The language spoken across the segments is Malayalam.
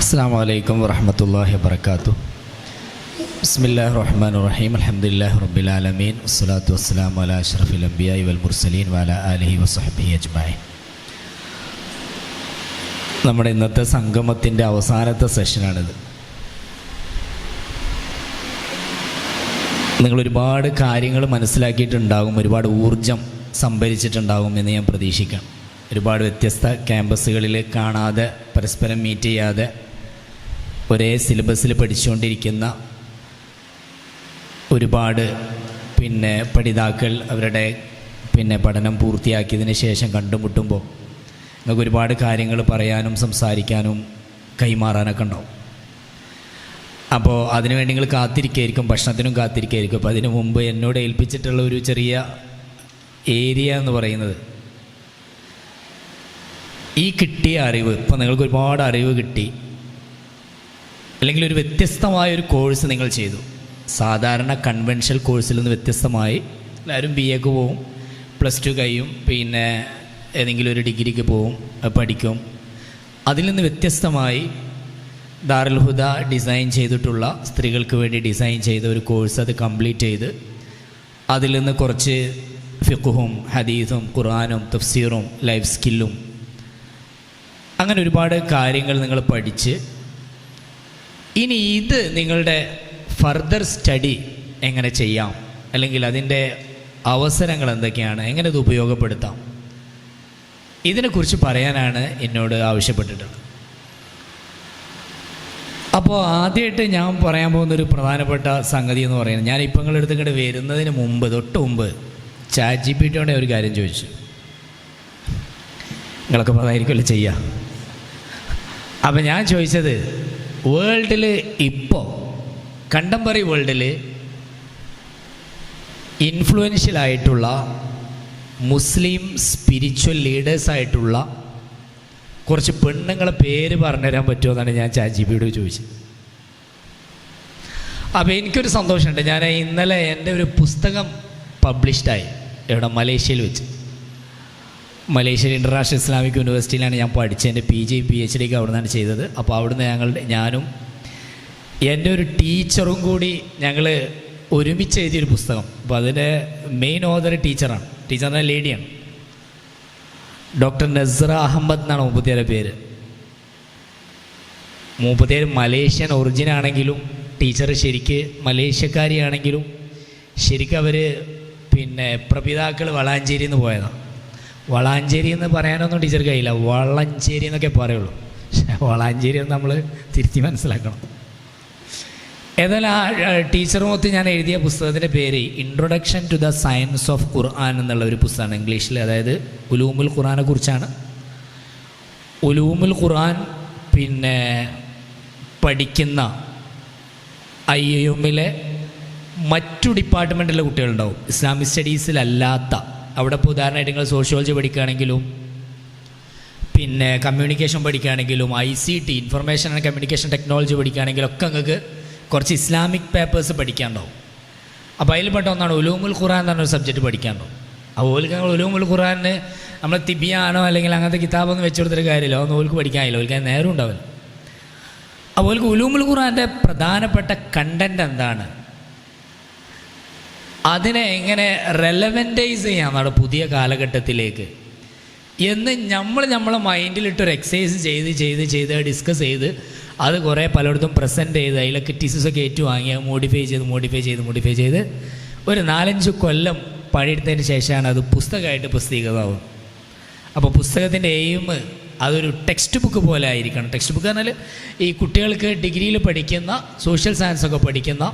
അസ്സലാമു അലൈക്കും വറഹ്മത്തുള്ളാഹി വബറകാതുഹു. ബിസ്മില്ലാഹിർ റഹ്മാനിർ റഹീം. അൽഹംദുലില്ലാഹി റബ്ബിൽ ആലമീൻ. വസ്സലാത്തു വസ്സലാമു അലാ അഷ്റഫിൽ അംബിയാഇ വൽ മുർസലീൻ വഅലാ ആലിഹി വസഹ്ബിഹി അജ്മഈൻ. നമ്മുടെ ഇന്നത്തെ സംഗമത്തിൻ്റെ അവസാനത്തെ സെഷനാണിത്. നിങ്ങൾ ഒരുപാട് കാര്യങ്ങൾ മനസ്സിലാക്കിയിട്ടുണ്ടാകും, ഒരുപാട് ഊർജം സംഭരിച്ചിട്ടുണ്ടാകും എന്ന് ഞാൻ പ്രതീക്ഷിക്കാം. ഒരുപാട് വ്യത്യസ്ത ക്യാമ്പസുകളിൽ കാണാതെ, പരസ്പരം മീറ്റ് ചെയ്യാതെ ഒരേ സിലബസിൽ പഠിച്ചുകൊണ്ടിരിക്കുന്ന ഒരുപാട് പഠിതാക്കൾ അവരുടെ പഠനം പൂർത്തിയാക്കിയതിന് ശേഷം കണ്ടുമുട്ടുമ്പോൾ നിങ്ങൾക്ക് ഒരുപാട് കാര്യങ്ങൾ പറയാനും സംസാരിക്കാനും കൈമാറാനൊക്കെ ഉണ്ടാവും. അപ്പോൾ അതിനുവേണ്ടി നിങ്ങൾ കാത്തിരിക്കുകയായിരിക്കും, ഭക്ഷണത്തിനും കാത്തിരിക്കുകയായിരിക്കും. അപ്പോൾ അതിനു മുമ്പ് എന്നോട് ഏൽപ്പിച്ചിട്ടുള്ള ഒരു ചെറിയ ഏരിയ എന്ന് പറയുന്നത്, ഈ കിട്ടിയ അറിവ്, ഇപ്പോൾ നിങ്ങൾക്ക് ഒരുപാട് അറിവ് കിട്ടി, അല്ലെങ്കിൽ ഒരു വ്യത്യസ്തമായൊരു കോഴ്സ് നിങ്ങൾ ചെയ്തു. സാധാരണ കൺവെൻഷണൽ കോഴ്സിൽ നിന്ന് വ്യത്യസ്തമായി എല്ലാവരും BA പോവും, +2 കഴിയും, ഏതെങ്കിലും ഒരു ഡിഗ്രിക്ക് പോവും, പഠിക്കും. അതിൽ നിന്ന് വ്യത്യസ്തമായി ദാറുൽ ഹുദ ഡിസൈൻ ചെയ്തിട്ടുള്ള, സ്ത്രീകൾക്ക് വേണ്ടി ഡിസൈൻ ചെയ്ത ഒരു കോഴ്സ്, അത് കംപ്ലീറ്റ് ചെയ്ത് അതിൽ നിന്ന് കുറച്ച് ഫിഖ്ഹും ഹദീസും ഖുർആനും തഫ്സീറും ലൈഫ് സ്കില്ലും അങ്ങനെ ഒരുപാട് കാര്യങ്ങൾ നിങ്ങൾ പഠിച്ച്, ഇനി ഇത് നിങ്ങളുടെ ഫർദർ സ്റ്റഡി എങ്ങനെ ചെയ്യാം, അല്ലെങ്കിൽ അതിൻ്റെ അവസരങ്ങൾ എന്തൊക്കെയാണ്, എങ്ങനെ ഇത് ഉപയോഗപ്പെടുത്താം, ഇതിനെക്കുറിച്ച് പറയാനാണ് എന്നോട് ആവശ്യപ്പെട്ടിട്ടുള്ളത്. അപ്പോൾ ആദ്യമായിട്ട് ഞാൻ പറയാൻ പോകുന്നൊരു പ്രധാനപ്പെട്ട സംഗതി എന്ന് പറയുന്നത്, ഞാനിപ്പോൾ നിങ്ങളെടുത്ത് ഇങ്ങോട്ട് വരുന്നതിന് മുമ്പ്, തൊട്ട് മുമ്പ് ChatGPT ഒരു കാര്യം ചോദിച്ചു. നിങ്ങളൊക്കെ അതായിരിക്കുമല്ലോ ചെയ്യുക. അപ്പം ഞാൻ ചോദിച്ചത്, വേൾഡിൽ ഇപ്പോൾ കണ്ടംപററി വേൾഡിൽ ഇൻഫ്ലുവൻഷ്യലായിട്ടുള്ള മുസ്ലിം സ്പിരിച്വൽ ലീഡേഴ്സായിട്ടുള്ള കുറച്ച് പെണ്ണുങ്ങളെ പേര് പറഞ്ഞുതരാൻ പറ്റുമോ എന്നാണ് ഞാൻ ChatGPT ചോദിച്ചത്. അപ്പോൾ എനിക്കൊരു സന്തോഷമുണ്ട്. ഞാൻ ഇന്നലെ എൻ്റെ ഒരു പുസ്തകം പബ്ലിഷ്ഡായി, ഇവിടെ മലേഷ്യയിൽ വെച്ച്. മലേഷ്യയിൽ ഇൻ്റർനാഷണൽ ഇസ്ലാമിക് യൂണിവേഴ്സിറ്റിയിലാണ് ഞാൻ പഠിച്ചത്. എൻ്റെ PG PhD അവിടെ നിന്നാണ് ചെയ്തത്. അപ്പോൾ അവിടുന്ന് ഞാനും എൻ്റെ ഒരു ടീച്ചറും കൂടി ഞങ്ങൾ ഒരുമിച്ച് എഴുതിയൊരു പുസ്തകം. അപ്പോൾ അതിൻ്റെ മെയിൻ ഓതർ ടീച്ചറാണ്. ടീച്ചറിൻ്റെ ലേഡിയാണ്, ഡോക്ടർ നസ്ര അഹമ്മദ് എന്നാണ് മൂപ്പത്തിയാരുടെ പേര്. മൂപ്പത്തിയാർ മലേഷ്യൻ ഒറിജിനാണെങ്കിലും ടീച്ചർ ശരിക്ക് മലേഷ്യക്കാരിയാണെങ്കിലും ശരിക്കും അവർ പ്രപിതാക്കൾ വളാഞ്ചേരിയിൽ നിന്ന് പോയതാണ്. വളാഞ്ചേരി എന്ന് പറയാനൊന്നും ടീച്ചർക്ക് കഴിയില്ല, വളഞ്ചേരി എന്നൊക്കെ പറയുള്ളൂ. വളാഞ്ചേരി എന്ന് നമ്മൾ തിരുത്തി മനസ്സിലാക്കണം. ഏതായാലും ആ ടീച്ചറുമൊത്ത് ഞാൻ എഴുതിയ പുസ്തകത്തിൻ്റെ പേര് introduction to the science of Quran എന്നുള്ള ഒരു പുസ്തകമാണ്, ഇംഗ്ലീഷിൽ. അതായത് ഉലൂമുൽ ഖുർആനെ കുറിച്ചാണ്. ഉലൂമുൽ ഖുർആൻ പഠിക്കുന്ന IIM മറ്റു ഡിപ്പാർട്ട്മെൻറ്റിലെ കുട്ടികളുണ്ടാവും, ഇസ്ലാമിക് സ്റ്റഡീസിലല്ലാത്ത. അവിടെ ഇപ്പോൾ ഉദാഹരണമായിട്ട് നിങ്ങൾ സോഷ്യോളജി പഠിക്കുകയാണെങ്കിലും കമ്മ്യൂണിക്കേഷൻ പഠിക്കുകയാണെങ്കിലും ICT information and communication technology പഠിക്കുകയാണെങ്കിലും ഒക്കെ നിങ്ങൾക്ക് കുറച്ച് ഇസ്ലാമിക് പേപ്പേഴ്സ് പഠിക്കാനുണ്ടാവും. അപ്പോൾ അതിൽപ്പെട്ട ഒന്നാണ് ഉലൂമുൽ ഖുർആൻ എന്ന് പറഞ്ഞൊരു സബ്ജക്റ്റ് പഠിക്കാനുണ്ടാവും. അതുപോലെ ഞങ്ങൾ ഉലൂമുൽ ഖുർആനിന് നമ്മൾ തിബിയാനോ അല്ലെങ്കിൽ അങ്ങനത്തെ കിതാബൊന്നും വെച്ച് കൊടുത്തൊരു കാര്യമില്ല, അതൊന്നും ഓൽക്ക് പഠിക്കാനില്ല, ഓൽക്ക് നേരം ഉണ്ടാവില്ല. അതുപോലെ ഉലൂമുൽ ഖുർആൻ്റെ പ്രധാനപ്പെട്ട കണ്ടൻറ്റ് എന്താണ്, അതിനെ എങ്ങനെ റെലവൻറ്റൈസ് ചെയ്യാമെന്നാണ് പുതിയ കാലഘട്ടത്തിലേക്ക് എന്ന് നമ്മളെ മൈൻഡിലിട്ടൊരു എക്സസൈസ് ചെയ്ത് ഡിസ്കസ് ചെയ്ത് അത് കുറേ പലയിടത്തും പ്രസൻറ്റ് ചെയ്ത് അതിലെ ക്രിറ്റിസിസൊക്കെ ഏറ്റുവാങ്ങി മോഡിഫൈ ചെയ്ത് ഒരു 4-5 കൊല്ലം പണിയെടുത്തതിന് ശേഷമാണ് അത് പുസ്തകമായിട്ട് പ്രസിദ്ധീകൃതമാവും. അപ്പോൾ പുസ്തകത്തിൻ്റെ എയിം അതൊരു ടെക്സ്റ്റ് ബുക്ക് പോലെ ആയിരിക്കണം. ടെക്സ്റ്റ് ബുക്ക് പറഞ്ഞാൽ ഈ കുട്ടികൾക്ക് ഡിഗ്രിയിൽ പഠിക്കുന്ന സോഷ്യൽ സയൻസൊക്കെ പഠിക്കുന്ന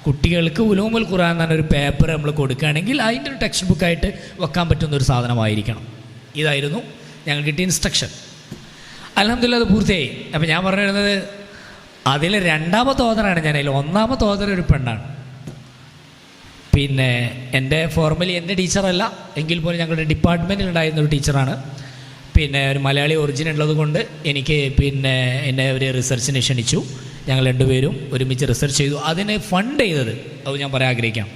കുട്ടികൾക്ക് ഉലൂമുൽ ഖുർആൻ എന്ന് പറഞ്ഞൊരു പേപ്പർ നമ്മൾ കൊടുക്കുകയാണെങ്കിൽ അതിൻ്റെ ഒരു ടെക്സ്റ്റ് ബുക്കായിട്ട് വെക്കാൻ പറ്റുന്നൊരു സാധനമായിരിക്കണം. ഇതായിരുന്നു ഞങ്ങൾ കിട്ടിയ ഇൻസ്ട്രക്ഷൻ. അൽഹംദുലില്ലാഹ് അത് പൂർത്തിയായി. അപ്പോൾ ഞാൻ പറഞ്ഞു വരുന്നത്, അതിൽ 2ാമത്തെ ഓതറാണ് ഞാൻ. അതിൽ 1ാമത്തെ ഓതർ ഒരു പെണ്ണാണ്. എൻ്റെ ഫോർമലി എൻ്റെ ടീച്ചറല്ല എങ്കിൽ പോലും ഞങ്ങളുടെ ഡിപ്പാർട്ട്മെൻറ്റിൽ ഉണ്ടായിരുന്ന ഒരു ടീച്ചറാണ്. ഒരു മലയാളി ഒറിജിൻ ഉള്ളത് കൊണ്ട് എനിക്ക് എന്നെ ഒരു റിസർച്ചിന് ക്ഷണിച്ചു. ഞങ്ങൾ 2 പേരും ഒരുമിച്ച് റിസർച്ച് ചെയ്തു. അതിനെ ഫണ്ട് ചെയ്തത്, അത് ഞാൻ പറയാൻ ആഗ്രഹിക്കാം,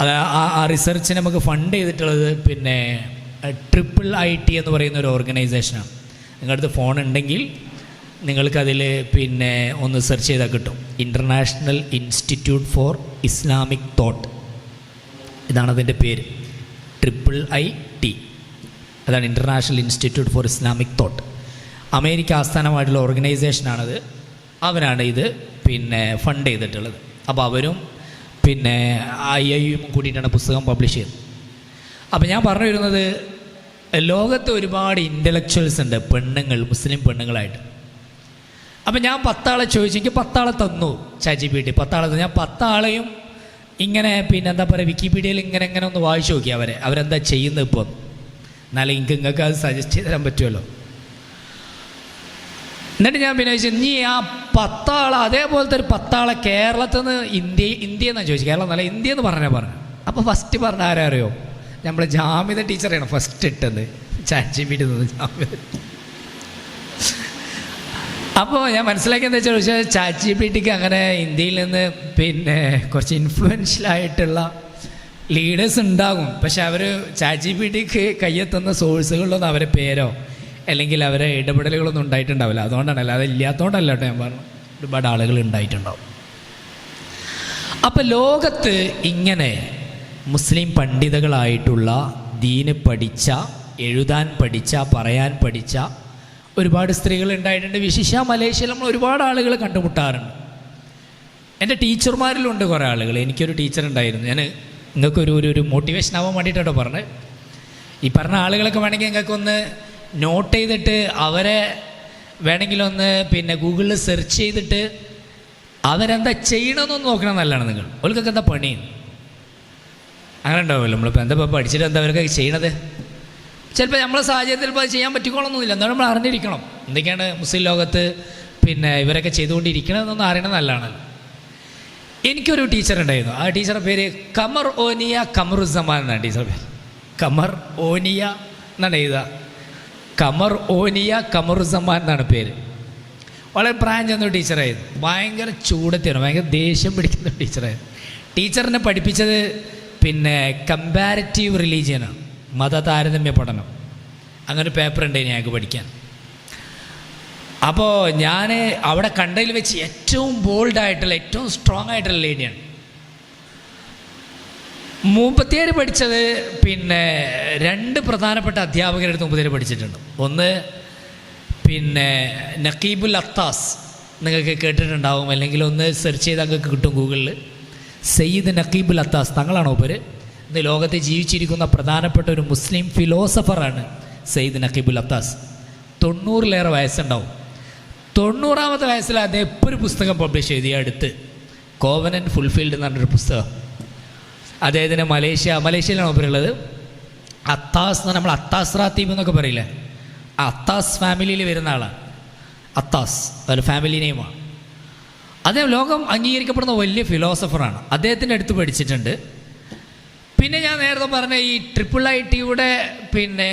അത് ആ റിസർച്ചിന് നമുക്ക് ഫണ്ട് ചെയ്തിട്ടുള്ളത് IIIT എന്ന് പറയുന്ന ഒരു ഓർഗനൈസേഷനാണ്. നിങ്ങളുടെ അടുത്ത് ഫോൺ ഉണ്ടെങ്കിൽ നിങ്ങൾക്കതിൽ പിന്നെ ഒന്ന് സെർച്ച് ചെയ്താൽ കിട്ടും. International institute for Islamic thought, ഇതാണ് അതിൻ്റെ പേര്. IIIT, അതാണ് international institute for Islamic thought. America ആസ്ഥാനമായിട്ടുള്ള ഓർഗനൈസേഷനാണത്. അവരാണ് ഇത് പിന്നെ ഫണ്ട് ചെയ്തിട്ടുള്ളത്. അപ്പോൾ അവരും പിന്നെ IIUം കൂടിയിട്ടാണ് പുസ്തകം പബ്ലിഷ് ചെയ്തത്. അപ്പോൾ ഞാൻ പറഞ്ഞു വരുന്നത്, ലോകത്ത് ഒരുപാട് ഇൻ്റലക്ച്വൽസ് ഉണ്ട്, പെണ്ണുങ്ങൾ, മുസ്ലിം പെണ്ണുങ്ങളായിട്ട്. അപ്പം ഞാൻ 10 ആളെ ചോദിച്ചു, എനിക്ക് 10 ആളെ തന്നു ChatGPT, 10 ആളെ തന്നു. ഞാൻ 10 ആളെയും ഇങ്ങനെ പിന്നെ എന്താ പറയുക, വിക്കിപീഡിയയിൽ ഇങ്ങനെ ഒന്ന് വായിച്ചു നോക്കി അവരെന്താ ചെയ്യുന്നത് ഇപ്പോൾ. എന്നാലും നിങ്ങൾക്ക് അത് സജസ്റ്റ് ചെയ്ത് തരാൻ പറ്റുമല്ലോ. എന്നിട്ട് ഞാൻ പിന്നെ ചോദിച്ചു, നീ ആ 10 ആളെ, അതേപോലത്തെ ഒരു 10 ആളെ കേരളത്തിൽ നിന്ന് ഇന്ത്യ എന്നാണ് ചോദിച്ചു. കേരളം എന്നല്ല, ഇന്ത്യ എന്ന് പറഞ്ഞു. അപ്പോൾ ഫസ്റ്റ് പറഞ്ഞ ആരാ അറിയോ? നമ്മൾ ജാമിദ ടീച്ചറാണ് ഫസ്റ്റ് ഇട്ടത് ChatGPT ജാമിദ. അപ്പോൾ ഞാൻ മനസ്സിലാക്കിയെന്ന് വെച്ചാൽ ChatGPTക്ക് അങ്ങനെ ഇന്ത്യയിൽ നിന്ന് പിന്നെ കുറച്ച് ഇൻഫ്ലുവൻഷ്യലായിട്ടുള്ള ലീഡേഴ്സ് ഉണ്ടാകും. പക്ഷെ അവർ ChatGPTക്ക് കയ്യെത്തുന്ന സോഴ്സുകളിലൊന്നും അവരെ പേരോ അല്ലെങ്കിൽ അവരെ ഇടപെടലുകളൊന്നും ഉണ്ടായിട്ടുണ്ടാവില്ല. അതുകൊണ്ടാണ്, അല്ലാതെ ഇല്ലാത്തതുകൊണ്ടല്ല കേട്ടോ ഞാൻ പറഞ്ഞു. ഒരുപാട് ആളുകൾ ഉണ്ടായിട്ടുണ്ടാവും. അപ്പം ലോകത്ത് ഇങ്ങനെ മുസ്ലിം പണ്ഡിതകളായിട്ടുള്ള ദീന് പഠിച്ച, എഴുതാൻ പഠിച്ച, പറയാൻ പഠിച്ച ഒരുപാട് സ്ത്രീകൾ ഉണ്ടായിട്ടുണ്ട്. വിശേഷ മലേഷ്യയിൽ നമ്മൾ ഒരുപാട് ആളുകൾ കണ്ടുമുട്ടാറുണ്ട്. എൻ്റെ ടീച്ചർമാരിലുണ്ട് കുറേ ആളുകൾ. എനിക്കൊരു ടീച്ചർ ഉണ്ടായിരുന്നു. ഞാൻ നിങ്ങൾക്കൊരു മോട്ടിവേഷൻ ആവാൻ വേണ്ടിയിട്ടോ പറഞ്ഞത്. ഈ പറഞ്ഞ ആളുകളൊക്കെ വേണമെങ്കിൽ നിങ്ങൾക്കൊന്ന് നോട്ട് ചെയ്തിട്ട് അവരെ വേണമെങ്കിലൊന്ന് പിന്നെ ഗൂഗിളിൽ സെർച്ച് ചെയ്തിട്ട് അവരെന്താ ചെയ്യണമെന്നൊന്ന് നോക്കണം. നല്ലതാണ്. അവർക്കൊക്കെ എന്താ പണി അങ്ങനെ ഉണ്ടാവുമല്ലോ. നമ്മളിപ്പോൾ എന്താ പഠിച്ചിട്ട് എന്താ അവരൊക്കെ ചെയ്യണത്? ചിലപ്പോൾ നമ്മളെ സാഹചര്യത്തിൽ ഇപ്പോൾ അത് ചെയ്യാൻ പറ്റിക്കോളൊന്നുമില്ല. എന്നാലും നമ്മൾ അറിഞ്ഞിരിക്കണം എന്തൊക്കെയാണ് മുസ്ലിം ലോകത്ത് പിന്നെ ഇവരൊക്കെ ചെയ്തുകൊണ്ടിരിക്കണമെന്നൊന്ന് അറിയണത് നല്ലതാണല്ലോ. എനിക്കൊരു ടീച്ചർ ഉണ്ടായിരുന്നു. ആ ടീച്ചറുടെ പേര് കമർ ഓനിയ കമറുസമാൻ എന്നാണ് ടീച്ചറുടെ പേര്. കമർ ഓനിയ എന്നാണ് എഴുതുക. കമർ ഓനിയ കമറുസമാൻ എന്നാണ് പേര്. വളരെ പ്രായം ചെന്ന ടീച്ചറായിരുന്നു. ഭയങ്കര ചൂടത്തിയാണ്, ഭയങ്കര ദേഷ്യം പിടിക്കുന്ന ടീച്ചറായിരുന്നു. ടീച്ചറിനെ പഠിപ്പിച്ചത് പിന്നെ കമ്പാരിറ്റീവ് റിലീജിയനാണ്, മതതാരതമ്യ പഠനം. അങ്ങനെ പേപ്പർ ഉണ്ട് ഞങ്ങൾക്ക് പഠിക്കാൻ. അപ്പോൾ ഞാൻ അവിടെ കണ്ടതിൽ വെച്ച് ഏറ്റവും ബോൾഡായിട്ടുള്ള, ഏറ്റവും സ്ട്രോങ് ആയിട്ടുള്ള ലേഡിയാണ്. 37 പഠിച്ചത് പിന്നെ 2 പ്രധാനപ്പെട്ട അധ്യാപകരുടെ അടുത്ത് 37 പഠിച്ചിട്ടുണ്ട്. ഒന്ന് പിന്നെ നഖീബുൽ അത്താസ്, നിങ്ങൾക്ക് കേട്ടിട്ടുണ്ടാവും, അല്ലെങ്കിൽ ഒന്ന് സെർച്ച് ചെയ്താൽ നിങ്ങൾക്ക് കിട്ടും ഗൂഗിളിൽ. സയ്യിദ് നഖീബുൽ അത്താസ് തങ്ങളാണോ പേര്? ഇന്ന് ലോകത്ത് ജീവിച്ചിരിക്കുന്ന പ്രധാനപ്പെട്ട ഒരു മുസ്ലിം ഫിലോസഫറാണ് സയ്യിദ് നഖീബുൽ അത്താസ്. 90-ലേറെ വയസ്സുണ്ടാവും. 90-ാമത്തെ വയസ്സിൽ അദ്ദേഹം ഇപ്പോൾ ഒരു പുസ്തകം പബ്ലിഷ് ചെയ്തു. ഈ അടുത്ത് കോവനൻറ്റ് ഫുൾഫിൽഡ് എന്ന് പറഞ്ഞൊരു പുസ്തകം. അദ്ദേഹത്തിന് മലേഷ്യയിലാണ് ഒപ്പരുള്ളത്. അത്താസ് എന്ന്, നമ്മൾ അത്താസ് റാത്തീബ് എന്നൊക്കെ പറയില്ലേ, ആ അത്താസ് ഫാമിലിയിൽ വരുന്ന ആളാണ് അത്താസ്. ഒരു ഫാമിലി നെയിമാണ്. അദ്ദേഹം ലോകം അംഗീകരിക്കപ്പെടുന്ന വലിയ ഫിലോസഫറാണ്. അദ്ദേഹത്തിൻ്റെ അടുത്ത് പഠിച്ചിട്ടുണ്ട്. പിന്നെ ഞാൻ നേരത്തെ പറഞ്ഞ ഈ IIITയുടെ പിന്നെ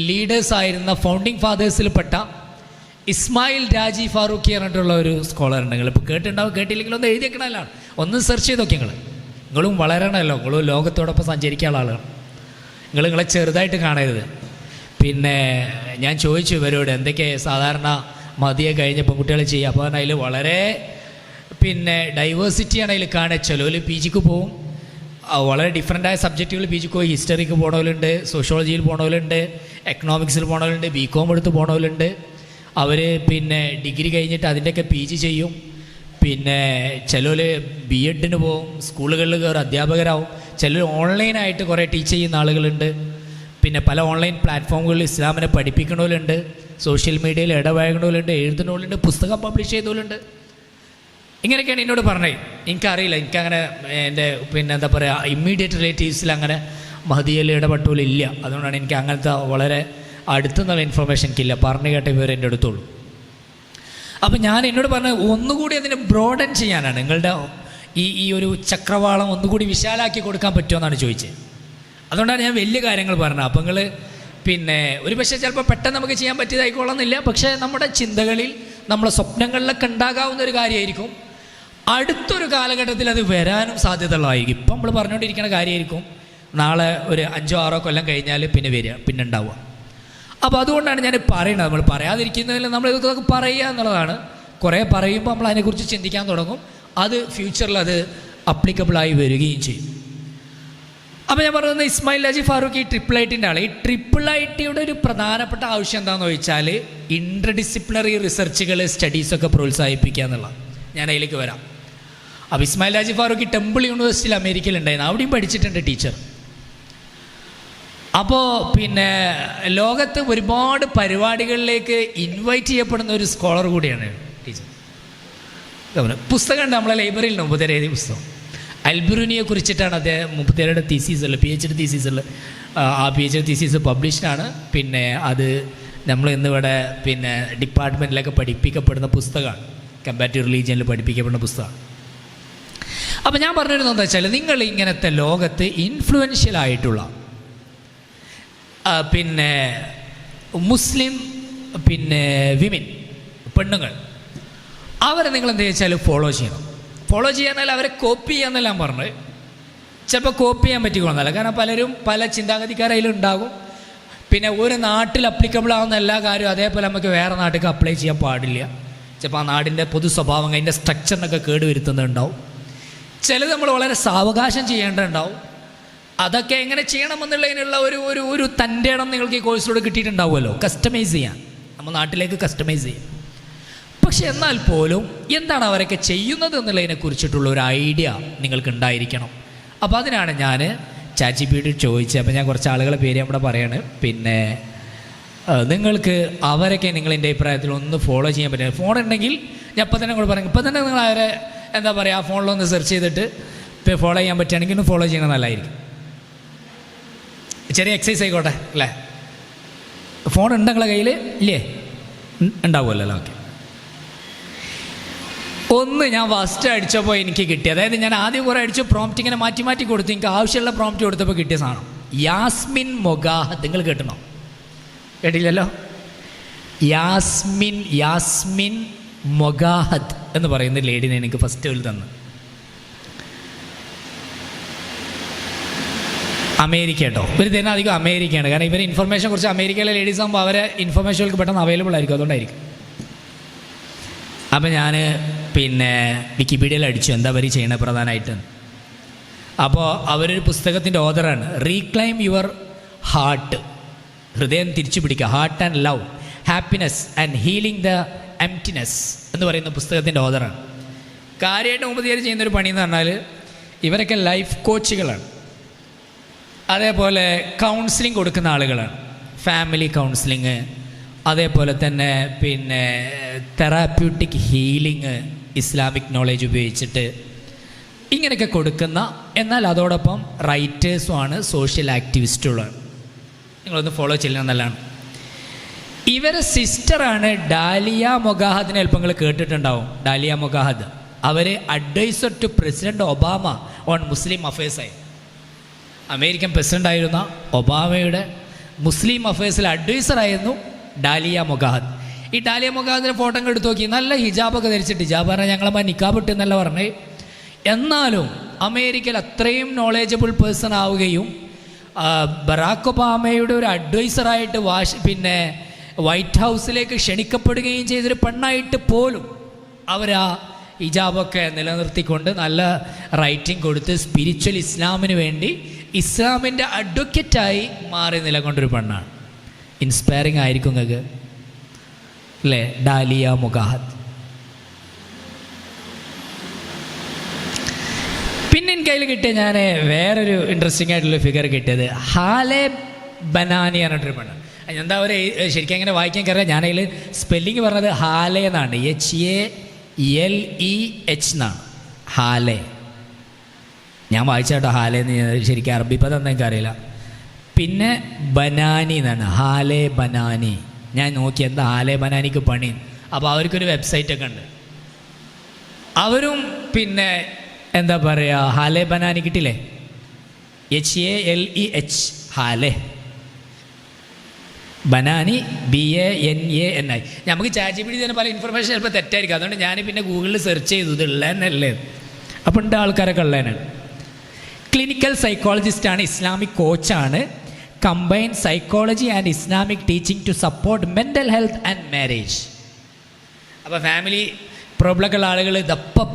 ലീഡേഴ്സായിരുന്ന ഫൗണ്ടിങ് ഫാദേഴ്സിൽപ്പെട്ട ഇസ്മായിൽ രാജി ഫാറൂഖി പറഞ്ഞിട്ടുള്ള ഒരു സ്കോളറുണ്ട്. നിങ്ങൾ ഇപ്പോൾ കേട്ടിട്ടുണ്ടാവും, കേട്ടില്ലെങ്കിൽ ഒന്ന് എഴുതി വെക്കണമല്ലാണ്, ഒന്ന് സെർച്ച് ചെയ്ത് നോക്കി. നിങ്ങളും വളരണമല്ലോ, നിങ്ങളും ലോകത്തോടൊപ്പം സഞ്ചരിക്കാനുള്ള ആളുകൾ. നിങ്ങളെ ചെറുതായിട്ട് കാണരുത്. പിന്നെ ഞാൻ ചോദിച്ചു ഇവരോട് എന്തൊക്കെ സാധാരണ മതിയെ കഴിഞ്ഞ പെൺകുട്ടികൾ ചെയ്യുക. അപ്പോൾ അതിൽ വളരെ പിന്നെ ഡൈവേഴ്സിറ്റിയാണ് അതിൽ കാണുക. ചിലവർ PGക്ക് പോവും, വളരെ ഡിഫറെൻ്റായ സബ്ജക്റ്റുകൾ PGക്ക് പോയി. ഹിസ്റ്ററിക്ക് പോണവരുണ്ട്, സോഷ്യോളജിയിൽ പോണവരുണ്ട്, എക്കണോമിക്സിൽ പോണവരുണ്ട്, BCom എടുത്ത് പോണവരുണ്ട്. അവർ പിന്നെ ഡിഗ്രി കഴിഞ്ഞിട്ട് അതിൻ്റെയൊക്കെ PG ചെയ്യും. പിന്നെ ചിലർ B.Edന് പോവും, സ്കൂളുകളിൽ കയറി അധ്യാപകരാവും. ചിലർ ഓൺലൈനായിട്ട് കുറേ ടീച്ച് ചെയ്യുന്ന ആളുകളുണ്ട്. പിന്നെ പല ഓൺലൈൻ പ്ലാറ്റ്ഫോമുകളിൽ ഇസ്ലാമിനെ പഠിപ്പിക്കണവരുണ്ട്, സോഷ്യൽ മീഡിയയിൽ ഇടപഴകണവരുണ്ട്, എഴുതുന്നവരുണ്ട്, പുസ്തകം പബ്ലിഷ് ചെയ്തവരുണ്ട്. ഇങ്ങനെയൊക്കെയാണ് എന്നോട് പറഞ്ഞത്. എനിക്കറിയില്ല, എനിക്കങ്ങനെ എൻ്റെ പിന്നെ എന്താ പറയുക ഇമ്മീഡിയറ്റ് റിലേറ്റീവ്സിൽ അങ്ങനെ മഹദിയിൽ ഇടപെട്ടോലില്ല. അതുകൊണ്ടാണ് എനിക്ക് അങ്ങനത്തെ വളരെ അടുത്തുനിന്നുള്ള ഇൻഫർമേഷൻ എനിക്കില്ല. പറഞ്ഞു കേട്ട വിവരം എൻ്റെ അടുത്തുള്ളൂ. അപ്പം ഞാൻ എന്നോട് പറഞ്ഞത് ഒന്നുകൂടി അതിനെ ബ്രോഡൻ ചെയ്യാനാണ്. നിങ്ങളുടെ ഈ ഒരു ചക്രവാളം ഒന്നുകൂടി വിശാലാക്കി കൊടുക്കാൻ പറ്റുമോ എന്നാണ് ചോദിച്ചത്. അതുകൊണ്ടാണ് ഞാൻ വലിയ കാര്യങ്ങൾ പറഞ്ഞത്. അപ്പം നിങ്ങൾ പിന്നെ ഒരു പക്ഷേ ചിലപ്പോൾ പെട്ടെന്ന് നമുക്ക് ചെയ്യാൻ പറ്റിയതായിക്കോളണമെന്നില്ല. പക്ഷേ നമ്മുടെ ചിന്തകളിൽ, നമ്മുടെ സ്വപ്നങ്ങളിലൊക്കെ ഉണ്ടാകാവുന്ന ഒരു കാര്യമായിരിക്കും. അടുത്തൊരു കാലഘട്ടത്തിൽ അത് വരാനും സാധ്യതയുള്ളതായിരിക്കും. ഇപ്പം നമ്മൾ പറഞ്ഞുകൊണ്ടിരിക്കുന്ന കാര്യമായിരിക്കും നാളെ ഒരു 5-6 കൊല്ലം കഴിഞ്ഞാൽ പിന്നെ വരിക, പിന്നെ ഉണ്ടാവുക. അപ്പോൾ അതുകൊണ്ടാണ് ഞാൻ പറയുന്നത്, നമ്മൾ പറയാതിരിക്കുന്നതിൽ നമ്മൾ ഇതൊക്കെ പറയുക എന്നുള്ളതാണ്. കുറേ പറയുമ്പോൾ നമ്മൾ അതിനെക്കുറിച്ച് ചിന്തിക്കാൻ തുടങ്ങും, അത് ഫ്യൂച്ചറിൽ അത് അപ്ലിക്കബിളായി വരികയും ചെയ്യും. അപ്പോൾ ഞാൻ പറയുന്നത് ഇസ്മായിൽ ഹാജി ഫാറൂഖ് ഈ ട്രിപ്പിൾ ആൾ. ഈ ട്രിപ്പിൾ ഐറ്റിയുടെ ഒരു പ്രധാനപ്പെട്ട ആവശ്യം എന്താണെന്ന് ചോദിച്ചാൽ ഇൻ്റർഡിസിപ്ലിനറി റിസർച്ചുകൾ, സ്റ്റഡീസൊക്കെ പ്രോത്സാഹിപ്പിക്കുക എന്നുള്ളത്. ഞാൻ അതിലേക്ക് വരാം. അപ്പോൾ ഇസ്മായിൽ ഹാജി ഫാറൂഖ് ടെമ്പിൾ യൂണിവേഴ്സിറ്റിയിൽ അമേരിക്കയിലുണ്ടായിരുന്നു, അവിടെയും പഠിച്ചിട്ടുണ്ട് ടീച്ചർ. അപ്പോൾ പിന്നെ ലോകത്ത് ഒരുപാട് പരിപാടികളിലേക്ക് ഇൻവൈറ്റ് ചെയ്യപ്പെടുന്ന ഒരു സ്കോളർ കൂടിയാണ് ടീച്ചർ. പുസ്തകമുണ്ട് നമ്മളെ ലൈബ്രറിയിൽ, മുപ്പത്തേര് എഴുതിയ പുസ്തകം അൽബുറുനിയെ കുറിച്ചിട്ടാണ് അദ്ദേഹം മുപ്പത്തേരുടെ തീസീസുള്ള PhD തീസീസുള്ള ആ PhD തീസീസ് പബ്ലിഷ്ഡാണ്. പിന്നെ അത് നമ്മൾ ഇന്നിവിടെ പിന്നെ ഡിപ്പാർട്ട്മെൻറ്റിലൊക്കെ പഠിപ്പിക്കപ്പെടുന്ന പുസ്തകമാണ്, കമ്പാരിറ്റീവ് റിലീജിയനിൽ പഠിപ്പിക്കപ്പെടുന്ന പുസ്തകമാണ്. അപ്പോൾ ഞാൻ പറഞ്ഞിരുന്നത് എന്താ വെച്ചാൽ, നിങ്ങൾ ഇങ്ങനത്തെ ലോകത്ത് ഇൻഫ്ലുവൻഷ്യലായിട്ടുള്ള പിന്നെ മുസ്ലിം പിന്നെ വിമൻ പെണ്ണുങ്ങൾ, അവരെ നിങ്ങൾ എന്താ വെച്ചാൽ ഫോളോ ചെയ്യണം. ഫോളോ ചെയ്യാന്നാൽ അവരെ കോപ്പി ചെയ്യാന്നല്ല ഞാൻ പറഞ്ഞത്. ചിലപ്പോൾ കോപ്പി ചെയ്യാൻ പറ്റിക്കൊള്ളണമെന്നല്ല, കാരണം പലരും പല ചിന്താഗതിക്കാരതിലുണ്ടാകും. പിന്നെ ഒരു നാട്ടിൽ അപ്ലിക്കബിൾ ആവുന്ന എല്ലാ കാര്യവും അതേപോലെ നമുക്ക് വേറെ നാട്ടിലേക്ക് അപ്ലൈ ചെയ്യാൻ പാടില്ല. ചിലപ്പോൾ ആ നാടിൻ്റെ പൊതു സ്വഭാവം അതിൻ്റെ സ്ട്രക്ചറിനൊക്കെ കേടുവരുത്തുന്നുണ്ടാവും. ചിലത് നമ്മൾ വളരെ സാവകാശം ചെയ്യേണ്ടതുണ്ടാവും. അതൊക്കെ എങ്ങനെ ചെയ്യണമെന്നുള്ളതിനുള്ള ഒരു തൻ്റെ ഇടം നിങ്ങൾക്ക് ഈ കോഴ്സിലൂടെ കിട്ടിയിട്ടുണ്ടാവുമല്ലോ, കസ്റ്റമൈസ് ചെയ്യാൻ, നമ്മൾ നാട്ടിലേക്ക് കസ്റ്റമൈസ് ചെയ്യാം. പക്ഷെ എന്നാൽ പോലും എന്താണ് അവരൊക്കെ ചെയ്യുന്നത് എന്നുള്ളതിനെ കുറിച്ചിട്ടുള്ള ഒരു ഐഡിയ നിങ്ങൾക്ക് ഉണ്ടായിരിക്കണം. അപ്പോൾ അതിനാണ് ഞാൻ ChatGPT ചോദിച്ചത്. അപ്പോൾ ഞാൻ കുറച്ച് ആളുകളെ പേര് നമ്മുടെ പറയാണ്. പിന്നെ നിങ്ങൾക്ക് അവരൊക്കെ നിങ്ങളെൻ്റെ അഭിപ്രായത്തിൽ ഒന്ന് ഫോളോ ചെയ്യാൻ പറ്റില്ല. ഫോൺ ഉണ്ടെങ്കിൽ ഞാൻ ഇപ്പം തന്നെ കൂടെ പറയും, ഇപ്പം തന്നെ നിങ്ങൾ അവരെ എന്താ പറയുക, ആ ഫോണിലൊന്ന് സെർച്ച് ചെയ്തിട്ട് ഇപ്പോൾ ഫോളോ ചെയ്യാൻ പറ്റുകയാണെങ്കിൽ ഒന്ന് ഫോളോ ചെയ്യണം, നല്ലതായിരിക്കും. ചെറിയ എക്സസൈസ് ആയിക്കോട്ടെ അല്ലേ. ഫോൺ ഉണ്ട് നിങ്ങളെ കയ്യിൽ ഇല്ലേ? ഉണ്ടാവുമല്ലോ. ഓക്കെ. ഒന്ന് ഞാൻ ഫസ്റ്റ് അടിച്ചപ്പോൾ എനിക്ക് കിട്ടി, അതായത് ഞാൻ ആദ്യം കുറേ അടിച്ചു, പ്രോംപ്റ്റ് ഇങ്ങനെ മാറ്റി മാറ്റി കൊടുത്തു, എനിക്ക് ആവശ്യമുള്ള പ്രോംപ്റ്റ് കൊടുത്തപ്പോൾ കിട്ടിയ സാധനം യാസ്മിൻ മൊഗാഹദ്. നിങ്ങൾ കേട്ടണോ? കേട്ടില്ലല്ലോ. യാസ്മിൻ മൊഗാഹദ് എന്ന് പറയുന്ന ലേഡിനെ എനിക്ക് ഫസ്റ്റ് തന്നു. അമേരിക്ക കേട്ടോ, ഇവർ തന്നെ അധികം അമേരിക്കയാണ്, കാരണം ഇവർ ഇൻഫർമേഷൻ കുറിച്ച് അമേരിക്കയിലെ ലേഡീസ് ആകുമ്പോൾ അവരെ ഇൻഫർമേഷനുകൾക്ക് പെട്ടെന്ന് അവൈലബിൾ ആയിരിക്കും, അതുകൊണ്ടായിരിക്കും. അപ്പം ഞാൻ പിന്നെ വിക്കിപീഡിയയിൽ അടിച്ചു എന്താ അവർ ചെയ്യണത് പ്രധാനമായിട്ട്. അപ്പോൾ അവരൊരു പുസ്തകത്തിൻ്റെ ഓതറാണ്, റീക്ലൈം യുവർ ഹാർട്ട്, ഹൃദയം തിരിച്ചു പിടിക്കുക, heart and love, happiness and healing the emptiness എന്ന് പറയുന്ന പുസ്തകത്തിൻ്റെ ഓതറാണ്. കാര്യമായിട്ട് മുമ്പ് ചെയ്യുന്നൊരു പണി എന്ന് പറഞ്ഞാൽ ഇവരൊക്കെ ലൈഫ് കോച്ചുകളാണ്, അതേപോലെ കൗൺസിലിംഗ് കൊടുക്കുന്ന ആളുകളാണ്, ഫാമിലി കൗൺസിലിങ്, അതേപോലെ തന്നെ പിന്നെ തെറാപ്യൂട്ടിക് ഹീലിംഗ്, ഇസ്ലാമിക് നോളേജ് ഉപയോഗിച്ചിട്ട് ഇങ്ങനെയൊക്കെ കൊടുക്കുന്ന, എന്നാൽ അതോടൊപ്പം റൈറ്റേഴ്സുമാണ്, സോഷ്യൽ ആക്ടിവിസ്റ്റുകളാണ്. നിങ്ങളൊന്ന് ഫോളോ ചെയ്യുന്നത് നല്ലതാണ്. ഇവരെ സിസ്റ്ററാണ് ഡാലിയ മൊഗാഹദിനെ ചിലപ്പോൾ നിങ്ങൾ കേട്ടിട്ടുണ്ടാവും. ഡാലിയ മൊഗാഹദ് അവർ adviser to president Obama on Muslim അഫയേഴ്സായി. അമേരിക്കൻ പ്രസിഡൻ്റ് ആയിരുന്ന ഒബാമയുടെ മുസ്ലിം അഫയേഴ്സിൽ അഡ്വൈസറായിരുന്നു ഡാലിയ മൊഗാഹദ്. ഈ ഡാലിയ മൊഗാഹദിൻ്റെ ഫോട്ടോ എടുത്ത് നോക്കി, നല്ല ഹിജാബൊക്കെ ധരിച്ചിട്ട്, ഹിജാബ് പറഞ്ഞാൽ ഞങ്ങളമ്മ നിക്കാബ് ഇട്ട് എന്നല്ല പറഞ്ഞേ, എന്നാലും അമേരിക്കയിൽ അത്രയും നോളേജബിൾ പേഴ്സൺ ആവുകയും ബറാക്ക് ഒബാമയുടെ ഒരു അഡ്വൈസറായിട്ട് പിന്നെ വൈറ്റ് ഹൗസിലേക്ക് ക്ഷണിക്കപ്പെടുകയും ചെയ്തൊരു പെണ്ണായിട്ട് പോലും അവർ ആ ഹിജാബൊക്കെ നിലനിർത്തിക്കൊണ്ട് നല്ല റൈറ്റിംഗ് കൊടുത്ത് സ്പിരിച്വൽ ഇസ്ലാമിന് വേണ്ടി ഇസ്ലാമിൻ്റെ അഡ്വക്കറ്റായി മാറി നിലകൊണ്ടൊരു പെണ്ണാണ്. ഇൻസ്പയറിങ് ആയിരിക്കും നിങ്ങൾക്ക് അല്ലേ? ഡാലിയ മൊഗാഹദ്. പിന്നെ എനിക്ക് അതിൽ കിട്ടിയ ഞാൻ വേറൊരു ഇൻട്രസ്റ്റിംഗ് ആയിട്ടുള്ള ഫിഗർ കിട്ടിയത് ഹാലെ ബനാനി പറഞ്ഞിട്ടൊരു പെണ്ണ്. എന്താ അവർ ശരിക്കും എങ്ങനെ വായിക്കാൻ കയറിയാൽ ഞാൻ അതിൽ സ്പെല്ലിങ് പറഞ്ഞത് ഹാലെ എന്നാണ്, HALEH എന്നാണ്, ഹാലെ. ഞാൻ വായിച്ചാട്ടോ ഹാലെ എന്ന്, ശരിക്കും അറബി പദം എന്താ എനിക്കറിയില്ല. പിന്നെ ബനാനി എന്നാണ്, ഹാലെ ബനാനി. ഞാൻ നോക്കി എന്താ ഹാലെ ബനാനിക്ക് പണി. അപ്പോൾ അവർക്കൊരു വെബ്സൈറ്റൊക്കെ ഉണ്ട്, അവരും പിന്നെ എന്താ പറയുക, ഹാലെ ബനാനി കിട്ടില്ലേ, HALEH, ഹാലെ ബനാനി BANANI. നമുക്ക് ChatGPT തന്നെ പല ഇൻഫർമേഷൻ ചിലപ്പോൾ തെറ്റായിരിക്കും, അതുകൊണ്ട് ഞാൻ പിന്നെ ഗൂഗിളിൽ സെർച്ച് ചെയ്തു ഇത് ഉള്ളതെന്നല്ലേ. അപ്പോൾ ഉണ്ട് ആൾക്കാരൊക്കെ ഉള്ളതിനാണ്. ക്ലിനിക്കൽ സൈക്കോളജിസ്റ്റാണ്, ഇസ്ലാമിക് കോച്ചാണ്, combine psychology and Islamic teaching to support mental health and marriage. അപ്പോൾ ഫാമിലി പ്രോബ്ലമൊക്കെ ഉള്ള ആളുകൾ ഇപ്പം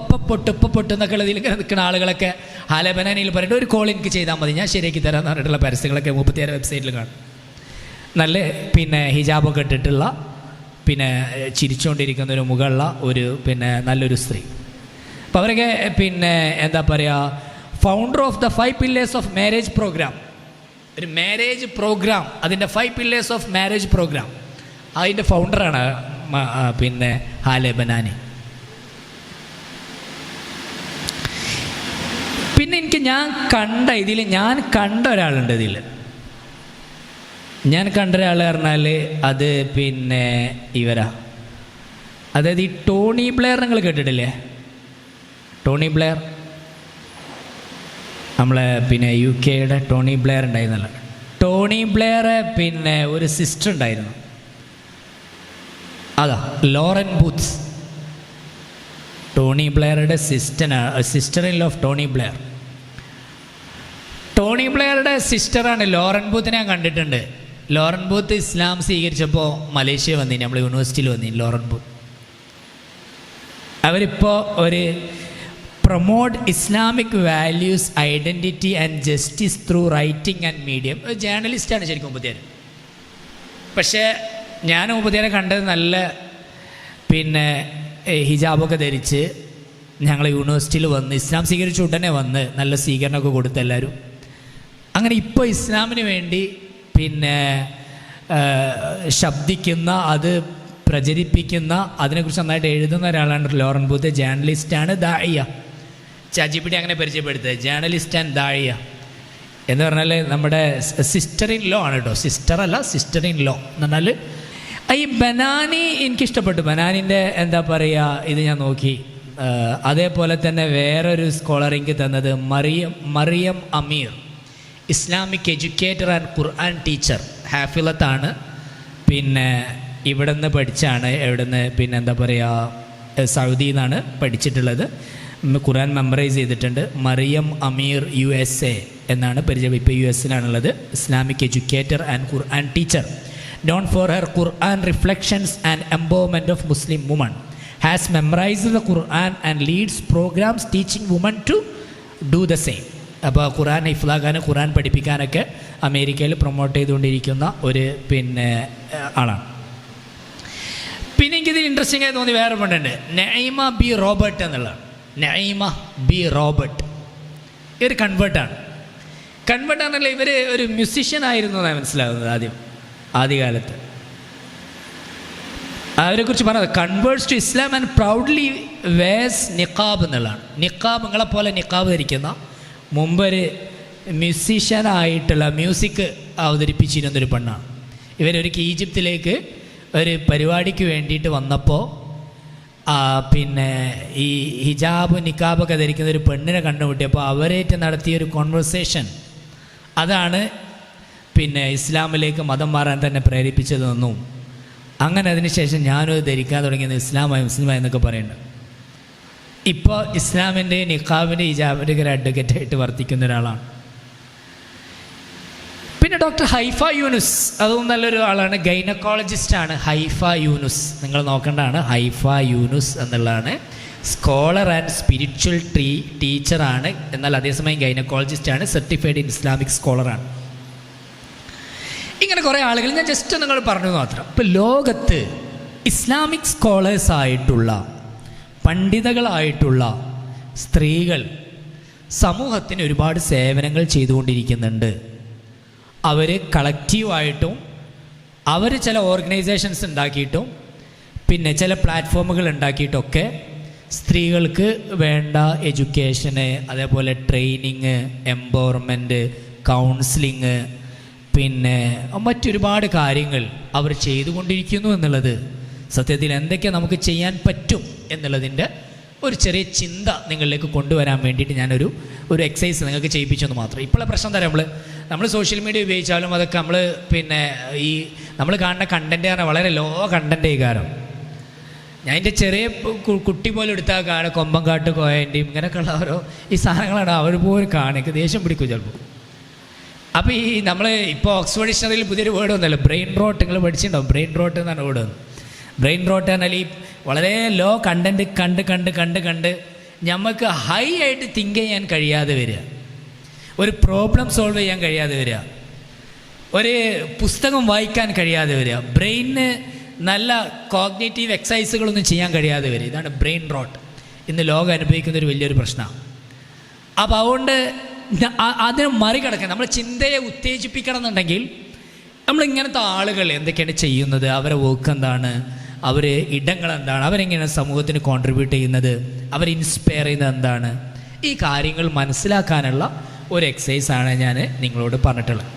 പൊട്ടെന്നൊക്കെ ഉള്ളതിൽ ഇങ്ങനെ നിൽക്കുന്ന ആളുകളൊക്കെ ഹാലബനാനിയിൽ പറഞ്ഞിട്ട് ഒരു കോൾ എനിക്ക് ചെയ്താൽ മതി, ഞാൻ ശരിയാക്കി തരാമെന്ന് പറഞ്ഞിട്ടുള്ള പരസ്യങ്ങളൊക്കെ 36 വെബ്സൈറ്റിൽ കാണും. നല്ല ഹിജാബൊക്കെ ഇട്ടിട്ടുള്ള ചിരിച്ചുകൊണ്ടിരിക്കുന്ന ഒരു മുഖമുള്ള ഒരു നല്ലൊരു സ്ത്രീ. അപ്പോൾ അവരൊക്കെ എന്താ പറയുക, founder of the 5 pillars of marriage programme, ഒരു മാരേജ് പ്രോഗ്രാം, അതിൻ്റെ 5 pillars ഓഫ് മാരേജ് പ്രോഗ്രാം, അതിൻ്റെ ഫൗണ്ടറാണ് ഹാലബനാനി. പിന്നെ ഞാൻ കണ്ട ഒരാളുണ്ട് ഞാൻ കണ്ട ഒരാൾ പറഞ്ഞാൽ അത് ഇവരാ, അതായത് ഈ ടോണി ബ്ലെയർ നിങ്ങൾ കേട്ടിട്ടില്ലേ? ടോണി ബ്ലെയർ നമ്മളെ UK ടോണി ബ്ലെയർ ഉണ്ടായിരുന്നല്ലോ. ടോണി ബ്ലെയർ ഒരു സിസ്റ്റർ ഉണ്ടായിരുന്നു, അതാ ലോറൻ ബൂത്ത്സ്. ടോണി ബ്ലെയറുടെ sister in law of Tony Blair. Tony ബ്ലെയറുടെ സിസ്റ്ററാണ് ലോറൻ ബൂത്ത്. ഞാൻ കണ്ടിട്ടുണ്ട്. ലോറൻ ബൂത്ത് ഇസ്ലാം സ്വീകരിച്ചപ്പോൾ മലേഷ്യ വന്നിന്, നമ്മൾ യൂണിവേഴ്സിറ്റിയിൽ വന്നിന് ലോറൻ ബൂത്ത്. അവരിപ്പോൾ ഒരു promote Islamic values, identity and justice through writing and medium. ഒരു ജേർണലിസ്റ്റാണ് ശരിക്കും മുപ്പത്തിയാർ. പക്ഷേ ഞാൻ മുപ്പത്തിയാരെ കണ്ടത് നല്ല ഹിജാബൊക്കെ ധരിച്ച് ഞങ്ങൾ യൂണിവേഴ്സിറ്റിയിൽ വന്ന് ഇസ്ലാം സ്വീകരിച്ച ഉടനെ വന്ന് നല്ല സ്വീകരണമൊക്കെ കൊടുത്ത് എല്ലാവരും. അങ്ങനെ ഇപ്പോൾ ഇസ്ലാമിന് വേണ്ടി ശബ്ദിക്കുന്ന, അത് പ്രചരിപ്പിക്കുന്ന, അതിനെക്കുറിച്ച് നന്നായിട്ട് എഴുതുന്ന ഒരാളാണ് ലോറൻ ബൂത്ത്. ജേർണലിസ്റ്റാണ്, ദാഇയ. ചാജിപ്പിടി അങ്ങനെ പരിചയപ്പെടുത്തുക, ജേർണലിസ്റ്റ് ആൻഡ് ദാഇയ എന്ന് പറഞ്ഞാൽ നമ്മുടെ സിസ്റ്റർ ഇൻ ലോ ആണ് കേട്ടോ, സിസ്റ്ററല്ല, സിസ്റ്റർ ഇൻ ലോ എന്ന് പറഞ്ഞാൽ. ഈ ബനാനി എനിക്കിഷ്ടപ്പെട്ടു. ബനാനിൻ്റെ എന്താ പറയുക, ഇത് ഞാൻ നോക്കി. അതേപോലെ തന്നെ വേറൊരു സ്കോളർ എനിക്ക് തന്നത് Maryam Amir, Islamic educator and Quran teacher, ഹാഫിളത്താണ്. ഇവിടെ നിന്ന് പഠിച്ചാണ്, എവിടെ നിന്ന് എന്താ പറയുക, സൗദിയിൽ നിന്നാണ് പഠിച്ചിട്ടുള്ളത്. ഖുർആൻ മെമ്മറൈസ് ചെയ്തിട്ടുണ്ട്. മറിയം അമീർ USA എന്നാണ് പരിചയം. ഇപ്പോൾ US-ലാണുള്ളത്. Islamic educator and Quran teacher, known for her Quran reflections and empowerment of Muslim women, has memorized the Quran and leads programs teaching women to do the same. അപ്പോൾ ഖുർആൻ ഹിഫ്ലാക്കാൻ, ഖുർആൻ പഠിപ്പിക്കാനൊക്കെ അമേരിക്കയിൽ പ്രൊമോട്ട് ചെയ്തുകൊണ്ടിരിക്കുന്ന ഒരു ആളാണ്. പിന്നെ എനിക്കിതിൽ ഇൻട്രസ്റ്റിംഗ് ആയി തോന്നി വേറെ പണ്ടുണ്ട്, നഈമ ബി റോബർട്ട് എന്നുള്ളതാണ്. നഈമ ബി റോബർട്ട് ഒരു കൺവേർട്ടാണ്. കൺവേർട്ടാണല്ലോ, ഇവർ ഒരു മ്യൂസിഷ്യൻ ആയിരുന്നു എന്നാണ് മനസ്സിലാകുന്നത് ആദ്യകാലത്ത്. അവരെക്കുറിച്ച് പറഞ്ഞത് converts to Islam and proudly wears നിഖാബ് എന്നുള്ളതാണ്. നിഖാബ്, നിങ്ങളെപ്പോലെ നിഖാബ് ധരിക്കുന്ന, മുമ്പൊരു മ്യൂസിഷ്യനായിട്ടുള്ള മ്യൂസിക് അവതരിപ്പിച്ചിരുന്നൊരു പെണ്ണാണ്. ഇവരൊരിക്കൽ ഈജിപ്തിലേക്ക് ഒരു പരിപാടിക്ക് വേണ്ടിയിട്ട് വന്നപ്പോൾ ഈ ഹിജാബ് നിക്കാബൊക്കെ ധരിക്കുന്ന ഒരു പെണ്ണിനെ കണ്ടുമുട്ടിയപ്പോൾ അവരേറ്റ് നടത്തിയൊരു കോൺവെർസേഷൻ, അതാണ് ഇസ്ലാമിലേക്ക് മതം മാറാൻ തന്നെ പ്രേരിപ്പിച്ചതെന്നും, അങ്ങനെ അതിനുശേഷം ഞാനും ധരിക്കാൻ തുടങ്ങിയത് മുസ്ലിമായി എന്നൊക്കെ പറയുന്നുണ്ട്. ഇപ്പോൾ ഇസ്ലാമിൻ്റെ നിഖാബിൻ്റെ ഹിജാബിൻ്റെ ഒരു അഡ്വക്കേറ്റായിട്ട് വർത്തിക്കുന്ന ഒരാളാണ്. പിന്നെ ഡോക്ടർ ഹൈഫ യൂനുസ്, അതും നല്ലൊരു ആളാണ്, ഗൈനക്കോളജിസ്റ്റാണ്. ഹൈഫ യൂനുസ് നിങ്ങൾ നോക്കേണ്ടതാണ്. ഹൈഫ യൂനുസ് എന്നുള്ളതാണ്. സ്കോളർ ആൻഡ് സ്പിരിച്വൽ ടീച്ചറാണ്, എന്നാൽ അതേസമയം ഗൈനക്കോളജിസ്റ്റാണ്, സർട്ടിഫൈഡ് ഇൻ ഇസ്ലാമിക് സ്കോളറാണ്. ഇങ്ങനെ കുറേ ആളുകൾ ഞാൻ ജസ്റ്റ് നിങ്ങൾ പറഞ്ഞു മാത്രം. ഇപ്പോൾ ലോകത്ത് ഇസ്ലാമിക് സ്കോളേഴ്സായിട്ടുള്ള, പണ്ഡിതകളായിട്ടുള്ള സ്ത്രീകൾ സമൂഹത്തിന് ഒരുപാട് സേവനങ്ങൾ ചെയ്തുകൊണ്ടിരിക്കുന്നുണ്ട്. അവർ കളക്റ്റീവായിട്ടും അവർ ചില ഓർഗനൈസേഷൻസ് ഉണ്ടാക്കിയിട്ടും പിന്നെ ചില പ്ലാറ്റ്ഫോമുകൾ ഉണ്ടാക്കിയിട്ടൊക്കെ സ്ത്രീകൾക്ക് വേണ്ട എഡ്യൂക്കേഷന്, അതേപോലെ ട്രെയിനിങ്, എംപവർമെൻറ്റ്, കൗൺസിലിങ്, പിന്നെ മറ്റൊരുപാട് കാര്യങ്ങൾ അവർ ചെയ്തുകൊണ്ടിരിക്കുന്നു എന്നുള്ളത് സത്യത്തിൽ എന്തൊക്കെ നമുക്ക് ചെയ്യാൻ പറ്റും എന്നുള്ളതിൻ്റെ ഒരു ചെറിയ ചിന്ത നിങ്ങളിലേക്ക് കൊണ്ടുവരാൻ വേണ്ടിയിട്ട് ഞാനൊരു എക്സസൈസ് നിങ്ങൾക്ക് ചെയ്യിപ്പിച്ചെന്ന് മാത്രം. ഇപ്പോഴുള്ള പ്രശ്നം തരാം, നമ്മൾ സോഷ്യൽ മീഡിയ ഉപയോഗിച്ചാലും അതൊക്കെ നമ്മൾ കാണുന്ന കണ്ടൻറ്റ് പറഞ്ഞാൽ വളരെ ലോ കണ്ടൻറ്റ് കാരണം. ഞാൻ എൻ്റെ ചെറിയ കുട്ടി പോലെ എടുത്താൽ കാണുക കൊമ്പങ്കാട്ട് കോയൻ്റെയും ഇങ്ങനെയൊക്കെയുള്ള ഓരോ ഈ സാധനങ്ങളാണ് അവർ പോലും കാണിക്കുക, ദേഷ്യം പിടിക്കും ചിലപ്പോൾ. അപ്പോൾ ഈ നമ്മൾ ഇപ്പോൾ ഓക്സ്ഫോർഡ് ഡിക്ഷണറിയിൽ പുതിയൊരു വേർഡ് വന്നല്ലോ, ബ്രെയിൻ റോട്ട്. നിങ്ങൾ പഠിച്ചിട്ടുണ്ടാവും, ബ്രെയിൻ റോട്ട് എന്നാണ് വേർഡ് വന്നത്. ബ്രെയിൻ റോട്ട് എന്നാൽ ഈ വളരെ ലോ കണ്ടൻറ്റ് കണ്ട് നമുക്ക് ഹൈ ആയിട്ട് തിങ്ക് ചെയ്യാൻ കഴിയാതെ വരിക, ഒരു പ്രോബ്ലം സോൾവ് ചെയ്യാൻ കഴിയാതെ വരിക, ഒരു പുസ്തകം വായിക്കാൻ കഴിയാതെ വരിക, ബ്രെയിനിന് നല്ല കോഗ്നേറ്റീവ് എക്സസൈസുകളൊന്നും ചെയ്യാൻ കഴിയാതെ വരിക. ഇതാണ് ബ്രെയിൻ റോട്ട്. ഇന്ന് ലോകം അനുഭവിക്കുന്നൊരു വലിയൊരു പ്രശ്നമാണ്. അപ്പോൾ അതുകൊണ്ട് അതിനെ മറികടക്കാൻ നമ്മൾ ചിന്തയെ ഉത്തേജിപ്പിക്കണം എന്നുണ്ടെങ്കിൽ നമ്മൾ ഇങ്ങനത്തെ ആളുകൾ എന്തൊക്കെയാണ് ചെയ്യുന്നത്, അവരെ വർക്ക് എന്താണ്, അവർ ഇടങ്ങളെന്താണ്, അവരെങ്ങനെയാണ് സമൂഹത്തിന് കോൺട്രിബ്യൂട്ട് ചെയ്യുന്നത്, അവർ ഇൻസ്പയർ ചെയ്യുന്നത് എന്താണ്, ഈ കാര്യങ്ങൾ മനസ്സിലാക്കാനുള്ള ഒരു എക്സസൈസാണ് ഞാൻ നിങ്ങളോട് പറഞ്ഞിട്ടുള്ളത്.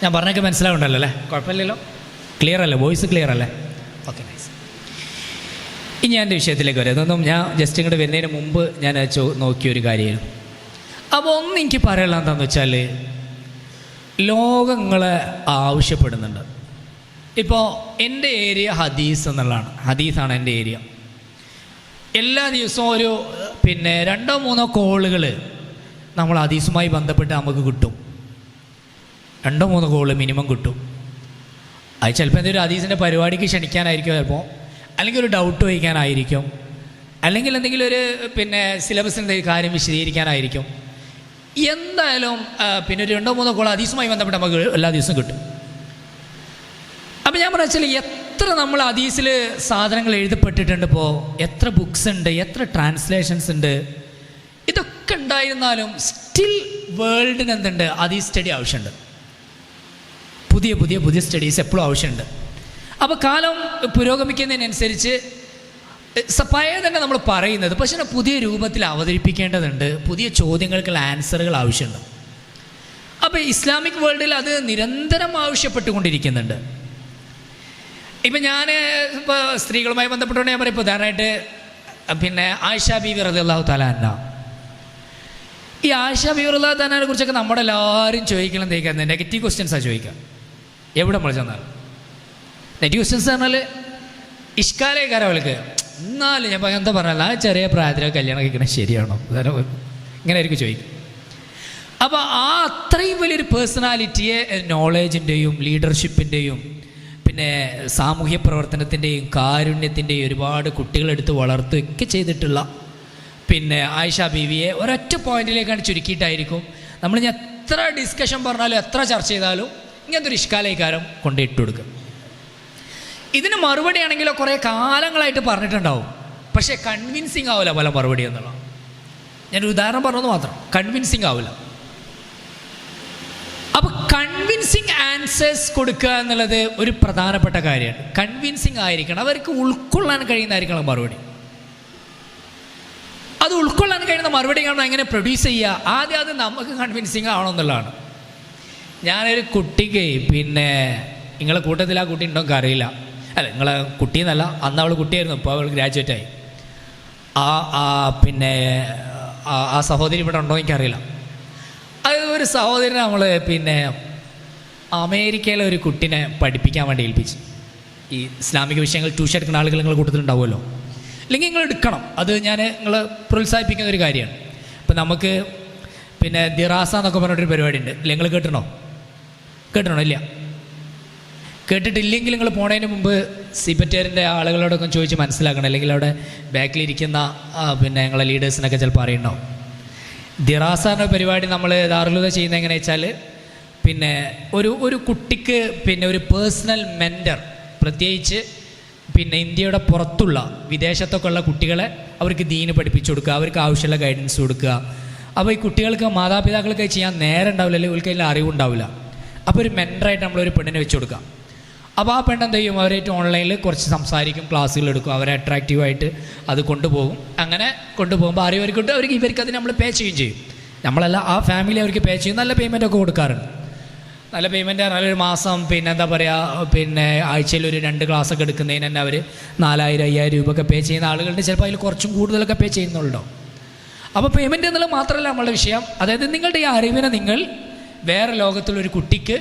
ഞാൻ പറഞ്ഞൊക്കെ മനസ്സിലാവുണ്ടല്ലോ അല്ലേ? കുഴപ്പമില്ലല്ലോ? ക്ലിയർ അല്ലേ? വോയിസ് ക്ലിയർ അല്ലേ? Okay, nice. ഇനി ഞാൻ എൻ്റെ വിഷയത്തിലേക്ക് വരാം. ഇതൊന്നും ഞാൻ ജസ്റ്റ് ഇങ്ങോട്ട് വരുന്നതിന് മുമ്പ് ഞാൻ നോക്കിയൊരു കാര്യമായിരുന്നു. അപ്പോൾ ഒന്ന് എനിക്ക് പറയാനുള്ള എന്താണെന്ന് വെച്ചാൽ, ലോകങ്ങളെ ആവശ്യപ്പെടുന്നുണ്ട്. ഇപ്പോൾ എൻ്റെ ഏരിയ ഹദീസ് എന്നുള്ളതാണ്, ഹദീസാണ് എൻ്റെ ഏരിയ. എല്ലാ ദിവസവും ഒരു 2-3 കോളുകൾ നമ്മൾ ഹദീസുമായി ബന്ധപ്പെട്ട് നമുക്ക് കിട്ടും. 2-3 കോള് മിനിമം കിട്ടും. അത് ചിലപ്പോൾ എന്തെങ്കിലും ഹദീസിൻ്റെ പരിപാടിക്ക് ക്ഷണിക്കാനായിരിക്കും, ചിലപ്പോൾ അല്ലെങ്കിൽ ഒരു ഡൗട്ട് ചോദിക്കാനായിരിക്കും, അല്ലെങ്കിൽ എന്തെങ്കിലും ഒരു സിലബസിൻ്റെ കാര്യം വിശദീകരിക്കാനായിരിക്കും. എന്തായാലും ഒരു 2-3 കോൾ ഹദീസുമായി ബന്ധപ്പെട്ട് നമുക്ക് എല്ലാ ദിവസവും കിട്ടും. അപ്പോൾ ഞാൻ പറഞ്ഞാൽ എത്ര നമ്മൾ ഹദീസിൽ സാധനങ്ങൾ എഴുതപ്പെട്ടിട്ടുണ്ട്, ഇപ്പോൾ എത്ര ബുക്സ് ഉണ്ട്, എത്ര ട്രാൻസ്ലേഷൻസ് ഉണ്ട്. ഇതൊക്കെ ഉണ്ടായിരുന്നാലും സ്റ്റിൽ വേൾഡിന് എന്തുണ്ട്, ഹദീസ് സ്റ്റഡി ആവശ്യമുണ്ട്. പുതിയ സ്റ്റഡീസ് എപ്പോഴും ആവശ്യമുണ്ട്. അപ്പോൾ കാലം പുരോഗമിക്കുന്നതിനനുസരിച്ച് പഴയ തന്നെ നമ്മൾ പറയുന്നത്, പക്ഷേ പുതിയ രൂപത്തിൽ അവതരിപ്പിക്കേണ്ടതുണ്ട്. പുതിയ ചോദ്യങ്ങൾക്കുള്ള ആൻസറുകൾ ആവശ്യമുണ്ട്. അപ്പോൾ ഇസ്ലാമിക് വേൾഡിൽ അത് നിരന്തരം ആവശ്യപ്പെട്ടുകൊണ്ടിരിക്കുന്നുണ്ട്. ഇപ്പം ഞാൻ ഇപ്പോൾ സ്ത്രീകളുമായി ബന്ധപ്പെട്ടുകൊണ്ട് ഞാൻ പറയും, ഇപ്പോൾ ഉദാഹരണമായിട്ട് ആയിഷ ബീവി റളിയല്ലാഹു തആല അൻഹ. ഈ ആയിഷ ബീവി റളിയല്ലാഹു തആലയെ കുറിച്ചൊക്കെ നമ്മളെല്ലാവരും ചോദിക്കണം, തേക്കുന്നത് നെഗറ്റീവ് ക്വസ്റ്റ്യൻസാണ് ചോദിക്കുക. എവിടെ നമ്മൾ ചെന്നാലും നെഗറ്റീവ് ക്വസ്റ്റ്യൻസ് പറഞ്ഞാൽ ഇഷ്കാലേക്കാരം അവൾക്ക്. എന്നാലും ഞാൻ എന്താ പറഞ്ഞാൽ, ആ ചെറിയ പ്രായത്തിലൊക്കെ കല്യാണം കഴിക്കണത് ശരിയാണോ, ഇങ്ങനെ ആയിരിക്കും ചോദിക്കും. അപ്പോൾ ആ അത്രയും വലിയൊരു പേഴ്സണാലിറ്റിയെ നോളേജിൻ്റെയും ലീഡർഷിപ്പിൻ്റെയും സാമൂഹ്യ പ്രവർത്തനത്തിൻ്റെയും കാരുണ്യത്തിൻ്റെയും ഒരുപാട് കുട്ടികളെടുത്ത് വളർത്തുകയൊക്കെ ചെയ്തിട്ടുള്ള ആയിഷ ബീവിയെ ഒരൊറ്റ പോയിന്റിലേക്കാണ് ചുരുക്കിയിട്ടായിരിക്കും നമ്മൾ ഇനി എത്ര ഡിസ്കഷൻ പറഞ്ഞാലും എത്ര ചർച്ച ചെയ്താലും ഇങ്ങനത്തെ ഒരു ഇഷ്കാലേക്കാരം കൊണ്ടിട്ട് കൊടുക്കും. ഇതിന് മറുപടി ആണെങ്കിലോ കുറേ കാലങ്ങളായിട്ട് പറഞ്ഞിട്ടുണ്ടാവും, പക്ഷേ കൺവിൻസിങ് ആവില്ല പല മറുപടി എന്നുള്ള. ഞാനൊരു ഉദാഹരണം പറഞ്ഞത് മാത്രം, കൺവിൻസിങ് ആവില്ല. അപ്പോൾ കൺവിൻസിങ് ആൻസേഴ്സ് കൊടുക്കുക എന്നുള്ളത് ഒരു പ്രധാനപ്പെട്ട കാര്യമാണ്. കൺവിൻസിങ് ആയിരിക്കണം, അവർക്ക് ഉൾക്കൊള്ളാൻ കഴിയുന്നതായിരിക്കണം മറുപടി. അത് ഉൾക്കൊള്ളാൻ കഴിയുന്ന മറുപടി കാണുമ്പോൾ എങ്ങനെ പ്രൊഡ്യൂസ് ചെയ്യുക, ആദ്യം അത് നമുക്ക് കൺവിൻസിങ് ആവണമെന്നുള്ളതാണ്. ഞാനൊരു കുട്ടിക്ക് നിങ്ങളെ കൂട്ടത്തിൽ ആ കുട്ടി ഉണ്ടോ അറിയില്ല, അല്ല നിങ്ങളെ കുട്ടിയെന്നല്ല, അന്ന് അവൾ കുട്ടിയായിരുന്നു, ഇപ്പോൾ അവൾ ഗ്രാജുവേറ്റായി. ആ സഹോദരി ഇവിടെ ഉണ്ടോ എനിക്കറിയില്ല. അത് ഒരു സഹോദരനെ നമ്മൾ അമേരിക്കയിലെ ഒരു കുട്ടീനെ പഠിപ്പിക്കാൻ വേണ്ടി ഏൽപ്പിച്ച്. ഈ ഇസ്ലാമിക വിഷയങ്ങൾ ട്യൂഷൻ എടുക്കുന്ന ആളുകൾ നിങ്ങളുടെ കൂട്ടത്തിലുണ്ടാവുമല്ലോ, അല്ലെങ്കിൽ നിങ്ങൾ എടുക്കണം. അത് ഞാൻ നിങ്ങൾ പ്രോത്സാഹിപ്പിക്കുന്ന ഒരു കാര്യമാണ്. ഇപ്പം നമുക്ക് ദിറാസ എന്നൊക്കെ പറഞ്ഞിട്ടൊരു പരിപാടി ഉണ്ട്, ഇല്ല നിങ്ങൾ കേട്ടണോ? ഇല്ല? കേട്ടിട്ടില്ലെങ്കിൽ നിങ്ങൾ പോണതിന് മുമ്പ് സിബറ്റേറിൻ്റെ ആളുകളോടൊക്കെ ചോദിച്ച് മനസ്സിലാക്കണം, അല്ലെങ്കിൽ അവിടെ ബാക്കിലിരിക്കുന്ന ഞങ്ങളെ ലീഡേഴ്സിനൊക്കെ ചിലപ്പോൾ അറിയണോ. ദിറാസ എന്ന പരിപാടി നമ്മൾ ദാറുൽ ചെയ്യുന്നത് എങ്ങനെയാണെന്ന് വെച്ചാൽ ഒരു കുട്ടിക്ക് ഒരു പേഴ്സണൽ മെൻറ്റർ, പ്രത്യേകിച്ച് ഇന്ത്യയുടെ പുറത്തുള്ള വിദേശത്തൊക്കെ ഉള്ള കുട്ടികളെ അവർക്ക് ദീന് പഠിപ്പിച്ചു കൊടുക്കുക, അവർക്ക് ആവശ്യമുള്ള ഗൈഡൻസ് കൊടുക്കുക. അപ്പോൾ ഈ കുട്ടികൾക്ക് മാതാപിതാക്കൾക്ക് ചെയ്യാൻ നേരം ഉണ്ടാവില്ല, അല്ലെങ്കിൽ അവർക്ക് അതിൽ അറിവുണ്ടാവില്ല. അപ്പോൾ ഒരു മെൻറ്ററായിട്ട് നമ്മളൊരു പെണ്ണിനെ വെച്ച് കൊടുക്കാം. അപ്പോൾ ആ പെണ്ണെന്ത് ചെയ്യും, അവരായിട്ട് ഓൺലൈനിൽ കുറച്ച് സംസാരിക്കും, ക്ലാസ്സുകൾ എടുക്കും, അവരെ അട്രാക്റ്റീവായിട്ട് അത് കൊണ്ടുപോകും. അങ്ങനെ കൊണ്ടുപോകുമ്പോൾ അറിയവർക്കിട്ട് ഇവർക്ക് അത് നമ്മൾ പേ ചെയ്യും. നമ്മളല്ല, ആ ഫാമിലി അവർക്ക് പേ ചെയ്യും. നല്ല പേയ്മെൻറ്റൊക്കെ കൊടുക്കാറുണ്ട്. നല്ല പേയ്മെൻറ്റ് പറഞ്ഞാൽ ഒരു മാസം എന്താ പറയുക, ആഴ്ചയിൽ ഒരു 2 ക്ലാസ്സൊക്കെ എടുക്കുന്നതിന് തന്നെ അവർ 4000-5000 രൂപയൊക്കെ പേ ചെയ്യുന്ന ആളുകളുണ്ട്. ചിലപ്പോൾ അതിൽ കുറച്ചും കൂടുതലൊക്കെ പേ ചെയ്യുന്നുണ്ടോ. അപ്പോൾ പേയ്മെൻറ്റ് എന്നുള്ളത് മാത്രമല്ല നമ്മളുടെ വിഷയം. അതായത് നിങ്ങളുടെ ഈ അറിവിനെ നിങ്ങൾ വേറെ ലോകത്തുള്ളൊരു കുട്ടിക്ക്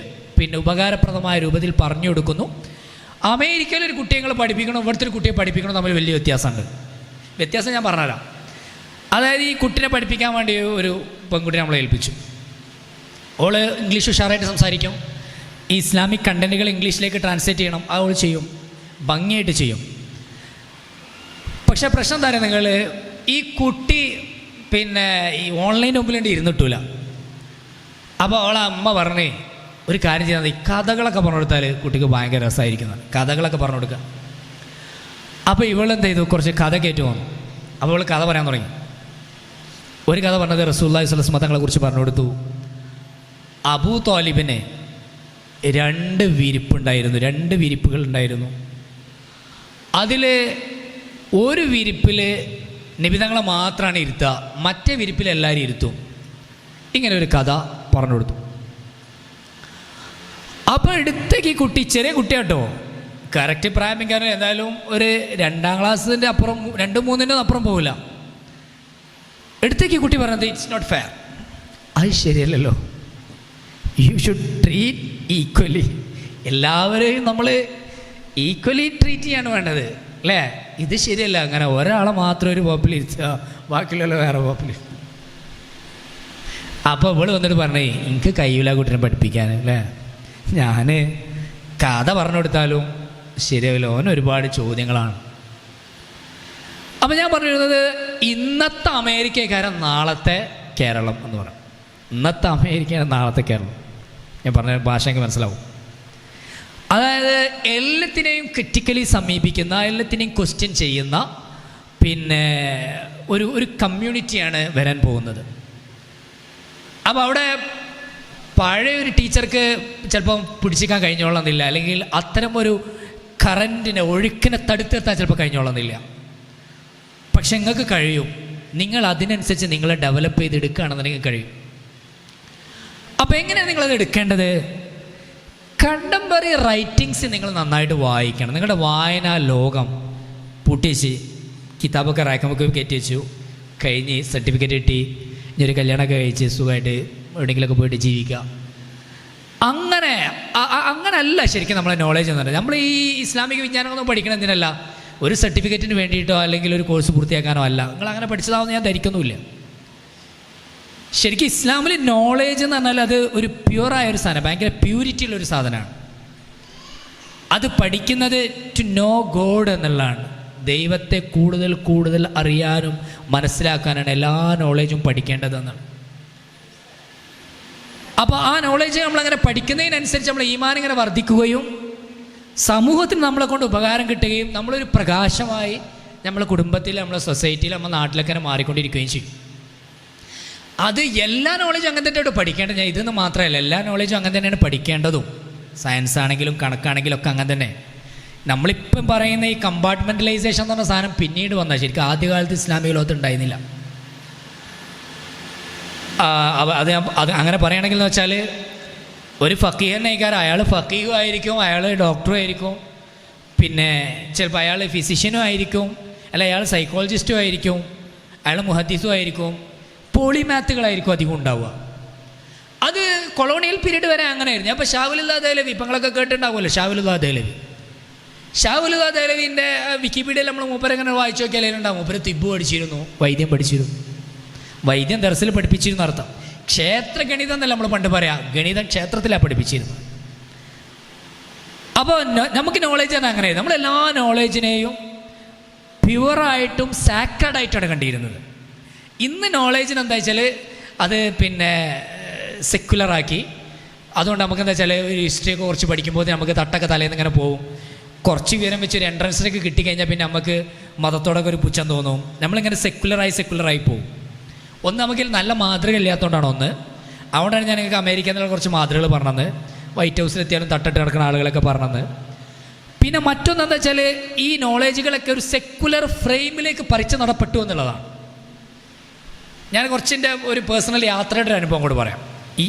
ഉപകാരപ്രദമായ രൂപത്തിൽ പറഞ്ഞു കൊടുക്കുന്നു. അമേരിക്കയിൽ ഒരു കുട്ടിയെ നിങ്ങൾ പഠിപ്പിക്കണം, ഇവിടുത്തെ ഒരു കുട്ടിയെ പഠിപ്പിക്കണം, തമ്മിൽ വലിയ വ്യത്യാസമുണ്ട്. വ്യത്യാസം ഞാൻ പറഞ്ഞുതരാം. അതായത് ഈ കുട്ടിനെ പഠിപ്പിക്കാൻ വേണ്ടി ഒരു പെൺകുട്ടിയെ നമ്മളെ ഏൽപ്പിച്ചു. ഓള് ഇംഗ്ലീഷ് ഉഷാറായിട്ട് സംസാരിക്കും. ഈ ഇസ്ലാമിക് കണ്ടൻറ്റുകൾ ഇംഗ്ലീഷിലേക്ക് ട്രാൻസ്ലേറ്റ് ചെയ്യണം, അവൾ ചെയ്യും, ഭംഗിയായിട്ട് ചെയ്യും. പക്ഷേ പ്രശ്നം എന്താ പറയുക, നിങ്ങൾ ഈ കുട്ടി പിന്നെ ഈ ഓൺലൈൻ മുമ്പിലുണ്ട് ഇരുന്നിട്ടില്ല. അപ്പോൾ അവളെ അമ്മ പറഞ്ഞേ ഒരു കാര്യം ചെയ്താൽ മതി, കഥകളൊക്കെ പറഞ്ഞു കൊടുത്താൽ കുട്ടിക്ക് ഭയങ്കര രസമായിരിക്കുന്നത്, കഥകളൊക്കെ പറഞ്ഞു കൊടുക്കുക. അപ്പോൾ ഇവളെന്ത് ചെയ്തു, കുറച്ച് കഥ കയറ്റി വന്നു. അപ്പോൾ അവൾ കഥ പറയാൻ തുടങ്ങി. ഒരു കഥ പറഞ്ഞത് റസൂലുള്ളാഹി സ്വല്ലല്ലാഹു അലൈഹി വസല്ലം തങ്ങളെ കുറിച്ച് പറഞ്ഞു കൊടുത്തു. അബൂ ത്വാലിബിന് 2 വിരിപ്പുണ്ടായിരുന്നു, 2 വിരിപ്പുകൾ ഉണ്ടായിരുന്നു. അതിൽ ഒരു വിരിപ്പിൽ നബി തങ്ങളെ മാത്രമാണ് ഇരുത്തുക, മറ്റേ വിരിപ്പിൽ എല്ലാവരും ഇരുത്തും. ഇങ്ങനെ ഒരു കഥ പറഞ്ഞു കൊടുത്തു. അപ്പോൾ എടുത്തേക്ക് ഈ കുട്ടി, ചെറിയ കുട്ടിയാട്ടോ, കറക്റ്റ് പ്രായം കാരണം എന്തായാലും ഒരു 2ാം ക്ലാസ്സിൻ്റെ അപ്പുറം 2-3ൻ്റെ അപ്പുറം പോവില്ല. എടുത്തേക്ക് ഈ കുട്ടി പറഞ്ഞത് ഇറ്റ്സ് നോട്ട് ഫെയർ, അത് ശരിയല്ലല്ലോ, യു ഷുഡ് ട്രീറ്റ് ഈക്വലി, എല്ലാവരെയും നമ്മൾ ഈക്വലി ട്രീറ്റ് ചെയ്യാണ് വേണ്ടത് അല്ലേ, ഇത് ശരിയല്ല, അങ്ങനെ ഒരാളെ മാത്രം ഒരു പോപ്പിൽ ഇരുത്തുക, ബാക്കിയുള്ള വേറെ പോപ്പിൽ. അപ്പോൾ ഇവള് വന്നിട്ട് പറഞ്ഞേ എനിക്ക് കഴിയില്ല കുട്ടീനെ പഠിപ്പിക്കാൻ അല്ലേ, ഞാൻ കഥ പറഞ്ഞു കൊടുത്താലും ശരിയാവില്ല, ഓൻ ഒരുപാട് ചോദ്യങ്ങളാണ്. അപ്പം ഞാൻ പറഞ്ഞിരുന്നത് ഇന്നത്തെ അമേരിക്കക്കാരൻ നാളത്തെ കേരളം എന്ന് പറയും. ഇന്നത്തെ അമേരിക്കയാണ് നാളത്തെ കേരളം. ഞാൻ പറഞ്ഞ ഭാഷ എനിക്ക് മനസ്സിലാവും. അതായത് എല്ലാത്തിനെയും ക്രിറ്റിക്കലി സമീപിക്കുന്ന, എല്ലാത്തിനെയും ക്വസ്റ്റ്യൻ ചെയ്യുന്ന പിന്നെ ഒരു കമ്മ്യൂണിറ്റിയാണ് വരാൻ പോകുന്നത്. അപ്പോൾ അവിടെ പഴയ ഒരു ടീച്ചർക്ക് ചിലപ്പം പിടിച്ചിക്കാൻ കഴിഞ്ഞോളന്നില്ല, അല്ലെങ്കിൽ അത്തരം ഒരു കറൻറ്റിനെ, ഒഴുക്കിനെ തടുത്തെത്താൻ ചിലപ്പോൾ കഴിഞ്ഞോളന്നില്ല. പക്ഷെ നിങ്ങൾക്ക് കഴിയും, നിങ്ങൾ അതിനനുസരിച്ച് നിങ്ങളെ ഡെവലപ്പ് ചെയ്തെടുക്കുകയാണെന്നുണ്ടെങ്കിൽ കഴിയും. അപ്പോൾ എങ്ങനെയാണ് നിങ്ങളത് എടുക്കേണ്ടത്? കണ്ടംപററി റൈറ്റിങ്സ് നിങ്ങൾ നന്നായിട്ട് വായിക്കണം. നിങ്ങളുടെ വായനാ ലോകം പൂട്ടിച്ച് കിതാബൊക്കെ റാക്കുമൊക്കെ കയറ്റി വെച്ചു, കഴിഞ്ഞ് സർട്ടിഫിക്കറ്റ് കിട്ടി, ഇനി ഒരു കല്യാണമൊക്കെ കഴിച്ച് സുഖമായിട്ട് എവിടെയെങ്കിലുമൊക്കെ പോയിട്ട് ജീവിക്കുക. അങ്ങനല്ല ശരിക്കും നമ്മളെ നോളേജ് എന്ന് പറയുന്നത്. നമ്മൾ ഈ ഇസ്ലാമിക വിജ്ഞാനങ്ങളൊന്നും പഠിക്കണം എന്തിനല്ല, ഒരു സർട്ടിഫിക്കറ്റിന് വേണ്ടിയിട്ടോ അല്ലെങ്കിൽ ഒരു കോഴ്സ് പൂർത്തിയാക്കാനോ അല്ല. നിങ്ങൾ അങ്ങനെ പഠിച്ചതാണെന്ന് ഞാൻ ധരിക്കുന്നുമില്ല. ശരിക്കും ഇസ്ലാമിൽ നോളേജ് എന്ന് പറഞ്ഞാൽ അത് ഒരു പ്യുവറായൊരു സാധനം, ഭയങ്കര പ്യൂരിറ്റി ഉള്ളൊരു സാധനമാണ്. അത് പഠിക്കുന്നത് ടു നോ ഗോഡ് എന്നുള്ളതാണ്. ദൈവത്തെ കൂടുതൽ കൂടുതൽ അറിയാനും മനസ്സിലാക്കാനാണ് എല്ലാ നോളേജും പഠിക്കേണ്ടതെന്നാണ്. അപ്പോൾ ആ നോളേജ് നമ്മളങ്ങനെ പഠിക്കുന്നതിനനുസരിച്ച് നമ്മൾ ഈമാൻ ഇങ്ങനെ വർദ്ധിക്കുകയും സമൂഹത്തിന് നമ്മളെ കൊണ്ട് ഉപകാരം കിട്ടുകയും നമ്മളൊരു പ്രകാശമായി നമ്മളെ കുടുംബത്തിൽ, നമ്മളെ സൊസൈറ്റിയിൽ, നമ്മുടെ നാട്ടിലൊക്കെ മാറിക്കൊണ്ടിരിക്കുകയും ചെയ്യും. അത് എല്ലാ നോളേജും അങ്ങനെ തന്നെയാണ് പഠിക്കേണ്ടത്. ഞാൻ ഇതെന്ന് മാത്രമല്ല, എല്ലാ നോളേജും അങ്ങനെ തന്നെയാണ് പഠിക്കേണ്ടതും. സയൻസ് ആണെങ്കിലും കണക്കാണെങ്കിലും ഒക്കെ അങ്ങനെ തന്നെ. നമ്മളിപ്പം പറയുന്ന ഈ കമ്പാർട്ട്മെൻ്റലൈസേഷൻ എന്ന് പറഞ്ഞ സാധനം പിന്നീട് വന്നാൽ, ശരിക്കും ആദ്യകാലത്ത് ഇസ്ലാമിക ലോകത്ത് ഉണ്ടായിരുന്നില്ല. അത് അങ്ങനെ പറയുകയാണെങ്കിൽ എന്ന് വെച്ചാൽ ഒരു ഫക്കീഹിനേക്കാരം അയാൾ ഫക്കീഹും ആയിരിക്കും, അയാൾ ഡോക്ടറും ആയിരിക്കും, പിന്നെ ചിലപ്പോൾ അയാൾ ഫിസിഷ്യനും ആയിരിക്കും, അല്ല അയാൾ സൈക്കോളജിസ്റ്റും ആയിരിക്കും, അയാൾ മുഹദ്ദിസും ആയിരിക്കും, പോളിമാത്തുകളായിരിക്കും അധികം ഉണ്ടാവുക. അത് കൊളോണിയൽ പീരീഡ് വരെ അങ്ങനെയായിരുന്നു. അപ്പോൾ ഷാവുലുല്ലാ ദഹ്ലവി, ഇപ്പം നിങ്ങളൊക്കെ കേട്ടിട്ടുണ്ടാവുമല്ലോ ഷാവുലുല്ലാ ദഹ്ലവി. ഷാവുലുല്ലാ ദഹ്ലവിൻ്റെ വിക്കിപീഡിയയിൽ നമ്മൾ മൂപ്പരെങ്ങനെ വായിച്ചു നോക്കിയാൽ അതിനുണ്ടാവും, മൂപ്പര് തിബ്ബ് പഠിച്ചിരുന്നു, വൈദ്യം പഠിച്ചിരുന്നു, വൈദ്യം ദർസിൽ പഠിപ്പിച്ചിരുന്നു അർത്ഥം. ക്ഷേത്രഗണിതം എന്നല്ല നമ്മൾ പണ്ട് പറയാം, ഗണിതം ക്ഷേത്രത്തിലാണ് പഠിപ്പിച്ചിരുന്നത്. അപ്പോൾ നമുക്ക് നോളേജ് തന്നെ അങ്ങനെ, നമ്മളെല്ലാ നോളേജിനെയും പ്യുവറായിട്ടും സാക്രഡായിട്ടാണ് കണ്ടിരുന്നത്. ഇന്ന് നോളേജിന് എന്താ വെച്ചാൽ അത് പിന്നെ സെക്യുലറാക്കി. അതുകൊണ്ട് നമുക്ക് എന്താ വെച്ചാൽ ഒരു ഹിസ്റ്ററിയൊക്കെ കുറച്ച് പഠിക്കുമ്പോൾ നമുക്ക് തട്ടൊക്കെ തലേന്ന് ഇങ്ങനെ പോകും. കുറച്ച് വിവരം വെച്ച് ഒരു എൻട്രൻസിലേക്ക് കിട്ടിക്കഴിഞ്ഞാൽ പിന്നെ നമുക്ക് മതത്തോടൊക്കെ ഒരു പുച്ഛം തോന്നും. നമ്മളിങ്ങനെ സെക്യുലറായി പോകും. ഒന്ന് നമുക്ക് നല്ല മാതൃക ഇല്ലാത്തതുകൊണ്ടാണ് ഒന്ന്. അതുകൊണ്ടാണ് ഞാൻ നിങ്ങൾക്ക് അമേരിക്കയിൽ നിന്നുള്ള കുറച്ച് മാതൃകകൾ പറഞ്ഞത്, വൈറ്റ് ഹൗസിലെത്തിയാലും തട്ടിട്ട് കിടക്കുന്ന ആളുകളൊക്കെ പറഞ്ഞത്. പിന്നെ മറ്റൊന്നെന്താ വെച്ചാൽ ഈ നോളേജുകളൊക്കെ ഒരു സെക്യുലർ ഫ്രെയിമിലേക്ക് പറിച്ചു നടപ്പെട്ടു എന്നുള്ളതാണ്. ഞാൻ കുറച്ചിൻ്റെ ഒരു പേഴ്സണൽ യാത്രയുടെ ഒരു അനുഭവം കൂടെ പറയാം.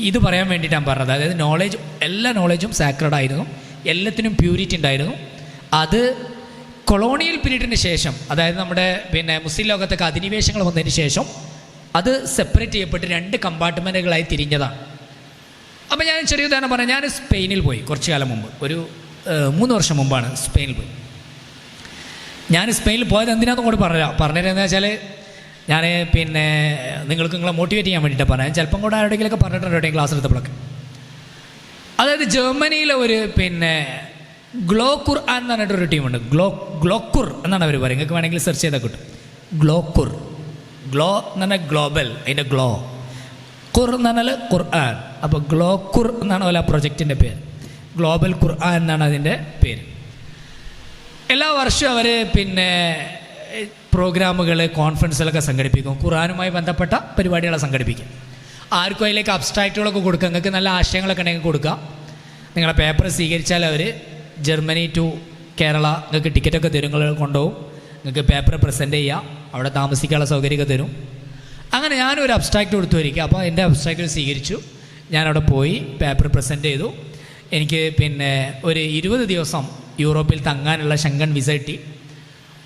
ഇത് പറയാൻ വേണ്ടിയിട്ട് ഞാൻ പറഞ്ഞത്. അതായത് നോളേജ്, എല്ലാ നോളേജും സാക്രഡ് ആയിരുന്നു, എല്ലാത്തിനും പ്യൂരിറ്റി ഉണ്ടായിരുന്നു. അത് കൊളോണിയൽ പീരീഡിന് ശേഷം, അതായത് നമ്മുടെ പിന്നെ മുസ്ലിം ലോകത്തൊക്കെ അധിനിവേശങ്ങൾ വന്നതിന് ശേഷം അത് സെപ്പറേറ്റ് ചെയ്യപ്പെട്ട് 2 കമ്പാർട്ട്മെൻറ്റുകളായി തിരിഞ്ഞതാണ്. അപ്പോൾ ഞാൻ ചെറിയ ഉദാഹരണം പറയാം. ഞാൻ സ്പെയിനിൽ പോയി കുറച്ച് കാലം മുമ്പ്, ഒരു 3 വർഷം മുമ്പാണ് സ്പെയിനിൽ പോയി. ഞാൻ സ്പെയിനിൽ പോയത് എന്തിനാണെന്ന് കൂടി പറഞ്ഞുതരാമെന്ന് വെച്ചാൽ ഞാൻ പിന്നെ നിങ്ങൾക്ക് നിങ്ങളെ മോട്ടിവേറ്റ് ചെയ്യാൻ വേണ്ടിയിട്ടാണ് പറയാം. ചിലപ്പം കൂടെ ആരുടെയെങ്കിലൊക്കെ പറഞ്ഞിട്ടുണ്ട് എവിടെയും ക്ലാസ് എടുത്തപ്പോഴൊക്കെ. അതായത് ജർമ്മനിയിലെ ഒരു പിന്നെ ഗ്ലോക്കുർ എന്ന് പറഞ്ഞിട്ടൊരു ടീമുണ്ട്. ഗ്ലോക്കുർ എന്നാണ് അവർ പറയുക. നിങ്ങൾക്ക് വേണമെങ്കിൽ സെർച്ച് ചെയ്താൽ കിട്ടും. ഗ്ലോക്കുർ, ഗ്ലോ എന്ന് പറഞ്ഞാൽ ഗ്ലോബൽ, അതിൻ്റെ ഗ്ലോ, ഖുർ എന്ന് പറഞ്ഞാൽ ഖുർആൻ. അപ്പോൾ ഗ്ലോക്കുർ എന്നാണ് പോലെ ആ പ്രൊജക്റ്റിൻ്റെ പേര്. ഗ്ലോബൽ ഖുർആൻ എന്നാണ് അതിൻ്റെ പേര്. എല്ലാ വർഷവും അവർ പിന്നെ പ്രോഗ്രാമുകൾ, കോൺഫറൻസുകളൊക്കെ സംഘടിപ്പിക്കും. ഖുർആനുമായി ബന്ധപ്പെട്ട പരിപാടികളെ സംഘടിപ്പിക്കും. ആർക്കും അതിലേക്ക് അബ്സ്ട്രാക്റ്റുകളൊക്കെ കൊടുക്കുക. നിങ്ങൾക്ക് നല്ല ആശയങ്ങളൊക്കെ ഉണ്ടെങ്കിൽ കൊടുക്കുക. നിങ്ങളെ പേപ്പർ സ്വീകരിച്ചാൽ അവർ ജർമ്മനി ടു കേരള നിങ്ങൾക്ക് ടിക്കറ്റൊക്കെ തരും. നിങ്ങൾ കൊണ്ടുപോകും. നിങ്ങൾക്ക് പേപ്പർ പ്രസൻറ്റ് ചെയ്യാം. അവിടെ താമസിക്കാനുള്ള സൗകര്യമൊക്കെ തരും. അങ്ങനെ ഞാനൊരു അബ്സ്ട്രാക്റ്റ് കൊടുത്തു വരിക. അപ്പോൾ എൻ്റെ അബ്സ്ട്രാക്റ്റ് സ്വീകരിച്ചു. ഞാനവിടെ പോയി പേപ്പർ പ്രസൻറ്റ് ചെയ്തു. എനിക്ക് പിന്നെ ഒരു 20 ദിവസം യൂറോപ്പിൽ തങ്ങാനുള്ള ഷെങ്കൻ വിസ കിട്ടി.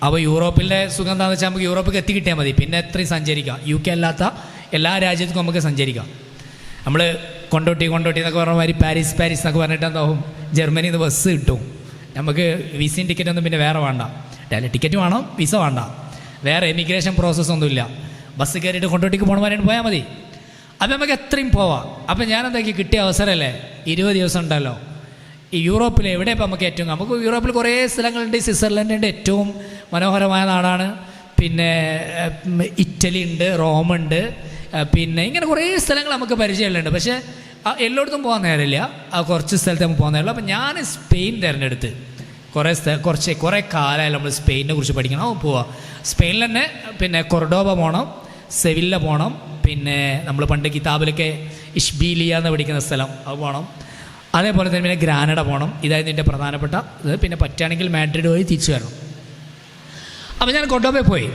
അപ്പോൾ യൂറോപ്പിലെ സുഖം എന്താണെന്ന് വെച്ചാൽ നമുക്ക് യൂറോപ്പിൽ എത്തിക്കിട്ടിയാൽ മതി. പിന്നെ എത്രയും സഞ്ചരിക്കാം. UK അല്ലാത്ത എല്ലാ രാജ്യത്തും നമുക്ക് സഞ്ചരിക്കാം. നമ്മൾ കൊണ്ടോട്ടി എന്നൊക്കെ പറഞ്ഞ മാതിരി പാരീസ് എന്നൊക്കെ പറഞ്ഞിട്ട് എന്താവും, ജർമ്മനിയിൽ നിന്ന് ബസ് കിട്ടും. നമുക്ക് വിസയും ടിക്കറ്റൊന്നും പിന്നെ വേറെ വേണ്ട. ടിക്കറ്റ് വേണം, വിസ വേണ്ട. വേറെ എമിഗ്രേഷൻ പ്രോസസ്സൊന്നുമില്ല. ബസ് കയറിയിട്ട് കൊണ്ടോട്ടിക്ക് പോകണമാരായിട്ട് പോയാൽ മതി. അപ്പം നമുക്ക് എത്രയും പോവാം. അപ്പം ഞാനെന്താക്കി, കിട്ടിയ അവസരമല്ലേ, 20 ദിവസം ഉണ്ടല്ലോ. ഈ യൂറോപ്പിൽ എവിടെ ഇപ്പം നമുക്ക് യൂറോപ്പിൽ കുറേ സ്ഥലങ്ങളുണ്ട്. സ്വിറ്റ്സർലൻഡിൻ്റെ ഏറ്റവും മനോഹരമായ നാടാണ്. പിന്നെ ഇറ്റലി ഉണ്ട്, റോമുണ്ട്, പിന്നെ ഇങ്ങനെ കുറേ സ്ഥലങ്ങൾ നമുക്ക് പരിചയമുണ്ട്. പക്ഷേ എല്ലായിടത്തും പോകാൻ നേരമില്ല. കുറച്ച് സ്ഥലത്ത് നമുക്ക് പോകാൻ നേരമില്ല. അപ്പം ഞാൻ സ്പെയിൻ തിരഞ്ഞെടുത്ത്. കുറേ കാലമായി നമ്മൾ സ്പെയിനെ കുറിച്ച് പഠിക്കണം. പോവാം. സ്പെയിനിൽ തന്നെ പിന്നെ കൊർഡോബ പോകണം, സെവില്ല പോകണം, പിന്നെ നമ്മൾ പണ്ട് കിതാബിലൊക്കെ ഇഷ്ബീലിയ എന്ന് പഠിക്കുന്ന സ്ഥലം അത് പോകണം. അതേപോലെ തന്നെ പിന്നെ ഗ്രാനഡ പോകണം. ഇതായിരുന്നു എൻ്റെ പ്രധാനപ്പെട്ട ഇത്. പിന്നെ പറ്റുകയാണെങ്കിൽ മാഡ്രിഡ് വഴി തിരിച്ചു വരണം. അപ്പോൾ ഞാൻ കൊർഡോബയിൽ പോയി.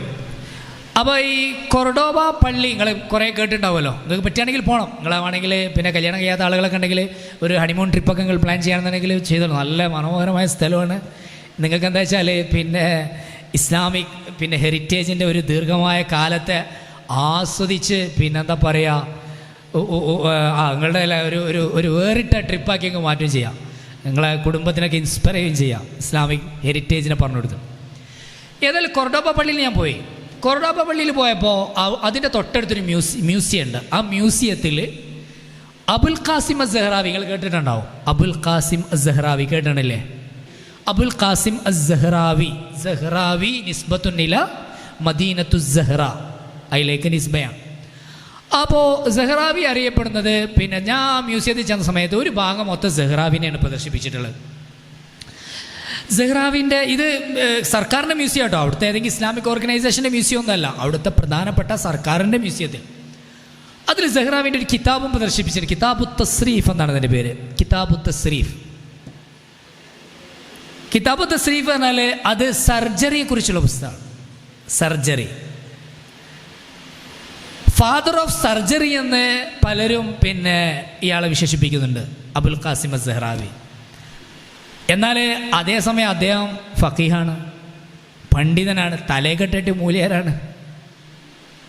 അപ്പോൾ ഈ കൊർഡോബ പള്ളി നിങ്ങൾ കുറേ കേട്ടിട്ടുണ്ടാവുമല്ലോ. നിങ്ങൾക്ക് പറ്റുകയാണെങ്കിൽ പോകണം. നിങ്ങളാണെങ്കിൽ പിന്നെ കല്യാണം കഴിയാത്ത ആളുകളൊക്കെ ഉണ്ടെങ്കിൽ ഒരു ഹണിമൂൺ ട്രിപ്പൊക്കെ നിങ്ങൾ പ്ലാൻ ചെയ്യുകയാണെന്നുണ്ടെങ്കിൽ ചെയ്തോളൂ. നല്ല മനോഹരമായ സ്ഥലമാണ്. നിങ്ങൾക്ക് എന്താ വെച്ചാൽ പിന്നെ ഇസ്ലാമിക് പിന്നെ ഹെറിറ്റേജിൻ്റെ ഒരു ദീർഘമായ കാലത്തെ ആസ്വദിച്ച് പിന്നെന്താ പറയുക, നിങ്ങളുടെ ഒരു വേറിട്ട ട്രിപ്പാക്കി അങ്ങ് മാറ്റുകയും ചെയ്യാം. നിങ്ങളെ കുടുംബത്തിനൊക്കെ ഇൻസ്പയർ ചെയ്യുകയും ചെയ്യാം. ഇസ്ലാമിക് ഹെറിറ്റേജിനെ പറഞ്ഞു കൊടുത്ത്. ഏതായാലും കൊർഡോബ പള്ളിയിൽ ഞാൻ പോയി. കൊർഡോബ പള്ളിയിൽ പോയപ്പോൾ അതിൻ്റെ തൊട്ടടുത്തൊരു മ്യൂസിയം ഉണ്ട്. ആ മ്യൂസിയത്തിൽ അബുൽ ഖാസിം അസ്സഹ്റാവി, നിങ്ങൾ കേട്ടിട്ടുണ്ടാവും. അബുൽ ഖാസിം അസ്സഹ്റാവി കേട്ടിട്ടില്ലേ? അബുൽ ഖാസിം അസ്സഹ്റാവി നിസ്ബത്തുൻ ഇല മദീനത്തു സഹ്റ, അതിലേക്ക് നിസ്ബയാണ്. അപ്പോൾ സഹ്റാവി അറിയപ്പെടുന്നത്, പിന്നെ ഞാൻ മ്യൂസിയത്തിൽ ചെന്ന സമയത്ത് ഒരു ഭാഗം മൊത്തം സഹ്റാവിനെയാണ് പ്രദർശിപ്പിച്ചിട്ടുള്ളത്. സഹ്റാവിൻ്റെ ഇത് സർക്കാരിൻ്റെ മ്യൂസിയം കേട്ടോ. അവിടുത്തെ ഏതെങ്കിലും ഇസ്ലാമിക് ഓർഗനൈസേഷൻ്റെ മ്യൂസിയം ഒന്നുമല്ല. അവിടുത്തെ പ്രധാനപ്പെട്ട സർക്കാരിൻ്റെ മ്യൂസിയത്തിൽ അതിൽ സഹ്റാവിൻ്റെ ഒരു കിതാബും പ്രദർശിപ്പിച്ചിട്ടുണ്ട്. കിതാബു തസ്രീഫ് എന്നാണ് അതിൻ്റെ പേര്. കിതാബു തസ്രീഫ് പറഞ്ഞാൽ അത് സർജറിയെ കുറിച്ചുള്ള പുസ്തകമാണ്. സർജറി, ഫാദർ ഓഫ് സർജറി എന്ന് പലരും പിന്നെ ഇയാളെ വിശേഷിപ്പിക്കുന്നുണ്ട്, അബുൽ ഖാസിം അസ്സഹ്റാവി. എന്നാൽ അതേസമയം അദ്ദേഹം ഫഖീഹാണ്, പണ്ഡിതനാണ്, തലയെക്കെട്ടിട്ട് മൂല്യരാണ്,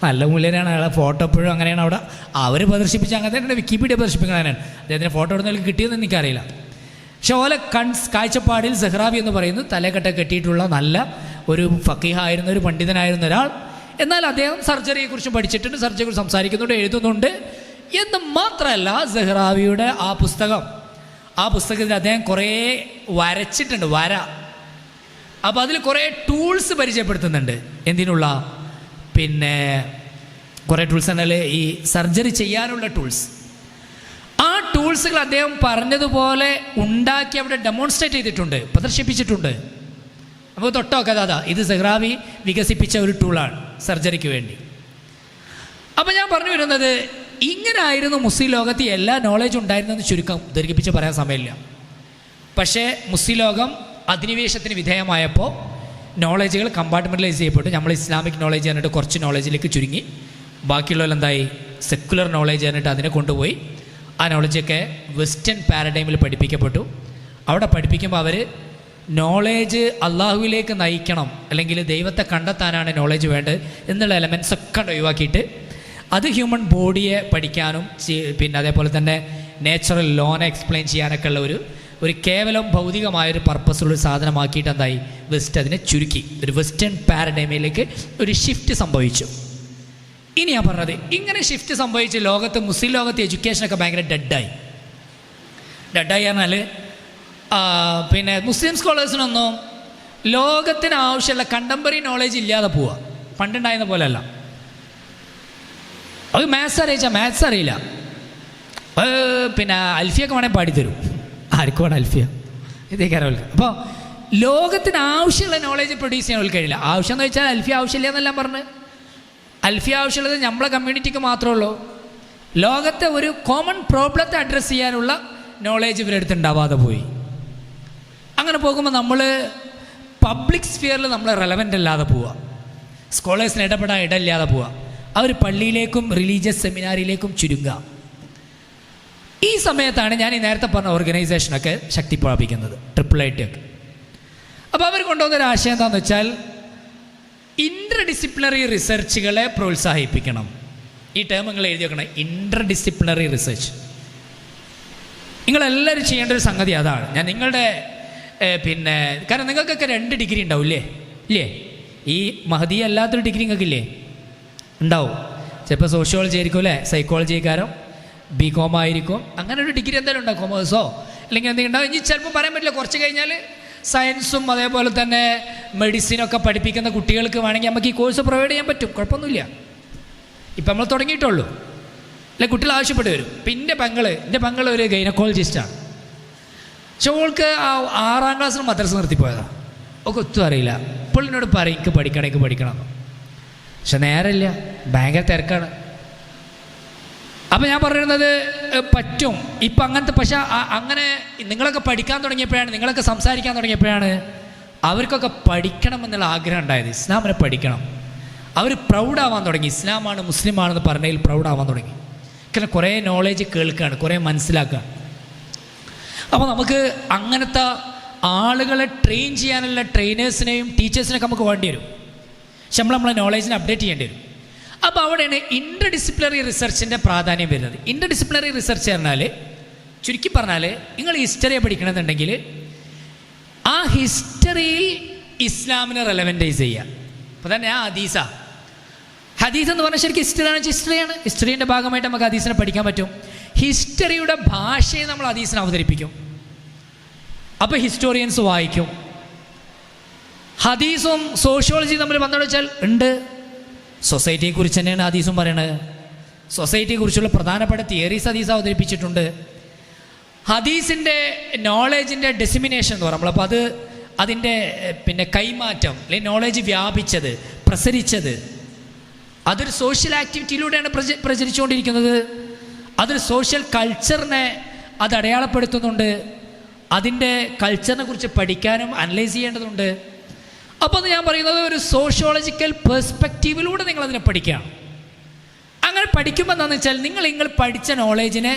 നല്ല മൂല്യരാണ്. അയാളെ ഫോട്ടോ എപ്പോഴും അങ്ങനെയാണ് അവിടെ അവർ പ്രദർശിപ്പിച്ച. അങ്ങനെ തന്നെ വിക്കിപീഡിയ പ്രദർശിപ്പിക്കുന്നതിനാണ്. അദ്ദേഹത്തിന് ഫോട്ടോ എടുത്ത് കിട്ടിയതെന്ന് എനിക്കറിയില്ല. പക്ഷെ ഓലെ കാഴ്ചപ്പാടിൽ സഹ്റാവി എന്ന് പറയുന്നത് തലക്കെട്ട കെട്ടിയിട്ടുള്ള നല്ല ഒരു ഫഖീഹായിരുന്ന ഒരു പണ്ഡിതനായിരുന്ന ഒരാൾ. എന്നാൽ അദ്ദേഹം സർജറിയെക്കുറിച്ച് പഠിച്ചിട്ടുണ്ട്, സർജറിയെക്കുറിച്ച് സംസാരിക്കുന്നുണ്ട്, എഴുതുന്നുണ്ട്. എന്ന് മാത്രമല്ല സഹ്റാവിയുടെ ആ പുസ്തകത്തിൽ അദ്ദേഹം കുറേ വരച്ചിട്ടുണ്ട്, വര. അപ്പോൾ അതിൽ കുറേ ടൂൾസ് പരിചയപ്പെടുത്തുന്നുണ്ട്. എന്തിനുള്ള, പിന്നെ കുറേ ടൂൾസ് എന്നാൽ ഈ സർജറി ചെയ്യാനുള്ള ടൂൾസ്. ആ ടൂൾസുകൾ അദ്ദേഹം പറഞ്ഞതുപോലെ ഉണ്ടാക്കി അവിടെ ഡെമോൺസ്ട്രേറ്റ് ചെയ്തിട്ടുണ്ട്, പ്രദർശിപ്പിച്ചിട്ടുണ്ട്. നമുക്ക് തൊട്ടൊക്കെ അതാ ഇത് സഹ്റാവി വികസിപ്പിച്ച ഒരു ടൂളാണ് സർജറിക്ക് വേണ്ടി. അപ്പോൾ ഞാൻ പറഞ്ഞു വരുന്നത്, ഇങ്ങനായിരുന്നു മുസ്ലിം ലോകത്ത് എല്ലാ നോളജും ഉണ്ടായിരുന്നെന്ന് ചുരുക്കം ദീർഘിപ്പിച്ച് പറയാൻ സമയമില്ല. പക്ഷേ മുസ്ലിം ലോകം അധിനിവേശത്തിന് വിധേയമായപ്പോൾ നോളജുകൾ കമ്പാർട്ട്മെൻറ്റലൈസ് ചെയ്യപ്പെട്ടു. നമ്മൾ ഇസ്ലാമിക് നോളജ് എന്നിട്ട് കുറച്ച് നോളജിലേക്ക് ചുരുങ്ങി. ബാക്കിയുള്ളവരെന്തായി സെക്കുലർ നോളജ് എന്നിട്ട് അതിനെ കൊണ്ടുപോയി. ആ നോളജൊക്കെ വെസ്റ്റേൺ പാരഡൈമിൽ പഠിപ്പിക്കപ്പെട്ടു. അവിടെ പഠിപ്പിക്കുമ്പോൾ അവർ നോളേജ് അള്ളാഹുവിലേക്ക് നയിക്കണം, അല്ലെങ്കിൽ ദൈവത്തെ കണ്ടെത്താനാണ് നോളേജ് വേണ്ടത് എന്നുള്ള എലമെൻറ്റ്സ് ഒക്കെ ഒഴിവാക്കിയിട്ട് അത് ഹ്യൂമൻ ബോഡിയെ പഠിക്കാനും പിന്നെ അതേപോലെ തന്നെ നേച്ചുറൽ ലോനെ എക്സ്പ്ലെയിൻ ചെയ്യാനൊക്കെ ഉള്ള ഒരു കേവലം ഭൗതികമായൊരു പർപ്പസുള്ള സാധനമാക്കിയിട്ട് എന്തായി വെസ്റ്റ് അതിനെ ചുരുക്കി. ഒരു വെസ്റ്റേൺ പാരഡൈമിലേക്ക് ഒരു ഷിഫ്റ്റ് സംഭവിച്ചു. ഇനി ഞാൻ പറഞ്ഞത് ഇങ്ങനെ ഷിഫ്റ്റ് സംഭവിച്ച് ലോകത്ത് മുസ്ലിം ലോകത്ത് എഡ്യൂക്കേഷനൊക്കെ ഭയങ്കര ഡെഡായി പറഞ്ഞാൽ പിന്നെ മുസ്ലിം സ്കോളേഴ്സിനൊന്നും ലോകത്തിന് ആവശ്യമുള്ള കണ്ടംപററി നോളേജ് ഇല്ലാതെ പോവുക. പണ്ടുണ്ടായിരുന്ന പോലെ അല്ല. അത് മാത്സ് അറിയില്ല, പിന്നെ അൽഫിയൊക്കെ വേണമെങ്കിൽ പാടിത്തരും. ആർക്കും വേണം അൽഫിയ, ഇതേക്കാരവർക്ക്. അപ്പോൾ ലോകത്തിന് ആവശ്യമുള്ള നോളേജ് പ്രൊഡ്യൂസ് ചെയ്യാൻ അവർക്ക് കഴിയില്ല. ആവശ്യം എന്ന് വെച്ചാൽ അൽഫിയ ആവശ്യമില്ല എന്നെല്ലാം പറഞ്ഞ്, അൽഫിയ ആവശ്യമുള്ളത് നമ്മളെ കമ്മ്യൂണിറ്റിക്ക് മാത്രമേ ഉള്ളൂ. ലോകത്തെ ഒരു കോമൺ പ്രോബ്ലത്തെ അഡ്രസ്സ് ചെയ്യാനുള്ള നോളേജ് ഇവരെടുത്ത് ഉണ്ടാവാതെ പോയി. അങ്ങനെ പോകുമ്പോൾ നമ്മൾ പബ്ലിക് സ്ഫിയറിൽ നമ്മൾ റെലവൻ്റ് അല്ലാതെ പോവുക, സ്കോളേഴ്സിന് ഇടപെടാൻ ഇടയില്ലാതെ പോവുക, അവർ പള്ളിയിലേക്കും റിലീജിയസ് സെമിനാറിയിലേക്കും ചുരുങ്ങുക. ഈ സമയത്താണ് ഞാൻ ഈ നേരത്തെ പറഞ്ഞ ഓർഗനൈസേഷനൊക്കെ ശക്തി പ്രാപിക്കുന്നത്, IIIT ഒക്കെ. അപ്പോൾ അവർ കൊണ്ടുവന്നൊരു ആശയം എന്താണെന്ന് വെച്ചാൽ ഇൻ്റർ ഡിസിപ്ലിനറി റിസർച്ചുകളെ പ്രോത്സാഹിപ്പിക്കണം. ഈ ടേം നിങ്ങൾ എഴുതി വെക്കണം, ഇൻ്റർ ഡിസിപ്ലിനറി റിസർച്ച്. നിങ്ങളെല്ലാവരും ചെയ്യേണ്ട ഒരു സംഗതി അതാണ്. ഞാൻ നിങ്ങളുടെ പിന്നെ കാരണം നിങ്ങൾക്കൊക്കെ 2 ഡിഗ്രി ഉണ്ടാവും ഇല്ലേ? ഈ മഹദി അല്ലാത്തൊരു ഡിഗ്രി നിങ്ങൾക്കില്ലേ? ഉണ്ടാവും. ചിലപ്പോൾ സോഷ്യോളജി ആയിരിക്കും അല്ലേ, സൈക്കോളജിക്കാരോ BCom ആയിരിക്കും, അങ്ങനെ ഒരു ഡിഗ്രി എന്തായാലും ഉണ്ടാവും, കൊമേഴ്സോ അല്ലെങ്കിൽ എന്തെങ്കിലും ഉണ്ടാവും. ഇനി ചിലപ്പോൾ പറയാൻ പറ്റില്ല, കുറച്ച് കഴിഞ്ഞാൽ സയൻസും അതേപോലെ തന്നെ മെഡിസിനൊക്കെ പഠിപ്പിക്കുന്ന കുട്ടികൾക്ക് വേണമെങ്കിൽ നമുക്ക് ഈ കോഴ്സ് പ്രൊവൈഡ് ചെയ്യാൻ പറ്റും, കുഴപ്പമൊന്നുമില്ല. ഇപ്പം നമ്മൾ തുടങ്ങിയിട്ടുള്ളൂ, അല്ലെ? കുട്ടികൾ ആവശ്യപ്പെട്ട് വരും. പിന്നെ എൻ്റെ പെങ്ങൾ ഒരു ഗൈനക്കോളജിസ്റ്റാണ്. പക്ഷെ ഓൾക്ക് 6ാം ക്ലാസ്സിൽ മദ്രസ നിർത്തിപ്പോയതാണ്. ഒക്കെ ഒത്തും അറിയില്ല. ഇപ്പോൾ എന്നോട് പറയും എനിക്ക് പഠിക്കണം. പക്ഷെ നേരമില്ല, ഭയങ്കര തിരക്കാണ്. അപ്പം ഞാൻ പറയുന്നത് പറ്റും ഇപ്പം അങ്ങനത്തെ. പക്ഷെ അങ്ങനെ നിങ്ങളൊക്കെ പഠിക്കാൻ തുടങ്ങിയപ്പോഴാണ്, നിങ്ങളൊക്കെ സംസാരിക്കാൻ തുടങ്ങിയപ്പോഴാണ് അവർക്കൊക്കെ പഠിക്കണമെന്നുള്ള ആഗ്രഹം ഉണ്ടായത്. ഇസ്ലാമിനെ പഠിക്കണം. അവർ പ്രൗഡാവാൻ തുടങ്ങി. ഇസ്ലാമാണ് മുസ്ലിമാണെന്ന് പറഞ്ഞതിൽ പ്രൗഡാവാൻ തുടങ്ങി. കാരണം കുറേ നോളേജ് കേൾക്കുകയാണ്, കുറേ മനസ്സിലാക്കുകയാണ്. അപ്പോൾ നമുക്ക് അങ്ങനത്തെ ആളുകളെ ട്രെയിൻ ചെയ്യാനുള്ള ട്രെയിനേഴ്സിനെയും ടീച്ചേഴ്സിനെയൊക്കെ നമുക്ക് വേണ്ടി വരും. പക്ഷെ നമ്മളെ നോളേജിനെ അപ്ഡേറ്റ് ചെയ്യേണ്ടി വരും. അപ്പോൾ അവിടെയാണ് ഇൻ്റർ ഡിസിപ്ലിനറി റിസർച്ചിൻ്റെ പ്രാധാന്യം വരുന്നത്. ഇൻ്റർ ഡിസിപ്ലിനറി റിസർച്ച് പറഞ്ഞാൽ, ചുരുക്കി പറഞ്ഞാൽ, നിങ്ങൾ ഹിസ്റ്ററിയെ പഠിക്കണമെന്നുണ്ടെങ്കിൽ ആ ഹിസ്റ്ററിയിൽ ഇസ്ലാമിനെ റെലവൻറ്റൈസ് ചെയ്യുക. അപ്പോൾ തന്നെ ഹദീസ് എന്ന് പറഞ്ഞാൽ ശരിക്കും ഹിസ്റ്ററിയാണ്. ഹിസ്റ്ററിൻ്റെ ഭാഗമായിട്ട് നമുക്ക് ഹദീസിനെ പഠിക്കാൻ പറ്റും. ഹിസ്റ്ററിയുടെ ഭാഷയെ നമ്മൾ ഹദീസിനെ അവതരിപ്പിക്കും. അപ്പോൾ ഹിസ്റ്റോറിയൻസ് വായിക്കും. ഹദീസും സോഷ്യോളജിയും തമ്മിൽ ബന്ധം വെച്ചാൽ ഉണ്ട്. സൊസൈറ്റിയെക്കുറിച്ച് തന്നെയാണ് ഹദീസും പറയണത്. സൊസൈറ്റിയെക്കുറിച്ചുള്ള പ്രധാനപ്പെട്ട തിയറീസ് ഹദീസ് അവതരിപ്പിച്ചിട്ടുണ്ട്. ഹദീസിൻ്റെ നോളേജിൻ്റെ ഡെസിമിനേഷൻ എന്ന് പറയുമ്പോൾ അപ്പോൾ അതിൻ്റെ പിന്നെ കൈമാറ്റം, അല്ലെങ്കിൽ നോളേജ് വ്യാപിച്ചത്, പ്രസരിച്ചത്, അതൊരു സോഷ്യൽ ആക്ടിവിറ്റിയിലൂടെയാണ് പ്രചരിച്ചുകൊണ്ടിരിക്കുന്നത്. അതൊരു സോഷ്യൽ കൾച്ചറിനെ അത് അടയാളപ്പെടുത്തുന്നുണ്ട്. അതിൻ്റെ കൾച്ചറിനെ കുറിച്ച് പഠിക്കാനും അനലൈസ് ചെയ്യേണ്ടതുണ്ട്. അപ്പോൾ അത് ഞാൻ പറയുന്നത് ഒരു സോഷ്യോളജിക്കൽ പെർസ്പെക്റ്റീവിലൂടെ നിങ്ങളതിനെ പഠിക്കണം. അങ്ങനെ പഠിക്കുമ്പോൾ എന്താണെന്ന് വെച്ചാൽ നിങ്ങൾ പഠിച്ച നോളേജിനെ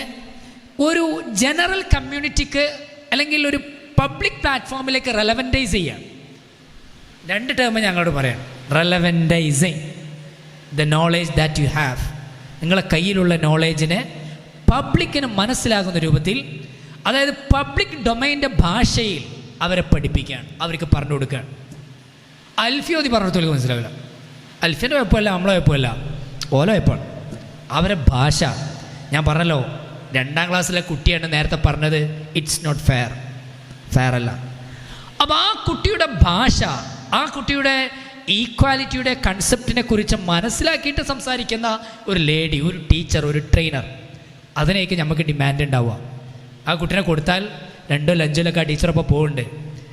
ഒരു ജനറൽ കമ്മ്യൂണിറ്റിക്ക് അല്ലെങ്കിൽ ഒരു പബ്ലിക് പ്ലാറ്റ്ഫോമിലേക്ക് റെലവൻറ്റൈസ് ചെയ്യാം. 2 ടേം ഞങ്ങളോട് പറയാം. Relevantising the knowledge that you have. നിങ്ങളെ കയ്യിലുള്ള നോളേജിനെ പബ്ലിക്കിന് മനസ്സിലാകുന്ന രൂപത്തിൽ, അതായത് പബ്ലിക് ഡൊമൈൻ്റെ ഭാഷയിൽ അവരെ പഠിപ്പിക്കുകയാണ്, അവർക്ക് പറഞ്ഞു കൊടുക്കുകയാണ്. അൽഫിയോതി പറഞ്ഞിടത്തോലേക്ക് മനസ്സിലാവില്ല. അൽഫിൻ്റെ കുഴപ്പമില്ല, നമ്മളെ കുഴപ്പമില്ല, ഓല കുഴപ്പമാണ്. അവരെ ഭാഷ ഞാൻ പറഞ്ഞല്ലോ, 2ാം ക്ലാസ്സിലെ കുട്ടിയാണ് നേരത്തെ പറഞ്ഞത്. ഇറ്റ്സ് നോട്ട് ഫെയർ അല്ല. അപ്പോൾ ആ കുട്ടിയുടെ ഭാഷ, ആ കുട്ടിയുടെ ഈക്വാലിറ്റിയുടെ കൺസെപ്റ്റിനെ കുറിച്ച് മനസ്സിലാക്കിയിട്ട് സംസാരിക്കുന്ന ഒരു ലേഡി, ഒരു ടീച്ചർ, ഒരു ട്രെയിനർ, അതിനേക്ക് നമുക്ക് ഡിമാൻഡ് ഉണ്ടാവുക. ആ കുട്ടീനെ കൊടുത്താൽ 2 ലഞ്ചിലൊക്കെ ആ ടീച്ചറൊപ്പം പോകുന്നുണ്ട്.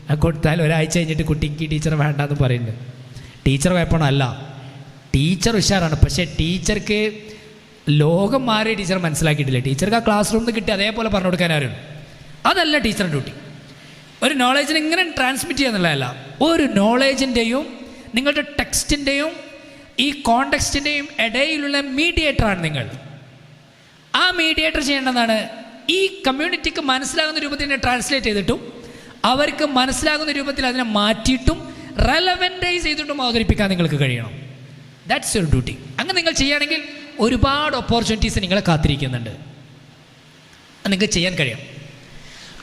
ആ കൊടുത്താൽ ഒരാഴ്ച കഴിഞ്ഞിട്ട് കുട്ടിക്ക് ടീച്ചർ വേണ്ടെന്ന് പറയുന്നുണ്ട്. ടീച്ചർ കുഴപ്പമല്ല, ടീച്ചർ ഉഷാറാണ്. പക്ഷേ ടീച്ചർക്ക് ലോകം മാറി ടീച്ചർ മനസ്സിലാക്കിയിട്ടില്ല. ടീച്ചർക്ക് ആ ക്ലാസ് റൂമിൽ നിന്ന് കിട്ടി അതേപോലെ പറഞ്ഞു കൊടുക്കാൻ ആരും. അതല്ല ടീച്ചറിൻ്റെ ഡ്യൂട്ടി. ഒരു നോളേജിനെ ഇങ്ങനെ ട്രാൻസ്മിറ്റ് ചെയ്യുന്നുള്ളതല്ല, ഒരു നോളേജിൻ്റെയും നിങ്ങളുടെ ടെക്സ്റ്റിൻ്റെയും ഈ കോണ്ടെക്സ്റ്റിൻ്റെയും ഇടയിലുള്ള മീഡിയേറ്ററാണ് നിങ്ങൾ. ആ മീഡിയേറ്റർ ചെയ്യേണ്ടതാണ് ഈ കമ്മ്യൂണിറ്റിക്ക് മനസ്സിലാകുന്ന രൂപത്തിൽ തന്നെ ട്രാൻസ്ലേറ്റ് ചെയ്തിട്ടും അവർക്ക് മനസ്സിലാകുന്ന രൂപത്തിൽ അതിനെ മാറ്റിയിട്ടും റെലവൻറ്റൈസ് ചെയ്തിട്ടും അവതരിപ്പിക്കാൻ നിങ്ങൾക്ക് കഴിയണം. That's your duty. അങ്ങനെ നിങ്ങൾ ചെയ്യുകയാണെങ്കിൽ ഒരുപാട് ഓപ്പർച്യൂണിറ്റീസ് നിങ്ങളെ കാത്തിരിക്കുന്നുണ്ട്. നിങ്ങൾക്ക് ചെയ്യാൻ കഴിയും.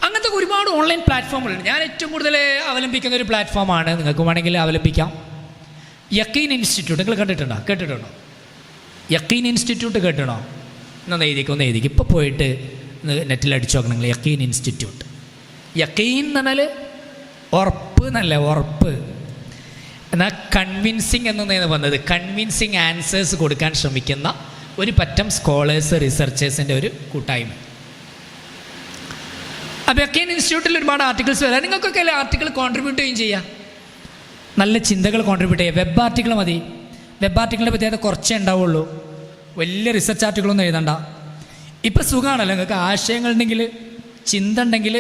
അങ്ങനത്തെ ഒരുപാട് ഓൺലൈൻ പ്ലാറ്റ്ഫോമുകളുണ്ട്. ഞാൻ ഏറ്റവും കൂടുതൽ അവലംബിക്കുന്ന ഒരു പ്ലാറ്റ്ഫോമാണ്, നിങ്ങൾക്ക് വേണമെങ്കിൽ അവലംബിക്കാം, യക്കീൻ ഇൻസ്റ്റിറ്റ്യൂട്ട്. നിങ്ങൾ കേട്ടിട്ടുണ്ടോ? യക്കീൻ ഇൻസ്റ്റിറ്റ്യൂട്ട് കേട്ടണോ? ഒന്ന് എഴുതിക്ക്. ഇപ്പോൾ പോയിട്ട് നെറ്റിൽ അടിച്ചു നോക്കണം നിങ്ങൾ, യക്കീൻ ഇൻസ്റ്റിറ്റ്യൂട്ട്. യക്കീൻ എന്ന് പറഞ്ഞാൽ ഉറപ്പ് എന്നല്ല, ഉറപ്പ്. എന്നാൽ കൺവിൻസിങ് എന്നാണ് വന്നത്. കൺവിൻസിങ് ആൻസേഴ്സ് കൊടുക്കാൻ ശ്രമിക്കുന്ന ഒരു പറ്റം സ്കോളേഴ്സ്, റിസർച്ചേഴ്സിൻ്റെ ഒരു കൂട്ടായ്മ. അപ്പോൾ യക്കീൻ ഇൻസ്റ്റിറ്റ്യൂട്ടിൽ ഒരുപാട് ആർട്ടിക്കിൾസ് വരാം. നിങ്ങൾക്കൊക്കെ അല്ലേ ആർട്ടിക്കിൾ കോൺട്രിബ്യൂട്ട് ചെയ്യുകയും ചെയ്യാം, നല്ല ചിന്തകൾ കോൺട്രിബ്യൂട്ട് ചെയ്യുക. വെബ് ആർട്ടിക്കിൾ മതി. വെബ് ആർട്ടിക്കിളിൻ്റെ പറ്റി അത് കുറച്ചേ ഉണ്ടാവുള്ളൂ, വലിയ റിസർച്ച് ആർട്ടിക്കിളൊന്നും എഴുതണ്ട. ഇപ്പം സുഖമാണല്ലോ, നിങ്ങൾക്ക് ആശയങ്ങളുണ്ടെങ്കിൽ, ചിന്ത ഉണ്ടെങ്കിൽ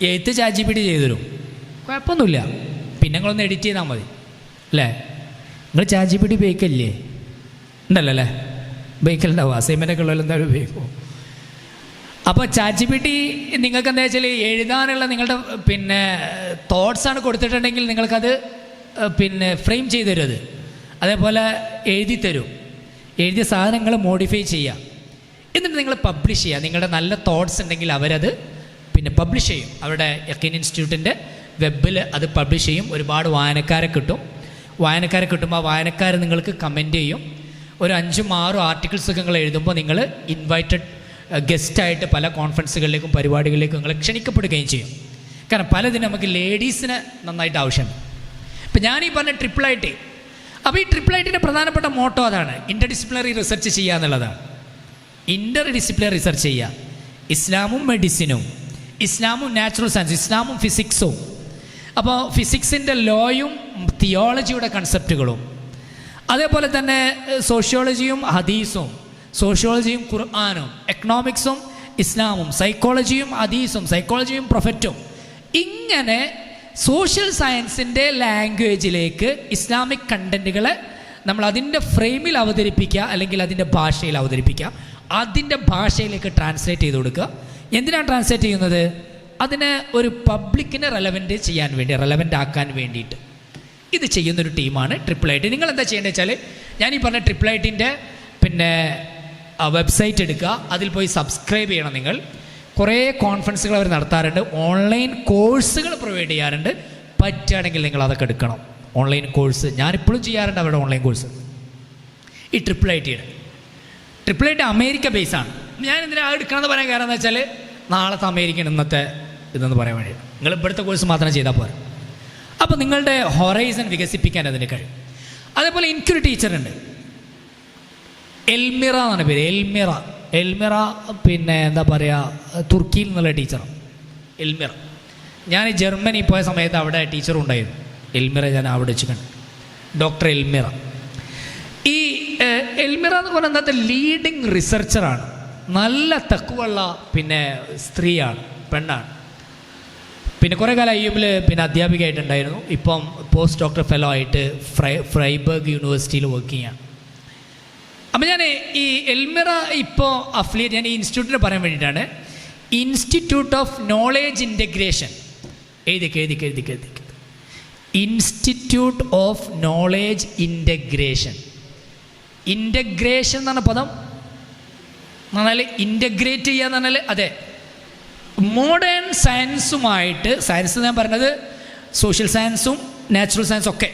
എഴുത്ത് ChatGPT ചെയ്തു തരും, കുഴപ്പമൊന്നുമില്ല. പിന്നെ നിങ്ങളൊന്ന് എഡിറ്റ് ചെയ്താൽ മതി അല്ലേ. നിങ്ങൾ ChatGPT ഉപയോഗിക്കല്ലേ? ഉണ്ടല്ലോ അല്ലേ, ഉപയോഗിക്കലുണ്ടാവും. അസൈൻമെൻ്റൊക്കെ ഉള്ളവർ എന്തായാലും ഉപയോഗിക്കും. അപ്പോൾ ChatGPT നിങ്ങൾക്ക് എന്താ വെച്ചാൽ എഴുതാനുള്ള നിങ്ങളുടെ തോട്ട്സാണ് കൊടുത്തിട്ടുണ്ടെങ്കിൽ നിങ്ങൾക്കത് ഫ്രെയിം ചെയ്ത് തരും. അത് അതേപോലെ എഴുതി തരും. എഴുതിയ സാധനങ്ങൾ മോഡിഫൈ ചെയ്യുക, എന്നിട്ട് നിങ്ങൾ പബ്ലിഷ് ചെയ്യുക. നിങ്ങളുടെ നല്ല തോട്ട്സ് ഉണ്ടെങ്കിൽ അവരത് പബ്ലിഷ് ചെയ്യും. അവരുടെ യക്കീൻ ഇൻസ്റ്റിറ്റ്യൂട്ടിൻ്റെ വെബിൽ അത് പബ്ലിഷ് ചെയ്യും. ഒരുപാട് വായനക്കാരെ കിട്ടുമ്പോൾ ആ വായനക്കാർ നിങ്ങൾക്ക് കമൻറ്റ് ചെയ്യും. ഒരു 5-6 ആർട്ടിക്കിൾസൊക്കെ നിങ്ങൾ എഴുതുമ്പോൾ നിങ്ങൾ ഇൻവൈറ്റഡ് ഗസ്റ്റായിട്ട് പല കോൺഫറൻസുകളിലേക്കും പരിപാടികളിലേക്കും നിങ്ങൾ ക്ഷണിക്കപ്പെടുകയും ചെയ്യും. കാരണം പലതിനും നമുക്ക് ലേഡീസിന് നന്നായിട്ട് ആവശ്യമുണ്ട്. ഇപ്പം ഞാനീ പറഞ്ഞ ട്രിപ്പിൾ-IT, അപ്പോൾ ഈ ട്രിപ്പിൾ-ITൻ്റെ പ്രധാനപ്പെട്ട മോട്ടോ അതാണ്, ഇൻ്റർഡിസിപ്ലിനറി റിസർച്ച് ചെയ്യുക എന്നുള്ളതാണ്. ഇൻ്റർഡിസിപ്ലിനറി റിസർച്ച് ചെയ്യുക. ഇസ്ലാമും മെഡിസിനും, ഇസ്ലാമും നാച്ചുറൽ സയൻസ്, ഇസ്ലാമും ഫിസിക്സും. അപ്പോൾ ഫിസിക്സിൻ്റെ ലോയും തിയോളജിയുടെ കൺസെപ്റ്റുകളും, അതേപോലെ തന്നെ സോഷ്യോളജിയും ഹദീസും, സോഷ്യോളജിയും ഖുർആനും, എക്കണോമിക്സും ഇസ്ലാമും, സൈക്കോളജിയും ഹദീസും, സൈക്കോളജിയും പ്രൊഫറ്റും. ഇങ്ങനെ സോഷ്യൽ സയൻസിൻ്റെ ലാംഗ്വേജിലേക്ക് ഇസ്ലാമിക് കണ്ടൻറ്റുകളെ നമ്മൾ അതിൻ്റെ ഫ്രെയിമിൽ അവതരിപ്പിക്കുക, അല്ലെങ്കിൽ അതിൻ്റെ ഭാഷയിൽ അവതരിപ്പിക്കുക, അതിൻ്റെ ഭാഷയിലേക്ക് ട്രാൻസ്ലേറ്റ് ചെയ്ത് കൊടുക്കുക. എന്തിനാണ് ട്രാൻസ്ലേറ്റ് ചെയ്യുന്നത്? അതിനെ ഒരു പബ്ലിക്കിനെ റെലവൻ്റ് ആക്കാൻ വേണ്ടിയിട്ട് ഇത് ചെയ്യുന്നൊരു ടീമാണ് ട്രിപ്പിൾ-IT. നിങ്ങൾ എന്താ ചെയ്യേണ്ടത് വെച്ചാൽ, ഞാനീ പറഞ്ഞ ട്രിപ്പിൾ-ITൻ്റെ വെബ്സൈറ്റ് എടുക്കുക, അതിൽ പോയി സബ്സ്ക്രൈബ് ചെയ്യണം. നിങ്ങൾ കുറേ കോൺഫറൻസുകൾ അവർ നടത്താറുണ്ട്, ഓൺലൈൻ കോഴ്സുകൾ പ്രൊവൈഡ് ചെയ്യാറുണ്ട്. പറ്റുകയാണെങ്കിൽ നിങ്ങൾ അതൊക്കെ എടുക്കണം. ഓൺലൈൻ കോഴ്സ് ഞാനിപ്പോഴും ചെയ്യാറുണ്ട്, അവരുടെ ഓൺലൈൻ കോഴ്സ്. ഈ ട്രിപ്പിൾ-IT അമേരിക്ക ബേസാണ്. ഞാൻ എന്തിനാ എടുക്കണമെന്ന് പറയാൻ കാരണം എന്ന് വെച്ചാൽ, നാളത്തെ അമേരിക്കൻ ഇന്നത്തെ ഇതെന്ന് പറയാൻ വേണ്ടി. നിങ്ങൾ ഇവിടുത്തെ കോഴ്സ് മാത്രം ചെയ്താൽ പോരാ. അപ്പോൾ നിങ്ങളുടെ ഹൊറൈസൺ വികസിപ്പിക്കാൻ അതിന് കഴിയും. അതേപോലെ എനിക്കൊരു ടീച്ചറുണ്ട്, എൽമിറ എന്നാണ് പേര്. എൽമിറ എന്താ പറയുക, തുർക്കിയിൽ നിന്നുള്ള ടീച്ചറാണ് എൽമിറ. ഞാൻ ജർമ്മനി പോയ സമയത്ത് അവിടെ ടീച്ചറും ഉണ്ടായിരുന്നു, എൽമിറ. ഞാൻ അവിടെ വെച്ച് കണ്ടു, ഡോക്ടർ എൽമിറ. ഈ എൽമിറ എന്ന് പറഞ്ഞാൽ എന്താ, ലീഡിങ് റിസർച്ചറാണ്. നല്ല തക്കുവള്ള സ്ത്രീയാണ്, പെണ്ണാണ്. കുറേ കാലം IUMൽ അധ്യാപികയായിട്ടുണ്ടായിരുന്നു. ഇപ്പം പോസ്റ്റ് ഡോക്ടർ ഫെലോ ആയിട്ട് ഫ്രൈബർഗ് യൂണിവേഴ്സിറ്റിയിൽ വർക്ക് ചെയ്യാണ്. അപ്പം ഞാൻ ഈ എൽമിറ ഇപ്പോൾ ഞാൻ ഈ ഇൻസ്റ്റിറ്റ്യൂട്ടിനെ പറയാൻ വേണ്ടിയിട്ടാണ്. Institute of knowledge integration. എഴുതിക്ക്. Institute of knowledge integration. Integration എന്ന് പറഞ്ഞ പദം എന്നാൽ ഇൻ്റഗ്രേറ്റ് ചെയ്യുക എന്ന് പറഞ്ഞാൽ, അതെ, മോഡേൺ സയൻസുമായിട്ട്, സയൻസ് ഞാൻ പറഞ്ഞത് സോഷ്യൽ സയൻസും നാച്ചുറൽ സയൻസും ഒക്കെ,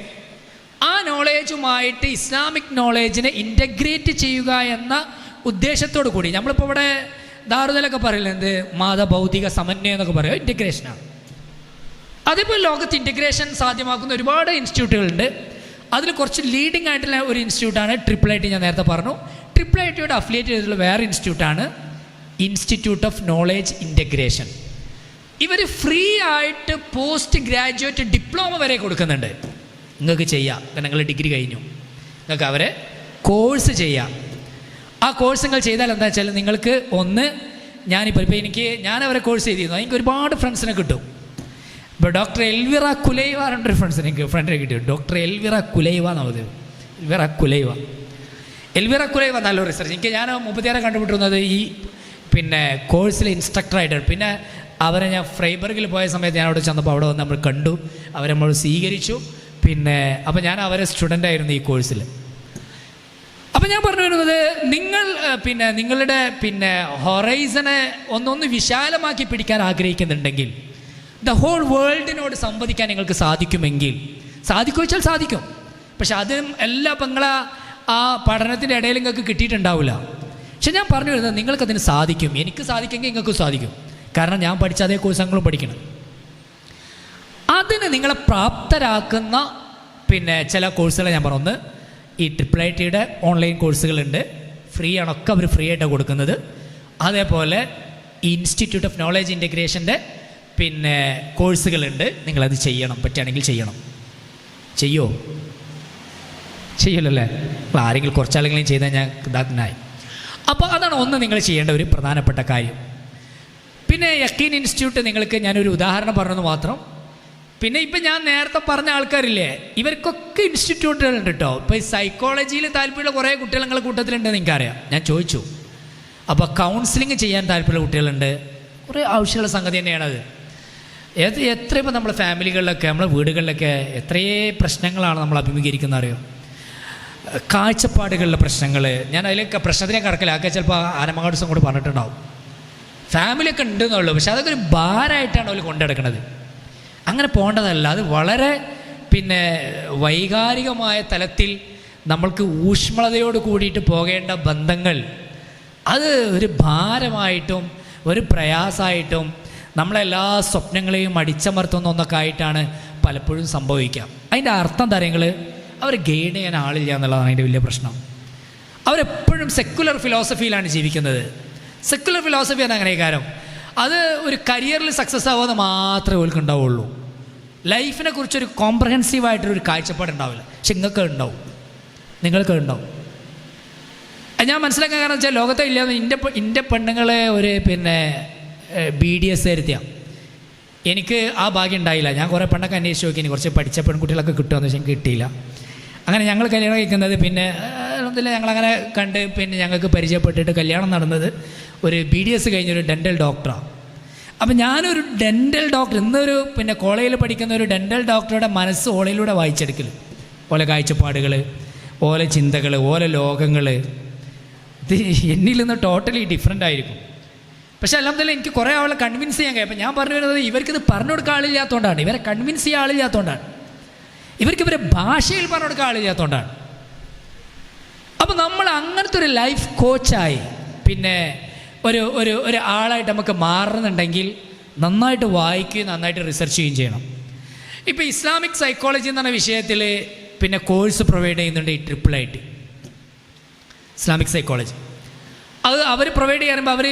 ആ നോളേജുമായിട്ട് ഇസ്ലാമിക് നോളേജിനെ ഇൻ്റഗ്രേറ്റ് ചെയ്യുക എന്ന ഉദ്ദേശത്തോടു കൂടി. നമ്മളിപ്പോൾ ഇവിടെ ദാറുദലൊക്കെ പറയില്ല, എന്ത് മതഭൗതിക സമന്വയം എന്നൊക്കെ പറയുക, ഇൻ്റഗ്രേഷനാണ്. അതേപോലെ ലോകത്ത് ഇൻ്റഗ്രേഷൻ സാധ്യമാക്കുന്ന ഒരുപാട് ഇൻസ്റ്റിറ്റ്യൂട്ടുകളുണ്ട്. അതിൽ കുറച്ച് ലീഡിംഗ് ആയിട്ടുള്ള ഒരു ഇൻസ്റ്റിറ്റ്യൂട്ടാണ് ട്രിപ്പിൾ-IT. ഞാൻ നേരത്തെ പറഞ്ഞു, ട്രിപ്പിൾ-ITയോട് അഫിലിയേറ്റ് ചെയ്തിട്ടുള്ള വേറെ ഇൻസ്റ്റിറ്റ്യൂട്ടാണ് ഇൻസ്റ്റിറ്റ്യൂട്ട് ഓഫ് നോളേജ് ഇൻ്റഗ്രേഷൻ. ഇവർ ഫ്രീ ആയിട്ട് പോസ്റ്റ് ഗ്രാജുവേറ്റ് ഡിപ്ലോമ വരെ കൊടുക്കുന്നുണ്ട്. നിങ്ങൾക്ക് ചെയ്യാം, കാരണം നിങ്ങൾ ഡിഗ്രി കഴിഞ്ഞു, നിങ്ങൾക്ക് അവരെ കോഴ്സ് ചെയ്യാം. ആ കോഴ്സ് നിങ്ങൾ ചെയ്താൽ എന്താ വെച്ചാൽ, നിങ്ങൾക്ക് ഒന്ന്, ഞാൻ അവരെ കോഴ്സ് ചെയ്തിരുന്നു, എനിക്ക് ഒരുപാട് ഫ്രണ്ട്സിനെ കിട്ടും. ഇപ്പോൾ ഡോക്ടർ എൽവിറ കുലൈവ എന്നൊരു ഫ്രണ്ടിനെ കിട്ടും. ഡോക്ടർ എൽവിറ കുലൈവ എന്നാണ്. എൽവിറ കുലൈവ നല്ലൊരു റിസർച്ച്. ഞാൻ 36 കണ്ടുപിട്ടുന്നത് ഈ കോഴ്സിലെ ഇൻസ്ട്രക്ടറായിട്ടാണ്. അവരെ ഞാൻ ഫ്രൈബർഗിൽ പോയ സമയത്ത് ഞാൻ അവിടെ ചെന്നപ്പോൾ അവിടെ വന്ന് നമ്മൾ കണ്ടു, അവരെ നമ്മൾ സ്വീകരിച്ചു. അപ്പോൾ ഞാൻ അവരെ സ്റ്റുഡൻ്റായിരുന്നു ഈ കോഴ്സിൽ. അപ്പോൾ ഞാൻ പറഞ്ഞു വരുന്നത്, നിങ്ങൾ നിങ്ങളുടെ ഹൊറൈസനെ ഒന്നൊന്ന് വിശാലമാക്കി പിടിക്കാൻ ആഗ്രഹിക്കുന്നുണ്ടെങ്കിൽ, ദ ഹോൾ വേൾഡിനോട് സംവദിക്കാൻ നിങ്ങൾക്ക് സാധിക്കുമെങ്കിൽ, സാധിക്കും. പക്ഷെ അതും എല്ലാം നിങ്ങളെ ആ പഠനത്തിൻ്റെ ഇടയിൽ നിങ്ങൾക്ക് കിട്ടിയിട്ടുണ്ടാവില്ല. പക്ഷെ ഞാൻ പറഞ്ഞു വരുന്നത് നിങ്ങൾക്കതിന് സാധിക്കും. എനിക്ക് സാധിക്കുമെങ്കിൽ നിങ്ങൾക്കും സാധിക്കും. കാരണം ഞാൻ പഠിച്ച അതേ കോഴ്സ് നിങ്ങളും പഠിക്കണം. അതിന് നിങ്ങളെ പ്രാപ്തരാക്കുന്ന ചില കോഴ്സുകൾ ഞാൻ പറഞ്ഞു. ഒന്ന്, ഈ IIITയുടെ ഓൺലൈൻ കോഴ്സുകളുണ്ട്, ഫ്രീ ആണൊക്കെ അവർ ഫ്രീ ആയിട്ടാണ് കൊടുക്കുന്നത്. അതേപോലെ ഇൻസ്റ്റിറ്റ്യൂട്ട് ഓഫ് നോളജ് ഇൻ്റഗ്രേഷൻ്റെ കോഴ്സുകളുണ്ട്. നിങ്ങളത് ചെയ്യണം, പറ്റുകയാണെങ്കിൽ ചെയ്യണം. ചെയ്യലല്ലേ? ആരെങ്കിലും കുറച്ചാളെങ്കിലും ചെയ്താൽ ഞാൻ ഇതാക്കുന്നായി. അപ്പോൾ അതാണ് ഒന്ന് നിങ്ങൾ ചെയ്യേണ്ട ഒരു പ്രധാനപ്പെട്ട കാര്യം. പിന്നെ യക്കീൻ ഇൻസ്റ്റിറ്റ്യൂട്ട് നിങ്ങൾക്ക് ഞാനൊരു ഉദാഹരണം പറഞ്ഞത് മാത്രം. പിന്നെ ഇപ്പം ഞാൻ നേരത്തെ പറഞ്ഞ ആൾക്കാരില്ലേ, ഇവർക്കൊക്കെ ഇൻസ്റ്റിറ്റ്യൂട്ടുകളുണ്ട് കേട്ടോ. ഇപ്പോൾ ഈ സൈക്കോളജിയിൽ താല്പര്യമുള്ള കുറേ കുട്ടികൾ നിങ്ങളുടെ കൂട്ടത്തിലുണ്ടെന്ന് എനിക്കറിയാം. ഞാൻ ചോദിച്ചു. അപ്പോൾ കൗൺസിലിംഗ് ചെയ്യാൻ താല്പര്യമുള്ള കുട്ടികളുണ്ട്. കുറേ ആവശ്യമുള്ള സംഗതി തന്നെയാണത്. എത്ര ഇപ്പോൾ നമ്മുടെ ഫാമിലികളിലൊക്കെ, നമ്മുടെ വീടുകളിലൊക്കെ എത്രയേ പ്രശ്നങ്ങളാണ് നമ്മൾ അഭിമുഖീകരിക്കുന്നത് അറിയോ? കാഴ്ചപ്പാടുകളിലെ പ്രശ്നങ്ങൾ. ഞാൻ അതിലേക്ക് പ്രശ്നത്തിനെ കടക്കലാക്കുക ചിലപ്പോൾ ആനമങ്ങാട് ദിവസം കൂടെ പറഞ്ഞിട്ടുണ്ടാവും. ഫാമിലിയൊക്കെ ഉണ്ടെന്നുള്ളൂ, പക്ഷെ അതൊക്കെ ഒരു ഭാരമായിട്ടാണ് അവർ കൊണ്ടുനടക്കുന്നത്. അങ്ങനെ പോകേണ്ടതല്ല. അത് വളരെ വൈകാരികമായ തലത്തിൽ നമ്മൾക്ക് ഊഷ്മളതയോട് കൂടിയിട്ട് പോകേണ്ട ബന്ധങ്ങൾ അത് ഒരു ഭാരമായിട്ടും ഒരു പ്രയാസമായിട്ടും നമ്മളെല്ലാ സ്വപ്നങ്ങളെയും അടിച്ചമർത്തുന്ന ഒന്നൊക്കെ ആയിട്ടാണ് പലപ്പോഴും സംഭവിക്കുക. അതിൻ്റെ അർത്ഥം തരങ്ങൾ അവർ ഗൈഡ് ചെയ്യാൻ ആളില്ല എന്നുള്ളതാണ് അതിൻ്റെ വലിയ പ്രശ്നം. അവരെപ്പോഴും സെക്കുലർ ഫിലോസഫിയിലാണ് ജീവിക്കുന്നത്. സെക്കുലർ ഫിലോസഫി എന്ന അങ്ങനെ കാര്യം അത് ഒരു കരിയറിൽ സക്സസ് ആവുമെന്ന് മാത്രമേ അവർക്ക് ഉണ്ടാവുള്ളൂ. ലൈഫിനെ കുറിച്ചൊരു കോംപ്രഹെൻസീവായിട്ടൊരു കാഴ്ചപ്പാട് ഉണ്ടാവില്ല. പക്ഷെ നിങ്ങൾക്ക് ഉണ്ടാവും. ഞാൻ മനസ്സിലാക്കാൻ കാരണം വെച്ചാൽ ലോകത്തെ ഇല്ലാന്ന് എൻ്റെ പെണ്ണുങ്ങളെ ഒരു BDS വരുത്തിയാണ്. എനിക്ക് ആ ഭാഗ്യം ഉണ്ടായില്ല. ഞാൻ കുറേ പെണ്ണൊക്കെ അന്വേഷിച്ച് നോക്കി, കുറച്ച് പഠിച്ച പെൺകുട്ടികളൊക്കെ കിട്ടുമെന്ന് വെച്ചാൽ എനിക്ക് കിട്ടിയില്ല. അങ്ങനെ ഞങ്ങൾ കല്യാണം കഴിക്കുന്നത് ഞങ്ങളങ്ങനെ കണ്ട് ഞങ്ങൾക്ക് പരിചയപ്പെട്ടിട്ട് കല്യാണം നടന്നത് ഒരു BDS കഴിഞ്ഞൊരു ഡെൻ്റൽ ഡോക്ടറാണ്. അപ്പം ഞാനൊരു ഡെൻ്റൽ ഡോക്ടർ, ഇന്നൊരു കോളേജിൽ പഠിക്കുന്ന ഒരു ഡെൻ്റൽ ഡോക്ടറുടെ മനസ്സ് ഓളയിലൂടെ വായിച്ചെടുക്കൽ, ഓല കാഴ്ചപ്പാടുകൾ, ഓല ചിന്തകൾ, ഓല ലോകങ്ങൾ, ഇത് എന്നിൽ നിന്ന് ടോട്ടലി ഡിഫറെൻ്റ് ആയിരിക്കും. പക്ഷേ അൽഹംദുലില്ലാ എനിക്ക് കുറേ ആളെ കൺവിൻസ് ചെയ്യാൻ കഴിയും. അപ്പം ഞാൻ പറഞ്ഞു വരുന്നത് ഇവർക്കിത് പറഞ്ഞു കൊടുക്കാൻ ആളില്ലാത്തതുകൊണ്ടാണ്, ഇവരെ കൺവിൻസ് ചെയ്യാൻ ആളില്ലാത്തതുകൊണ്ടാണ്, ഇവരെ ഭാഷയിൽ പറഞ്ഞു കൊടുക്കാൻ ആളില്ലാത്തതുകൊണ്ടാണ്. അപ്പോൾ നമ്മൾ അങ്ങനത്തെ ഒരു ലൈഫ് കോച്ചായി ഒരു ആളായിട്ട് നമുക്ക് മാറുന്നുണ്ടെങ്കിൽ നന്നായിട്ട് വായിക്കുകയും നന്നായിട്ട് റിസർച്ച് ചെയ്യുകയും ചെയ്യണം. ഇപ്പോൾ ഇസ്ലാമിക് സൈക്കോളജി എന്ന് പറഞ്ഞ വിഷയത്തിൽ കോഴ്സ് പ്രൊവൈഡ് ചെയ്യുന്നുണ്ട് ഈ IIIT ഇസ്ലാമിക് സൈക്കോളജി. അത് അവർ പ്രൊവൈഡ് ചെയ്യുമ്പോൾ അവർ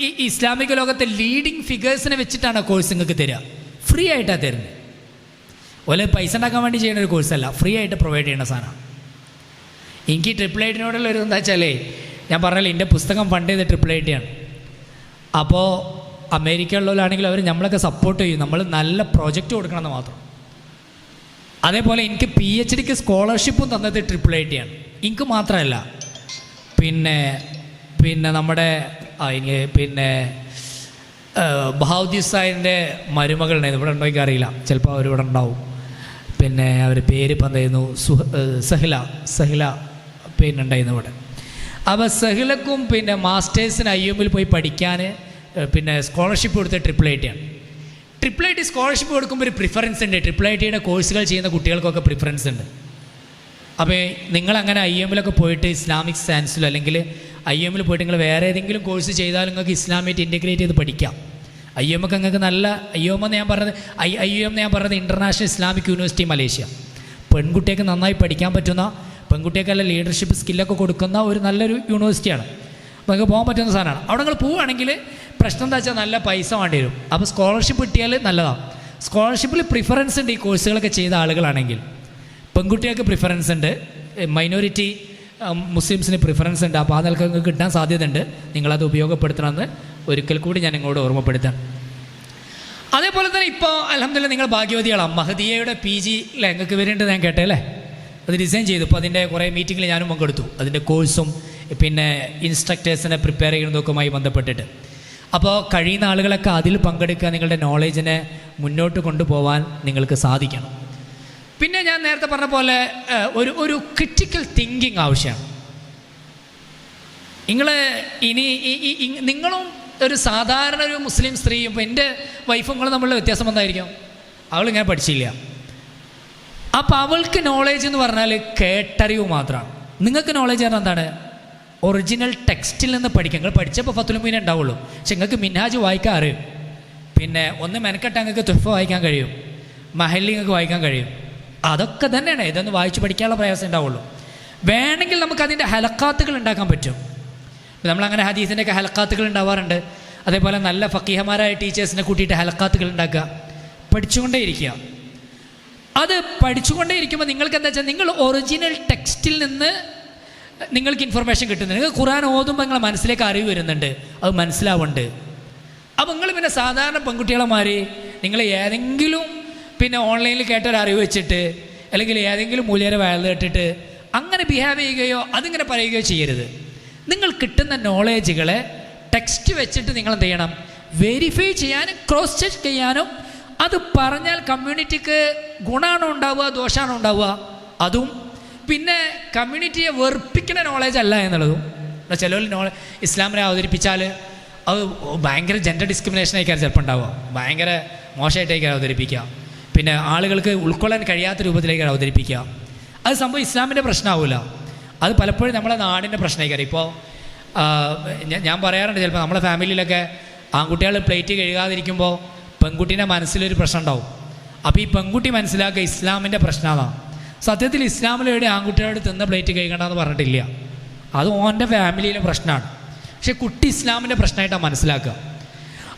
ഈ ഇസ്ലാമിക ലോകത്തെ ലീഡിങ് ഫിഗേഴ്സിനെ വെച്ചിട്ടാണ് കോഴ്സ് നിങ്ങൾക്ക് തരിക. ഫ്രീ ആയിട്ടാണ് തരുന്നത്. ഓലെ പൈസ ഉണ്ടാക്കാൻ വേണ്ടി ചെയ്യുന്ന ഒരു കോഴ്സല്ല, ഫ്രീ ആയിട്ട് പ്രൊവൈഡ് ചെയ്യുന്ന സാധനമാണ്. എനിക്ക് IIITനോടുള്ള ഒരു എന്താ വെച്ചാൽ, ഞാൻ പറഞ്ഞാൽ എൻ്റെ പുസ്തകം ഫണ്ട് ചെയ്ത് IIIT ആണ്. അപ്പോൾ അമേരിക്കയിലുള്ളവരാണെങ്കിൽ അവർ നമ്മളൊക്കെ സപ്പോർട്ട് ചെയ്യും. നമ്മൾ നല്ല പ്രൊജക്റ്റ് കൊടുക്കണമെന്ന് മാത്രം. അതേപോലെ എനിക്ക് PhDക്ക് സ്കോളർഷിപ്പും തന്നത് IIIT ആണ്. എനിക്ക് മാത്രമല്ല, നമ്മുടെ ബഹൗദ്ദീൻ മരുമകളുണ്ടായിരുന്നു. ഇവിടെ ഉണ്ടോ എനിക്കറിയില്ല, ചിലപ്പോൾ അവരിവിടെ ഉണ്ടാവും. അവർ പേര് ഇപ്പം എന്തായിരുന്നു, സഹില ഉണ്ടായിരുന്നു ഇവിടെ. അപ്പോൾ സഹിലക്കും മാസ്റ്റേഴ്സിന് IUMൽ പോയി പഠിക്കാൻ സ്കോളർഷിപ്പ് കൊടുത്ത IIIT ആണ്. IIIT സ്കോളർഷിപ്പ് കൊടുക്കുമ്പോൾ ഒരു പ്രിഫറൻസ് ഉണ്ട്. IIITയുടെ കോഴ്സുകൾ ചെയ്യുന്ന കുട്ടികൾക്കൊക്കെ പ്രിഫറൻസ് ഉണ്ട്. അപ്പോൾ നിങ്ങളങ്ങനെ IUMലൊക്കെ പോയിട്ട് ഇസ്ലാമിക് സയൻസിലോ അല്ലെങ്കിൽ IUMൽ പോയിട്ട് നിങ്ങൾ വേറെ ഏതെങ്കിലും കോഴ്സ് ചെയ്താൽ നിങ്ങൾക്ക് ഇസ്ലാമായിട്ട് ഇൻറ്റഗ്രേറ്റ് ചെയ്ത് പഠിക്കാം. IUMൊക്കെ നിങ്ങൾക്ക് നല്ല IUM എന്ന് ഞാൻ പറഞ്ഞത് ഇൻ്റർനാഷണൽ ഇസ്ലാമിക് യൂണിവേഴ്സിറ്റി മലേഷ്യ. പെൺകുട്ടിയൊക്കെ നന്നായി പഠിക്കാൻ പറ്റുന്ന, പെൺകുട്ടിയൊക്കെല്ലാം ലീഡർഷിപ്പ് സ്കില്ലൊക്കെ കൊടുക്കുന്ന ഒരു നല്ലൊരു യൂണിവേഴ്സിറ്റിയാണ്. അപ്പോൾ നിങ്ങൾക്ക് പോകാൻ പറ്റുന്ന സാധനമാണ്. അവിടെ നിങ്ങൾ പോവുകയാണെങ്കിൽ പ്രശ്നം എന്താ വെച്ചാൽ നല്ല പൈസ വേണ്ടി വരും. അപ്പോൾ സ്കോളർഷിപ്പ് കിട്ടിയാൽ നല്ലതാണ്. സ്കോളർഷിപ്പിൽ പ്രിഫറൻസ് ഉണ്ട് ഈ കോഴ്സുകളൊക്കെ ചെയ്ത ആളുകളാണെങ്കിൽ. പെൺകുട്ടികൾക്ക് പ്രിഫറൻസ് ഉണ്ട്, മൈനോറിറ്റി മുസ്ലിംസിന് പ്രിഫറൻസ് ഉണ്ട്. അപ്പോൾ ആ നിലക്ക് കിട്ടാൻ സാധ്യതയുണ്ട്. നിങ്ങളത് ഉപയോഗപ്പെടുത്തണമെന്ന് ഒരിക്കൽ കൂടി ഞാൻ നിങ്ങളോട് ഓർമ്മപ്പെടുത്താം. അതേപോലെ തന്നെ ഇപ്പോൾ അൽഹംദുലില്ലാ നിങ്ങൾ ഭാഗ്യവതികളാണ്. മഹദിയയുടെ PG നിങ്ങൾക്ക് വരേണ്ടത് ഞാൻ കേട്ടേ അല്ലേ, അത് ഡിസൈൻ ചെയ്തു. ഇപ്പോൾ അതിൻ്റെ കുറേ മീറ്റിങ്ങിൽ ഞാനും പങ്കെടുത്തു. അതിൻ്റെ കോഴ്സും ഇൻസ്ട്രക്ടേഴ്സിനെ പ്രിപ്പയർ ചെയ്യുന്നതൊക്കെയുമായി ബന്ധപ്പെട്ടിട്ട്. അപ്പോൾ കഴിയുന്ന ആളുകളൊക്കെ അതിൽ പങ്കെടുക്കുക, നിങ്ങളുടെ നോളേജിനെ മുന്നോട്ട് കൊണ്ടുപോകാൻ നിങ്ങൾക്ക് സാധിക്കണം. പിന്നെ ഞാൻ നേരത്തെ പറഞ്ഞ പോലെ ഒരു ക്രിറ്റിക്കൽ തിങ്കിങ് ആവശ്യമാണ്. നിങ്ങളും ഒരു സാധാരണ ഒരു മുസ്ലിം സ്ത്രീയും, ഇപ്പോൾ എൻ്റെ വൈഫും നിങ്ങളും തമ്മിലുള്ള വ്യത്യാസം എന്തായിരിക്കും? അവളിങ്ങനെ പഠിച്ചില്ല. അപ്പോൾ അവൾക്ക് നോളേജ് എന്ന് പറഞ്ഞാൽ കേട്ടറിവ് മാത്രമാണ്. നിങ്ങൾക്ക് നോളജ് പറഞ്ഞാൽ എന്താണ്? ഒറിജിനൽ ടെക്സ്റ്റിൽ നിന്ന് പഠിക്കുക. നിങ്ങൾ പഠിച്ചപ്പോൾ ഫത്തുൽ മുബീനേ ഉണ്ടാവുള്ളൂ. പക്ഷെ നിങ്ങൾക്ക് മിൻഹാജ് വായിക്കാൻ അറിയും. പിന്നെ ഒന്ന് മെനക്കെട്ട് നിങ്ങൾക്ക് തുഹ്ഫ വായിക്കാൻ കഴിയും, മഹല്ലി നിങ്ങൾക്ക് വായിക്കാൻ കഴിയും. അതൊക്കെ തന്നെയാണ്. ഇതൊന്ന് വായിച്ച് പഠിക്കാനുള്ള പ്രയാസം ഉണ്ടാവുള്ളൂ. വേണമെങ്കിൽ നമുക്കതിൻ്റെ ഹലക്കാത്തുകൾ ഉണ്ടാക്കാൻ പറ്റും. നമ്മളങ്ങനെ ഹദീസിൻ്റെയൊക്കെ ഹലക്കാത്തുകൾ ഉണ്ടാവാറുണ്ട്. അതേപോലെ നല്ല ഫക്കീഹമാരായ ടീച്ചേഴ്സിനെ കൂട്ടിയിട്ട് ഹലക്കാത്തുകൾ ഉണ്ടാക്കുക, പഠിച്ചുകൊണ്ടേ ഇരിക്കുക. അത് പഠിച്ചുകൊണ്ടേ ഇരിക്കുമ്പോൾ നിങ്ങൾക്ക് എന്താ വെച്ചാൽ നിങ്ങൾ ഒറിജിനൽ ടെക്സ്റ്റിൽ നിന്ന് നിങ്ങൾക്ക് ഇൻഫർമേഷൻ കിട്ടുന്നുണ്ട്. നിങ്ങൾ ഖുർആൻ ഓതുമ്പോൾ നിങ്ങളെ മനസ്സിലേക്ക് അറിവ് വരുന്നുണ്ട്, അത് മനസ്സിലാവുന്നുണ്ട്. അപ്പോൾ നിങ്ങൾ പിന്നെ സാധാരണ പെൺകുട്ടികളെമാര് നിങ്ങൾ ഏതെങ്കിലും പിന്നെ ഓൺലൈനിൽ കേട്ടൊരു അറിവ് വെച്ചിട്ട് അല്ലെങ്കിൽ ഏതെങ്കിലും മൂല്യരെ വയൽ കേട്ടിട്ട് അങ്ങനെ ബിഹേവ് ചെയ്യുകയോ അതിങ്ങനെ പറയുകയോ ചെയ്യരുത്. നിങ്ങൾ കിട്ടുന്ന നോളേജുകളെ ടെക്സ്റ്റ് വെച്ചിട്ട് നിങ്ങൾ എന്ത് ചെയ്യണം? വെരിഫൈ ചെയ്യാനും ക്രോസ് ചെക്ക് ചെയ്യാനും. അത് പറഞ്ഞാൽ കമ്മ്യൂണിറ്റിക്ക് ഗുണമാണോ ഉണ്ടാവുക ദോഷമാണോ ഉണ്ടാവുക അതും. പിന്നെ കമ്മ്യൂണിറ്റിയെ വെറുപ്പിക്കുന്ന നോളേജ് അല്ല എന്നുള്ളതും. ചിലവർ ഇസ്ലാമിനെ അവതരിപ്പിച്ചാൽ അത് ഭയങ്കര ജെൻഡർ ഡിസ്ക്രിമിനേഷനായിരിക്കും ചിലപ്പോൾ ഉണ്ടാവുക, ഭയങ്കര മോശമായിട്ടായിരിക്കും അവതരിപ്പിക്കുക, പിന്നെ ആളുകൾക്ക് ഉൾക്കൊള്ളാൻ കഴിയാത്ത രൂപത്തിലേക്ക് അവതരിപ്പിക്കുക. അത് സംഭവം ഇസ്ലാമിൻ്റെ പ്രശ്നമാവില്ല, അത് പലപ്പോഴും നമ്മളെ നാടിൻ്റെ പ്രശ്നമായിരിക്കും. ഇപ്പോൾ ഞാൻ പറയാറുണ്ട്, ചിലപ്പോൾ നമ്മളെ ഫാമിലിയിലൊക്കെ ആൺകുട്ടികൾ പ്ലേറ്റ് കഴുകാതിരിക്കുമ്പോൾ പെൺകുട്ടീൻ്റെ മനസ്സിലൊരു പ്രശ്നം ഉണ്ടാവും. അപ്പോൾ ഈ പെൺകുട്ടി മനസ്സിലാക്കുക ഇസ്ലാമിൻ്റെ പ്രശ്നമാണ്. സത്യത്തിൽ ഇസ്ലാമിലെവിടെ ആൺകുട്ടികളോട് തിന്ന പ്ലേറ്റ് കഴുകണമെന്ന് പറഞ്ഞിട്ടില്ല, അത് ഓൻ്റെ ഫാമിലിയിലെ പ്രശ്നമാണ്. പക്ഷെ കുട്ടി ഇസ്ലാമിൻ്റെ പ്രശ്നമായിട്ടാണ് മനസ്സിലാക്കുക.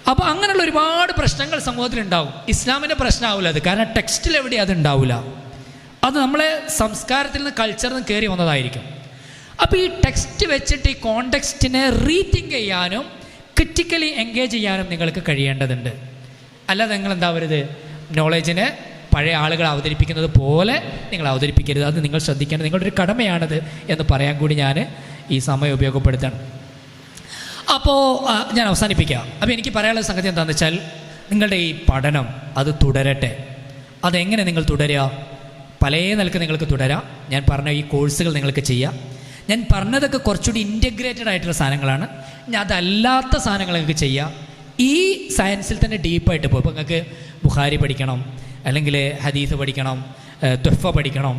അപ്പോൾ അങ്ങനെയുള്ള ഒരുപാട് പ്രശ്നങ്ങൾ സമൂഹത്തിലുണ്ടാവും. ഇസ്ലാമിൻ്റെ പ്രശ്നമാവില്ല അത്, കാരണം ടെക്സ്റ്റിൽ എവിടെ അത് ഉണ്ടാവില്ല. അത് നമ്മളെ സംസ്കാരത്തിൽ നിന്ന് കൾച്ചറിൽ നിന്ന് കയറി വന്നതായിരിക്കും. അപ്പോൾ ഈ ടെക്സ്റ്റ് വെച്ചിട്ട് ഈ കോണ്ടെക്സ്റ്റിനെ റീതിങ്ക് ചെയ്യാനും ക്രിറ്റിക്കലി എൻഗേജ് ചെയ്യാനും നിങ്ങൾക്ക് കഴിയേണ്ടതുണ്ട്. അല്ലാതെ നിങ്ങൾ എന്താവരുത്, നോളേജിനെ പഴയ ആളുകൾ അവതരിപ്പിക്കുന്നത് പോലെ നിങ്ങൾ അവതരിപ്പിക്കരുത്. അത് നിങ്ങൾ ശ്രദ്ധിക്കേണ്ടത് നിങ്ങളുടെ ഒരു കടമയാണത് എന്ന് പറയാൻ കൂടി ഞാൻ ഈ സമയം ഉപയോഗപ്പെടുത്തണം. അപ്പോൾ ഞാൻ അവസാനിപ്പിക്കാം. അപ്പോൾ എനിക്ക് പറയാനുള്ള സംഗതി എന്താണെന്ന് വെച്ചാൽ, നിങ്ങളുടെ ഈ പഠനം അത് തുടരട്ടെ. അതെങ്ങനെ നിങ്ങൾ തുടരുക? പല നിലക്ക് നിങ്ങൾക്ക് തുടരാം. ഞാൻ പറഞ്ഞ ഈ കോഴ്സുകൾ നിങ്ങൾക്ക് ചെയ്യാം. ഞാൻ പറഞ്ഞതൊക്കെ കുറച്ചുകൂടി ഇൻറ്റഗ്രേറ്റഡ് ആയിട്ടുള്ള സാധനങ്ങളാണ്. ഞാൻ അതല്ലാത്ത സാധനങ്ങൾ നിങ്ങൾക്ക് ചെയ്യാം. ഈ സയൻസിൽ തന്നെ ഡീപ്പായിട്ട് പോകും. ഇപ്പോൾ നിങ്ങൾക്ക് ബുഖാരി പഠിക്കണം, അല്ലെങ്കിൽ ഹദീസ് പഠിക്കണം, തുഹ്ഫ പഠിക്കണം.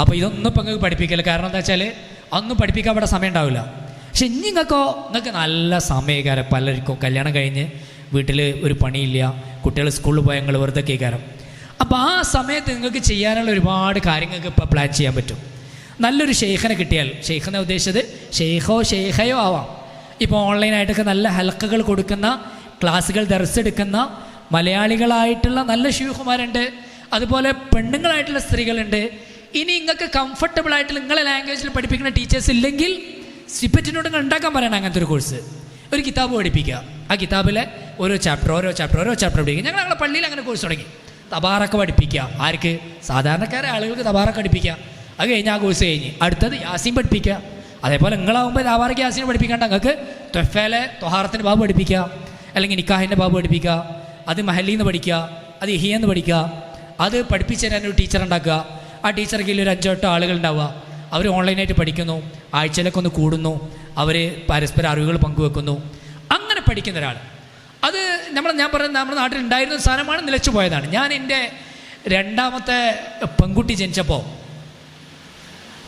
അപ്പോൾ ഇതൊന്നും ഇപ്പം നിങ്ങൾക്ക് പഠിപ്പിക്കില്ല. കാരണം എന്താ വെച്ചാൽ അതൊന്നും പഠിപ്പിക്കാൻ അവിടെ സമയം ഉണ്ടാവില്ല. പക്ഷെ നിങ്ങൾക്ക് നല്ല സമയക്കാരം. പലർക്കും കല്യാണം കഴിഞ്ഞ് വീട്ടിൽ ഒരു പണിയില്ല, കുട്ടികൾ സ്കൂളിൽ പോയാൽ നിങ്ങൾ വെറുതെ കേൾക്കാരം. അപ്പോൾ ആ സമയത്ത് നിങ്ങൾക്ക് ചെയ്യാനുള്ള ഒരുപാട് കാര്യങ്ങൾക്ക് ഇപ്പോൾ പ്ലാൻ ചെയ്യാൻ പറ്റും. നല്ലൊരു ഷെയ്ഖിനെ കിട്ടിയാൽ, ഷെയ്ഖെന്നെ ഉദ്ദേശിച്ചത് ഷെയ്ഖയോ ആവാം. ഇപ്പോൾ ഓൺലൈനായിട്ടൊക്കെ നല്ല ഹൽക്കകൾ കൊടുക്കുന്ന, ക്ലാസ്സുകൾ ദർസെടുക്കുന്ന മലയാളികളായിട്ടുള്ള നല്ല ഷെയ്ഖുമാരുണ്ട്. അതുപോലെ പെണ്ണുങ്ങളായിട്ടുള്ള സ്ത്രീകളുണ്ട്. ഇനി നിങ്ങൾക്ക് കംഫർട്ടബിൾ ആയിട്ട് നിങ്ങളെ ലാംഗ്വേജിൽ പഠിപ്പിക്കുന്ന ടീച്ചേഴ്സ് ഇല്ലെങ്കിൽ സ്നിപ്പറ്റിനോട് നിങ്ങൾ ഉണ്ടാക്കാൻ പറയണം അങ്ങനത്തെ ഒരു കോഴ്സ്. ഒരു കിതാബ് പഠിപ്പിക്കുക, ആ കിതാബിലെ ഓരോ ചാപ്റ്റർ പഠിപ്പിക്കുക. ഞങ്ങളുടെ പള്ളിയിൽ അങ്ങനെ കോഴ്സ് തുടങ്ങി. തബാറൊക്കെ പഠിപ്പിക്കുക. ആർക്ക്? സാധാരണക്കാരെ ആളുകൾക്ക് തബാറൊക്കെ പഠിപ്പിക്കുക. അത് കഴിഞ്ഞ് ആ കോഴ്സ് കഴിഞ്ഞ് അടുത്തത് യാസീൻ പഠിപ്പിക്കുക. അതേപോലെ നിങ്ങളാകുമ്പോൾ തബാറക്ക് യാസീൻ പഠിപ്പിക്കേണ്ട, നിങ്ങൾക്ക് തൊഫേലെ തൊഹാറത്തിൻ്റെ ബാബ് പഠിപ്പിക്കുക, അല്ലെങ്കിൽ നിക്കാഹിൻ്റെ ബാബ് പഠിപ്പിക്കുക, അത് മഹല്ലിന്ന് പഠിക്കുക, അത് ഇഹിയെന്ന് പഠിക്കുക. അത് പഠിപ്പിച്ച് തരാൻ ഒരു ടീച്ചർ ഉണ്ടാക്കുക. ആ ടീച്ചർക്ക് ഒരു 5-8 ആളുകൾ ഉണ്ടാവുക. അവർ ഓൺലൈനായിട്ട് പഠിക്കുന്നു, ആഴ്ചയിലൊക്കെ ഒന്ന് കൂടുന്നു, അവർ പരസ്പര അറിവുകൾ പങ്കുവെക്കുന്നു. അങ്ങനെ പഠിക്കുന്ന ഒരാൾ, അത് ഞാൻ പറയുന്നത് നമ്മുടെ നാട്ടിൽ ഉണ്ടായിരുന്ന സാധനമാണ്, നിലച്ചു പോയതാണ്. ഞാൻ എൻ്റെ 2ാമത്തെ പെൺകുട്ടി ജനിച്ചപ്പോൾ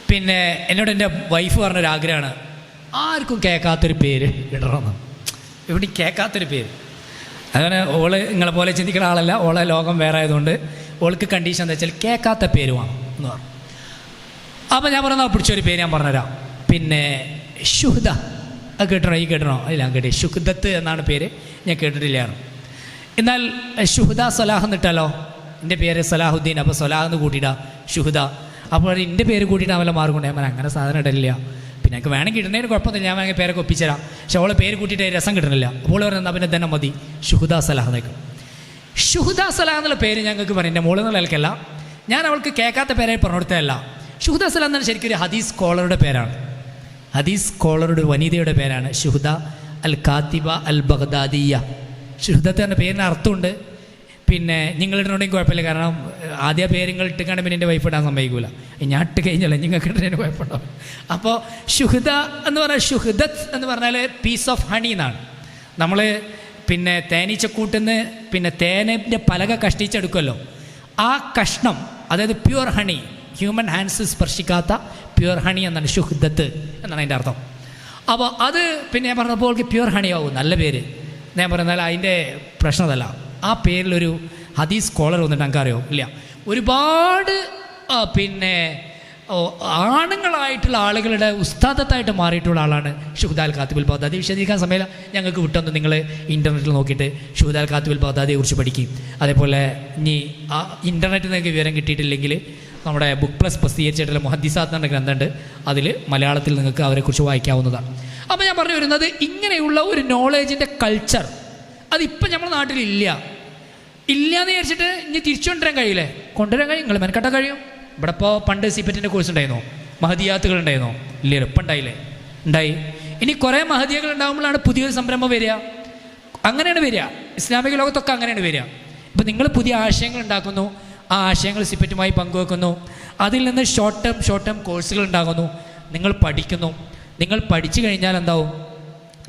പിന്നെ എന്നോട് എൻ്റെ വൈഫ് പറഞ്ഞൊരാഗ്രഹമാണ്, ആർക്കും കേൾക്കാത്തൊരു പേര് ഇടണമെന്ന്. ഇവിടെ കേൾക്കാത്തൊരു പേര്. അങ്ങനെ ഓള് നിങ്ങളെ പോലെ ചിന്തിക്കുന്ന ആളല്ല, ഓളെ ലോകം വേറെ ആയതുകൊണ്ട് ഓൾക്ക് കണ്ടീഷൻ എന്താ വെച്ചാൽ കേൾക്കാത്ത പേര് വേണം എന്ന് പറഞ്ഞു. അപ്പോൾ ഞാൻ പറഞ്ഞാൽ പിടിച്ചൊരു പേര് ഞാൻ പറഞ്ഞുതരാം. പിന്നെ ഷുഹദ, അത് കേട്ടണോ? കേട്ടണോ? ഇല്ല, കേട്ടി. ഷുഹദത്ത് എന്നാണ് പേര്, ഞാൻ കേട്ടിട്ടില്ലായിരുന്നു. എന്നാൽ ഷുഹദ സലാഹ് എന്നിട്ടല്ലോ, എൻ്റെ പേര് സലാഹുദ്ദീൻ, അപ്പോൾ സലാഹ് എന്ന് കൂട്ടിയിടാ ഷുഹദ. അപ്പോൾ എൻ്റെ പേര് കൂട്ടിയിട്ട് വല്ല മാർഗുണ്ട്. ഞാൻ അങ്ങനെ സാധനം ഇടലില്ല. പിന്നെ എനിക്ക് വേണമെങ്കിൽ ഇടുന്നതിന് കുഴപ്പമൊന്നുമില്ല, ഞാൻ വേണമെങ്കിൽ പേരൊക്കെ ഒപ്പിച്ചരാം. പക്ഷെ അവളെ പേര് കൂട്ടിയിട്ട് രസം കിട്ടണില്ല. അപ്പോൾ പറഞ്ഞാൽ പിന്നെ തന്നെ മതി ഷുഹദ സലാഹ് എന്നൊക്കെ. ഷുഹദ സലാഹ് എന്നുള്ള പേര് ഞങ്ങൾക്ക് പറയും. എൻ്റെ മോളെന്നുള്ള നിലക്കല്ല, ഞാൻ അവൾക്ക് കേൾക്കാത്ത പേരായി പറഞ്ഞു കൊടുത്തതല്ല. ഷുഹദ സലാഹ് എന്നാണ് ശരിക്കും ഒരു ഹദീസ് സ്കോളറുടെ പേരാണ്. ഹദീസ് സ്കോളറുടെ വനിതയുടെ പേരാണ് ഷുഹദ അൽ കാത്തിബ അൽ ബഗ്ദാദിയ. ഷുഹദത്ത് എന്ന പേരിന് അർത്ഥമുണ്ട്. പിന്നെ നിങ്ങളിടുന്നുണ്ടെങ്കിൽ കുഴപ്പമില്ല, കാരണം ആദ്യ പേരുകൾ ഇട്ടുകാണ്ട് പിന്നെ എൻ്റെ വൈഫ് ഇടാൻ സമ്മതിക്കില്ല. ഞാൻ ഇട്ട് കഴിഞ്ഞല്ലേ നിങ്ങൾക്ക് ഇടുന്നതിന് കുഴപ്പമുണ്ടാവും. അപ്പോൾ ഷുഹദ എന്ന് പറഞ്ഞാൽ, ഷുഹദത്ത് എന്ന് പറഞ്ഞാൽ പീസ് ഓഫ് ഹണി എന്നാണ്. നമ്മൾ പിന്നെ തേനീച്ചക്കൂട്ടിന്ന് പിന്നെ തേനിൻ്റെ പലക കഷ്ടിച്ചെടുക്കുമല്ലോ, ആ കഷ്ണം, അതായത് പ്യുവർ ഹണി, ഹ്യൂമൻ ഹാൻഡ്സ് സ്പർശിക്കാത്ത പ്യുവർ ഹണി എന്നാണ്, ഷുഹ്ദത്ത് എന്നാണ് അതിൻ്റെ അർത്ഥം. അപ്പോൾ അത് പിന്നെ ഞാൻ പറഞ്ഞപ്പോൾ പ്യുവർ ഹണി ആവും, നല്ല പേര്. ഞാൻ പറഞ്ഞാൽ അതിൻ്റെ പ്രശ്നമല്ല. ആ പേരിലൊരു ഹദീസ് സ്കോളർ വന്നിട്ട് നമുക്കറിയോ ഇല്ല, ഒരുപാട് പിന്നെ ആണുങ്ങളായിട്ടുള്ള ആളുകളുടെ ഉസ്താദത്തായിട്ട് മാറിയിട്ടുള്ള ആളാണ് ഷുഹദ അൽ കാത്തിബുൽ ബഗ്ദാദി. വിശദീകരിക്കാൻ സമയമില്ല, ഞങ്ങൾക്ക് വിട്ടൊന്ന് നിങ്ങൾ ഇൻ്റർനെറ്റിൽ നോക്കിയിട്ട് ഷുഹദ അൽ കാത്തിബുൽ ബഗ്ദാദിയെക്കുറിച്ച് പഠിക്കും. അതേപോലെ ഇനി ആ ഇൻ്റർനെറ്റിൽ നിങ്ങൾക്ക് വിവരം കിട്ടിയിട്ടില്ലെങ്കിൽ നമ്മുടെ ബുക്ക് പ്ലസ് പ്രസിദ്ധീകരിച്ചിട്ടുള്ള മുഹദ്ദിസാത്ത് എന്ന ഗ്രന്ഥമുണ്ട്, അതിൽ മലയാളത്തിൽ നിങ്ങൾക്ക് അവരെക്കുറിച്ച് വായിക്കാവുന്നതാണ്. അപ്പോൾ ഞാൻ പറഞ്ഞു വരുന്നത് ഇങ്ങനെയുള്ള ഒരു നോളേജിൻ്റെ കൾച്ചർ അതിപ്പോൾ നമ്മുടെ നാട്ടിലില്ല. ഇല്ലയെന്ന് വിചാരിച്ചിട്ട് ഇനി തിരിച്ചു കൊണ്ടുവരാൻ കഴിയില്ലേ? കൊണ്ടുവരാൻ കഴിയും, നിങ്ങൾ മെനക്കെട്ടാൻ കഴിയും. ഇവിടെ ഇപ്പോൾ പണ്ട് സിപ്പറ്റിൻ്റെ കോഴ്സ് ഉണ്ടായിരുന്നോ? മഹദിയാത്തുകൾ ഉണ്ടായിരുന്നോ? ഇല്ലല്ലോ, ഇപ്പം ഉണ്ടായില്ലേ? ഉണ്ടായി. ഇനി കുറേ മഹദിയകൾ ഉണ്ടാകുമ്പോഴാണ് പുതിയൊരു സംരംഭം വരിക. അങ്ങനെയാണ് വരിക, ഇസ്ലാമിക ലോകത്തൊക്കെ അങ്ങനെയാണ് വരിക. ഇപ്പം നിങ്ങൾ പുതിയ ആശയങ്ങൾ ഉണ്ടാക്കുന്നു, ആ ആശയങ്ങൾ സിപ്പറ്റുമായി പങ്കുവെക്കുന്നു, അതിൽ നിന്ന് ഷോർട്ട് ടേം കോഴ്സുകൾ ഉണ്ടാകുന്നു, നിങ്ങൾ പഠിക്കുന്നു. നിങ്ങൾ പഠിച്ചു കഴിഞ്ഞാൽ എന്താവും?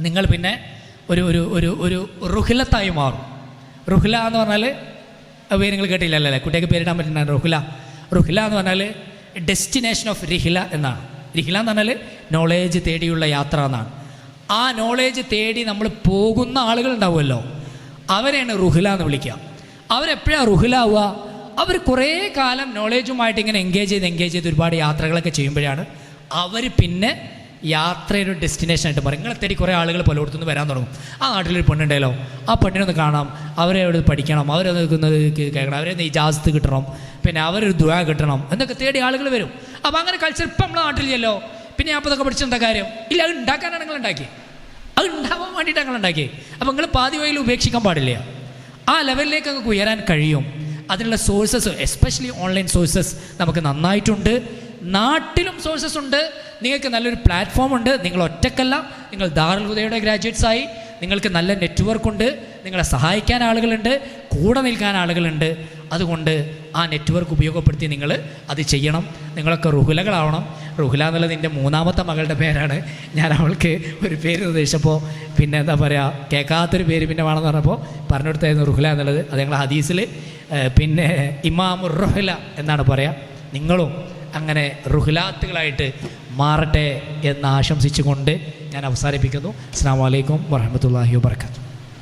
നിങ്ങൾ പിന്നെ ഒരു ഒരു ഒരു ഒരു റുഹിലത്തായി മാറും. റുഹില എന്ന് പറഞ്ഞാൽ പേര് നിങ്ങൾ കേട്ടില്ലല്ലേ? കുട്ടിയൊക്കെ പേരിടാൻ പറ്റുന്നതാണ് റുഹില. റുഹില എന്ന് പറഞ്ഞാൽ ഡെസ്റ്റിനേഷൻ ഓഫ് റിഹില എന്നാണ്. റിഹില എന്ന് പറഞ്ഞാൽ നോളേജ് തേടിയുള്ള യാത്ര എന്നാണ്. ആ നോളേജ് തേടി നമ്മൾ പോകുന്ന ആളുകളുണ്ടാവുമല്ലോ, അവരെയാണ് റുഹില എന്ന് വിളിക്കുക. അവരെപ്പോഴാണ് റുഹില ആവുക? അവർ കുറേ കാലം നോളേജുമായിട്ട് ഇങ്ങനെ എൻഗേജ് ചെയ്ത് ഒരുപാട് യാത്രകളൊക്കെ ചെയ്യുമ്പോഴാണ് അവർ പിന്നെ യാത്രയുടെ ഡെസ്റ്റിനേഷനായിട്ട് പറയും. നിങ്ങളെ തേടി കുറേ ആളുകൾ പലയിടത്തുനിന്ന് വരാൻ തുടങ്ങും. ആ നാട്ടിലൊരു പെണ്ണുണ്ടല്ലോ, ആ പെണ്ണിനൊന്ന് കാണാം, അവരെ അവിടെ പഠിക്കണം, അവരത് കേൾക്കണം, അവരെ ഇജാസത്ത് കിട്ടണം, പിന്നെ അവരൊരു ദുആ കിട്ടണം എന്നൊക്കെ തേടി ആളുകൾ വരും. അപ്പോൾ അങ്ങനെ കൾച്ചർ ഇപ്പം നമ്മുടെ നാട്ടിലില്ലല്ലോ. പിന്നെ ഞാൻ അപ്പോൾ ഇതൊക്കെ പഠിച്ചെന്താ കാര്യം? ഇല്ല, അത് ഉണ്ടാക്കാനാണ് നിങ്ങൾ ഉണ്ടാക്കി, അത് ഉണ്ടാവാൻ വേണ്ടിയിട്ട് ഞങ്ങൾ ഉണ്ടാക്കി. അപ്പോൾ നിങ്ങൾ പാതി വഴിയിൽ ഉപേക്ഷിക്കാൻ പാടില്ല. ആ ലെവലിലേക്ക് നിങ്ങൾക്ക് ഉയരാൻ കഴിയും. അതിനുള്ള സോഴ്സസ്, എസ്പെഷ്യലി ഓൺലൈൻ സോഴ്സസ് നമുക്ക് നന്നായിട്ടുണ്ട്. നാട്ടിലും സോഴ്സസ് ഉണ്ട്. നിങ്ങൾക്ക് നല്ലൊരു പ്ലാറ്റ്ഫോം ഉണ്ട്. നിങ്ങൾ ഒറ്റക്കല്ല, നിങ്ങൾ ദാറുൽ ഹുദയുടെ ഗ്രാജുവേറ്റ്സായി, നിങ്ങൾക്ക് നല്ല നെറ്റ്വർക്കുണ്ട്, നിങ്ങളെ സഹായിക്കാൻ ആളുകളുണ്ട്, കൂടെ നിൽക്കാൻ ആളുകളുണ്ട്. അതുകൊണ്ട് ആ നെറ്റ്വർക്ക് ഉപയോഗപ്പെടുത്തി നിങ്ങൾ അത് ചെയ്യണം. നിങ്ങളൊക്കെ റുഹുലകളാവണം. റുഹുല എന്നുള്ളത് എൻ്റെ മൂന്നാമത്തെ മകളുടെ പേരാണ്. ഞാൻ അവൾക്ക് ഒരു പേര് നിർദ്ദേശിച്ചപ്പോൾ പിന്നെ എന്താ പറയുക, കേൾക്കാത്തൊരു പേര് പിന്നെ വേണമെന്ന് പറഞ്ഞപ്പോൾ പറഞ്ഞു കൊടുത്തായിരുന്നു റുഹുല എന്നുള്ളത്. അത് ഞങ്ങൾ ഹദീസിൽ പിന്നെ ഇമാമുർ റുഹുല എന്നാണ് പറയുക. നിങ്ങളും അങ്ങനെ റുഹുലാത്തുകളായിട്ട് മാറട്ടെ എന്ന് ആശംസിച്ചുകൊണ്ട് ഞാൻ അവസാനിപ്പിക്കുന്നു. അസ്സലാമു അലൈക്കും വറഹ്മത്തുള്ളാഹി വബറകാതുഹു.